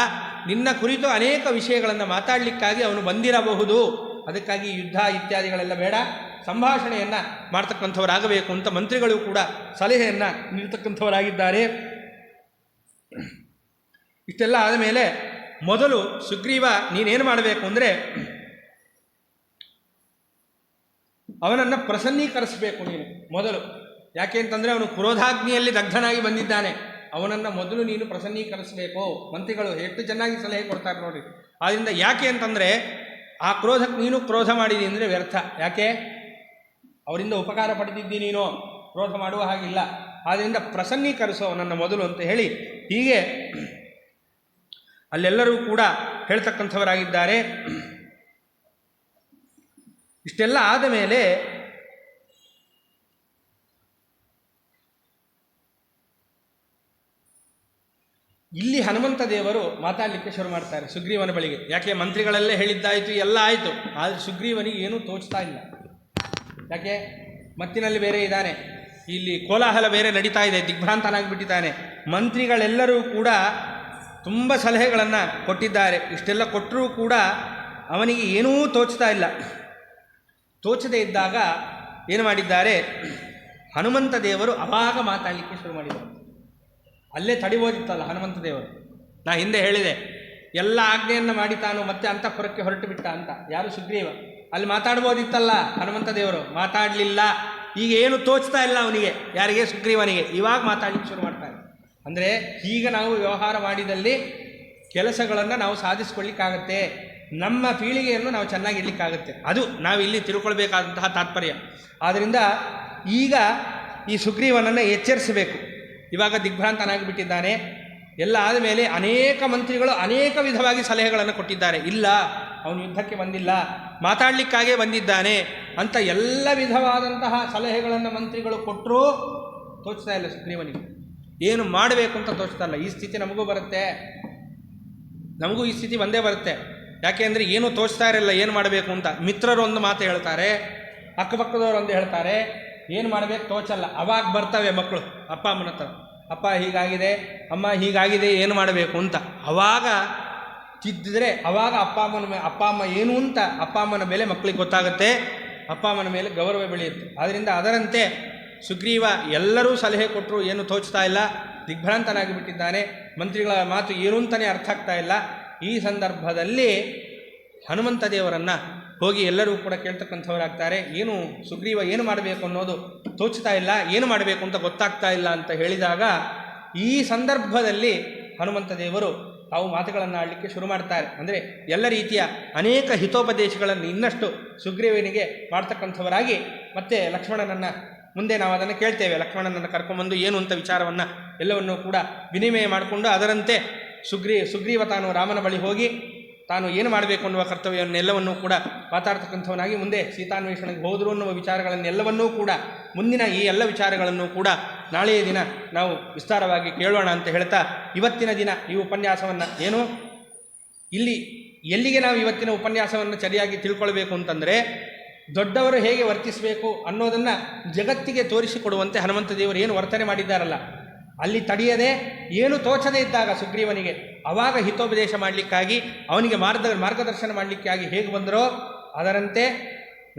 ನಿನ್ನ ಕುರಿತು ಅನೇಕ ವಿಷಯಗಳನ್ನು ಮಾತಾಡಲಿಕ್ಕಾಗಿ ಅವನು ಬಂದಿರಬಹುದು. ಅದಕ್ಕಾಗಿ ಯುದ್ಧ ಇತ್ಯಾದಿಗಳೆಲ್ಲ ಬೇಡ, ಸಂಭಾಷಣೆಯನ್ನು ಮಾಡ್ತಕ್ಕಂಥವರಾಗಬೇಕು ಅಂತ ಮಂತ್ರಿಗಳು ಕೂಡ ಸಲಹೆಯನ್ನು ನೀಡ್ತಕ್ಕಂಥವರಾಗಿದ್ದಾರೆ. ಇಷ್ಟೆಲ್ಲ ಆದಮೇಲೆ ಮೊದಲು ಸುಗ್ರೀವ ನೀನೇನು ಮಾಡಬೇಕು ಅಂದರೆ, ಅವನನ್ನು ಪ್ರಸನ್ನೀಕರಿಸಬೇಕು ನೀನು ಮೊದಲು. ಯಾಕೆ ಅಂತಂದರೆ ಅವನು ಕ್ರೋಧಾಗ್ನಿಯಲ್ಲಿ ದಗ್ಧನಾಗಿ ಬಂದಿದ್ದಾನೆ. ಅವನನ್ನು ಮೊದಲು ನೀನು ಪ್ರಸನ್ನೀಕರಿಸಬೇಕು. ಮಂತ್ರಿಗಳು ಎಷ್ಟು ಚೆನ್ನಾಗಿ ಸಲಹೆ ಕೊಡ್ತಾರೆ ನೋಡಿ. ಆದ್ದರಿಂದ ಯಾಕೆ ಅಂತಂದರೆ, ಆ ಕ್ರೋಧಕ್ಕೆ ನೀನು ಕ್ರೋಧ ಮಾಡಿದಿ ಅಂದರೆ ವ್ಯರ್ಥ. ಯಾಕೆ, ಅವರಿಂದ ಉಪಕಾರ ಪಡೆದಿದ್ದಿ ನೀನು, ಕ್ರೋಧ ಮಾಡುವ ಹಾಗಿಲ್ಲ. ಆದ್ದರಿಂದ ಪ್ರಸನ್ನೀಕರಿಸು ಅವನನ್ನು ಮೊದಲು ಅಂತ ಹೇಳಿ ಹೀಗೆ ಅಲ್ಲೆಲ್ಲರೂ ಕೂಡ ಹೇಳ್ತಕ್ಕಂಥವರಾಗಿದ್ದಾರೆ. ಇಷ್ಟೆಲ್ಲ ಆದ ಮೇಲೆ ಇಲ್ಲಿ ಹನುಮಂತ ದೇವರು ಮಾತಾಡಲಿಕ್ಕೆ ಶುರು ಮಾಡ್ತಾರೆ ಸುಗ್ರೀವನ ಬಳಿಗೆ. ಯಾಕೆ, ಮಂತ್ರಿಗಳಲ್ಲೇ ಹೇಳಿದ್ದಾಯಿತು, ಎಲ್ಲ ಆಯಿತು. ಆದರೆ ಸುಗ್ರೀವನಿಗೆ ಏನೂ ತೋಚ್ತಾ ಇಲ್ಲ. ಯಾಕೆ, ಮತ್ತಿನಲ್ಲಿ ಬೇರೆ ಇದ್ದಾನೆ, ಇಲ್ಲಿ ಕೋಲಾಹಲ ಬೇರೆ ನಡೀತಾ ಇದೆ, ದಿಗ್ಭ್ರಾಂತನಾಗಿಬಿಟ್ಟಿದ್ದಾನೆ. ಮಂತ್ರಿಗಳೆಲ್ಲರೂ ಕೂಡ ತುಂಬ ಸಲಹೆಗಳನ್ನು ಕೊಟ್ಟಿದ್ದಾರೆ. ಇಷ್ಟೆಲ್ಲ ಕೊಟ್ಟರೂ ಕೂಡ ಅವನಿಗೆ ಏನೂ ತೋಚ್ತಾ ಇಲ್ಲ. ತೋಚದೇ ಇದ್ದಾಗ ಏನು ಮಾಡಿದ್ದಾರೆ, ಹನುಮಂತ ದೇವರು ಅವಾಗ ಮಾತಾಡಲಿಕ್ಕೆ ಶುರು ಮಾಡಿದರು. ಅಲ್ಲೇ ತಡಿಬೋದಿತ್ತಲ್ಲ ಹನುಮಂತ ದೇವರು. ನಾ ಹಿಂದೆ ಹೇಳಿದೆ, ಎಲ್ಲ ಆಜ್ಞೆಯನ್ನು ಮಾಡಿ ತಾನು ಮತ್ತೆ ಅಂತಃಪುರಕ್ಕೆ ಹೊರಟು ಬಿಟ್ಟ ಅಂತ. ಯಾರು, ಸುಗ್ರೀವ. ಅಲ್ಲಿ ಮಾತಾಡ್ಬೋದಿತ್ತಲ್ಲ ಹನುಮಂತ ದೇವರು, ಮಾತಾಡಲಿಲ್ಲ. ಈಗ ಏನು ತೋಚ್ತಾ ಇಲ್ಲ ಅವನಿಗೆ, ಯಾರಿಗೆ, ಸುಗ್ರೀವನಿಗೆ. ಇವಾಗ ಮಾತಾಡಲಿಕ್ಕೆ ಶುರು ಮಾಡ್ತಾರೆ. ಅಂದರೆ ಈಗ ನಾವು ವ್ಯವಹಾರ ಮಾಡಿದಲ್ಲಿ ಕೆಲಸಗಳನ್ನು ನಾವು ಸಾಧಿಸ್ಕೊಳ್ಳಿಕ್ಕಾಗತ್ತೆ, ನಮ್ಮ ಪೀಳಿಗೆಯನ್ನು ನಾವು ಚೆನ್ನಾಗಿ ಇಡಲಿಕ್ಕಾಗುತ್ತೆ. ಅದು ನಾವಿಲ್ಲಿ ತಿಳ್ಕೊಳ್ಬೇಕಾದಂತಹ ತಾತ್ಪರ್ಯ. ಆದ್ದರಿಂದ ಈಗ ಈ ಸುಗ್ರೀವನನ್ನು ಎಚ್ಚರಿಸಬೇಕು. ಇವಾಗ ದಿಗ್ಭ್ರಾಂತನಾಗಿಬಿಟ್ಟಿದ್ದಾನೆ. ಎಲ್ಲ ಆದಮೇಲೆ ಅನೇಕ ಮಂತ್ರಿಗಳು ಅನೇಕ ವಿಧವಾಗಿ ಸಲಹೆಗಳನ್ನು ಕೊಟ್ಟಿದ್ದಾರೆ. ಇಲ್ಲ, ಅವನು ಯುದ್ಧಕ್ಕೆ ಬಂದಿಲ್ಲ, ಮಾತಾಡಲಿಕ್ಕಾಗೇ ಬಂದಿದ್ದಾನೆ ಅಂತ ಎಲ್ಲ ವಿಧವಾದಂತಹ ಸಲಹೆಗಳನ್ನು ಮಂತ್ರಿಗಳು ಕೊಟ್ಟರೂ ತೋಚ್ತಾ ಇಲ್ಲ ಸುಗ್ರೀವನಿಗೆ. ಏನು ಮಾಡಬೇಕು ಅಂತ ತೋಚ್ತಾ ಇಲ್ಲ. ಈ ಸ್ಥಿತಿ ನಮಗೂ ಬರುತ್ತೆ, ನಮಗೂ ಈ ಸ್ಥಿತಿ ಬಂದೇ ಬರುತ್ತೆ. ಯಾಕೆ ಅಂದರೆ ಏನೂ ತೋಚ್ತಾ ಇರಲ್ಲ ಏನು ಮಾಡಬೇಕು ಅಂತ. ಮಿತ್ರರು ಒಂದು ಮಾತು ಹೇಳ್ತಾರೆ, ಅಕ್ಕಪಕ್ಕದವರು ಒಂದು ಹೇಳ್ತಾರೆ, ಏನು ಮಾಡಬೇಕು ತೋಚಲ್ಲ. ಅವಾಗ ಬರ್ತವೆ ಮಕ್ಕಳು ಅಪ್ಪ ಅಮ್ಮನ ಹತ್ರ, ಅಪ್ಪ ಹೀಗಾಗಿದೆ, ಅಮ್ಮ ಹೀಗಾಗಿದೆ, ಏನು ಮಾಡಬೇಕು ಅಂತ. ಅವಾಗ ತಿದ್ದಿದ್ರೆ ಅವಾಗ ಅಪ್ಪ ಅಮ್ಮ ಏನು ಅಂತ ಅಪ್ಪ ಅಮ್ಮನ ಮೇಲೆ ಮಕ್ಕಳಿಗೆ ಗೊತ್ತಾಗುತ್ತೆ, ಅಪ್ಪ ಅಮ್ಮನ ಮೇಲೆ ಗೌರವ ಬೆಳೆಯುತ್ತೆ. ಆದ್ದರಿಂದ ಅದರಂತೆ ಸುಗ್ರೀವ ಎಲ್ಲರೂ ಸಲಹೆ ಕೊಟ್ಟರು, ಏನು ತೋಚ್ತಾ ಇಲ್ಲ, ದಿಗ್ಭ್ರಾಂತನಾಗಿ ಬಿಟ್ಟಿದ್ದಾನೆ, ಮಂತ್ರಿಗಳ ಮಾತು ಏನು ಅಂತಲೇ ಅರ್ಥ ಆಗ್ತಾ ಇಲ್ಲ. ಈ ಸಂದರ್ಭದಲ್ಲಿ ಹನುಮಂತ ದೇವರನ್ನು ಹೋಗಿ ಎಲ್ಲರೂ ಕೂಡ ಕೇಳ್ತಕ್ಕಂಥವರಾಗ್ತಾರೆ. ಏನು ಸುಗ್ರೀವ ಏನು ಮಾಡಬೇಕು ಅನ್ನೋದು ತೋಚ್ತಾ ಇಲ್ಲ, ಏನು ಮಾಡಬೇಕು ಅಂತ ಗೊತ್ತಾಗ್ತಾ ಇಲ್ಲ ಅಂತ ಹೇಳಿದಾಗ ಈ ಸಂದರ್ಭದಲ್ಲಿ ಹನುಮಂತ ದೇವರು ತಾವು ಮಾತುಗಳನ್ನು ಆಡಲಿಕ್ಕೆ ಶುರು ಮಾಡ್ತಾರೆ. ಅಂದರೆ ಎಲ್ಲ ರೀತಿಯ ಅನೇಕ ಹಿತೋಪದೇಶಗಳನ್ನು ಇನ್ನಷ್ಟು ಸುಗ್ರೀವನಿಗೆ ಮಾಡ್ತಕ್ಕಂಥವರಾಗಿ ಮತ್ತೆ ಲಕ್ಷ್ಮಣನನ್ನು ಮುಂದೆ ನಾವು ಅದನ್ನು ಕೇಳ್ತೇವೆ. ಲಕ್ಷ್ಮಣನನ್ನು ಕರ್ಕೊಂಬಂದು ಏನು ಅಂತ ವಿಚಾರವನ್ನು ಎಲ್ಲವನ್ನೂ ಕೂಡ ವಿನಿಮಯ ಮಾಡಿಕೊಂಡು ಅದರಂತೆ ಸುಗ್ರೀವ ತಾನು ರಾಮನ ಬಳಿ ಹೋಗಿ ತಾನು ಏನು ಮಾಡಬೇಕು ಅನ್ನುವ ಕರ್ತವ್ಯವನ್ನೆಲ್ಲವನ್ನೂ ಕೂಡ ಮಾತಾಡ್ತಕ್ಕಂಥವನಾಗಿ ಮುಂದೆ ಸೀತಾನ್ವೇಷಣೆಗೆ ಹೋದರು ಅನ್ನುವ ವಿಚಾರಗಳನ್ನೆಲ್ಲವನ್ನೂ ಕೂಡ ಮುಂದಿನ ಈ ಎಲ್ಲ ವಿಚಾರಗಳನ್ನು ಕೂಡ ನಾಳೆಯ ದಿನ ನಾವು ವಿಸ್ತಾರವಾಗಿ ಕೇಳೋಣ ಅಂತ ಹೇಳ್ತಾ ಇವತ್ತಿನ ದಿನ ಈ ಉಪನ್ಯಾಸವನ್ನು ಏನು ಎಲ್ಲಿಗೆ ನಾವು ಇವತ್ತಿನ ಉಪನ್ಯಾಸವನ್ನು ಸರಿಯಾಗಿ ತಿಳ್ಕೊಳ್ಬೇಕು ಅಂತಂದರೆ ದೊಡ್ಡವರು ಹೇಗೆ ವರ್ತಿಸಬೇಕು ಅನ್ನೋದನ್ನು ಜಗತ್ತಿಗೆ ತೋರಿಸಿಕೊಡುವಂತೆ ಹನುಮಂತ ದೇವರು ಏನು ವರ್ತನೆ ಮಾಡಿದ್ದಾರಲ್ಲ, ಅಲ್ಲಿ ತಡೆಯದೆ ಏನು ತೋಚದೇ ಇದ್ದಾಗ ಸುಗ್ರೀವನಿಗೆ ಆವಾಗ ಹಿತೋಪದೇಶ ಮಾಡಲಿಕ್ಕಾಗಿ ಅವನಿಗೆ ಮಾರ್ಗದರ್ಶನ ಮಾಡಲಿಕ್ಕಾಗಿ ಹೇಗೆ ಬಂದರೋ ಅದರಂತೆ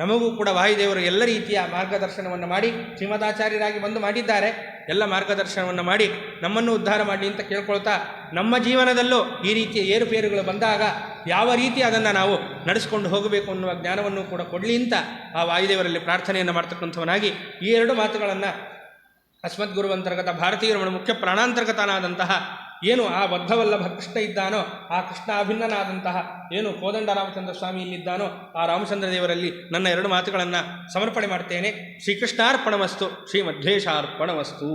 ನಮಗೂ ಕೂಡ ವಾಯುದೇವರು ಎಲ್ಲ ರೀತಿಯ ಮಾರ್ಗದರ್ಶನವನ್ನು ಮಾಡಿ ಶ್ರೀಮದಾಚಾರ್ಯರಾಗಿ ಬಂದು ಮಾಡಿದ್ದಾರೆ. ಎಲ್ಲ ಮಾರ್ಗದರ್ಶನವನ್ನು ಮಾಡಿ ನಮ್ಮನ್ನು ಉದ್ಧಾರ ಮಾಡಲಿ ಅಂತ ಕೇಳ್ಕೊಳ್ತಾ ನಮ್ಮ ಜೀವನದಲ್ಲೂ ಈ ರೀತಿಯ ಏರುಪೇರುಗಳು ಬಂದಾಗ ಯಾವ ರೀತಿ ಅದನ್ನು ನಾವು ನಡೆಸ್ಕೊಂಡು ಹೋಗಬೇಕು ಅನ್ನುವ ಜ್ಞಾನವನ್ನು ಕೂಡ ಕೊಡಲಿ ಅಂತ ಆ ವಾಯುದೇವರಲ್ಲಿ ಪ್ರಾರ್ಥನೆಯನ್ನು ಮಾಡ್ತಕ್ಕಂಥವನಾಗಿ ಈ ಎರಡು ಮಾತುಗಳನ್ನು ಅಸ್ಮದ್ಗುರುವಂತರ್ಗತ ಭಾರತೀಯ ರಮಣ ಮುಖ್ಯ ಪ್ರಾಣಾಂತರ್ಗತನಾದಂತಹ ಏನು ಆ ಬದ್ಧವಲ್ಲಭ ಕೃಷ್ಣ ಇದ್ದಾನೋ, ಆ ಕೃಷ್ಣ ಅಭಿನ್ನನಾದಂತಹ ಏನು ಕೋದಂಡ ರಾಮಚಂದ್ರ ಸ್ವಾಮಿ ಇಲ್ಲಿದ್ದಾನೋ ಆ ರಾಮಚಂದ್ರ ದೇವರಲ್ಲಿ ನನ್ನ ಎರಡು ಮಾತುಗಳನ್ನು ಸಮರ್ಪಣೆ ಮಾಡ್ತೇನೆ. ಶ್ರೀಕೃಷ್ಣಾರ್ಪಣಮಸ್ತು, ಶ್ರೀಮಧ್ವೇಶಾರ್ಪಣಮಸ್ತು.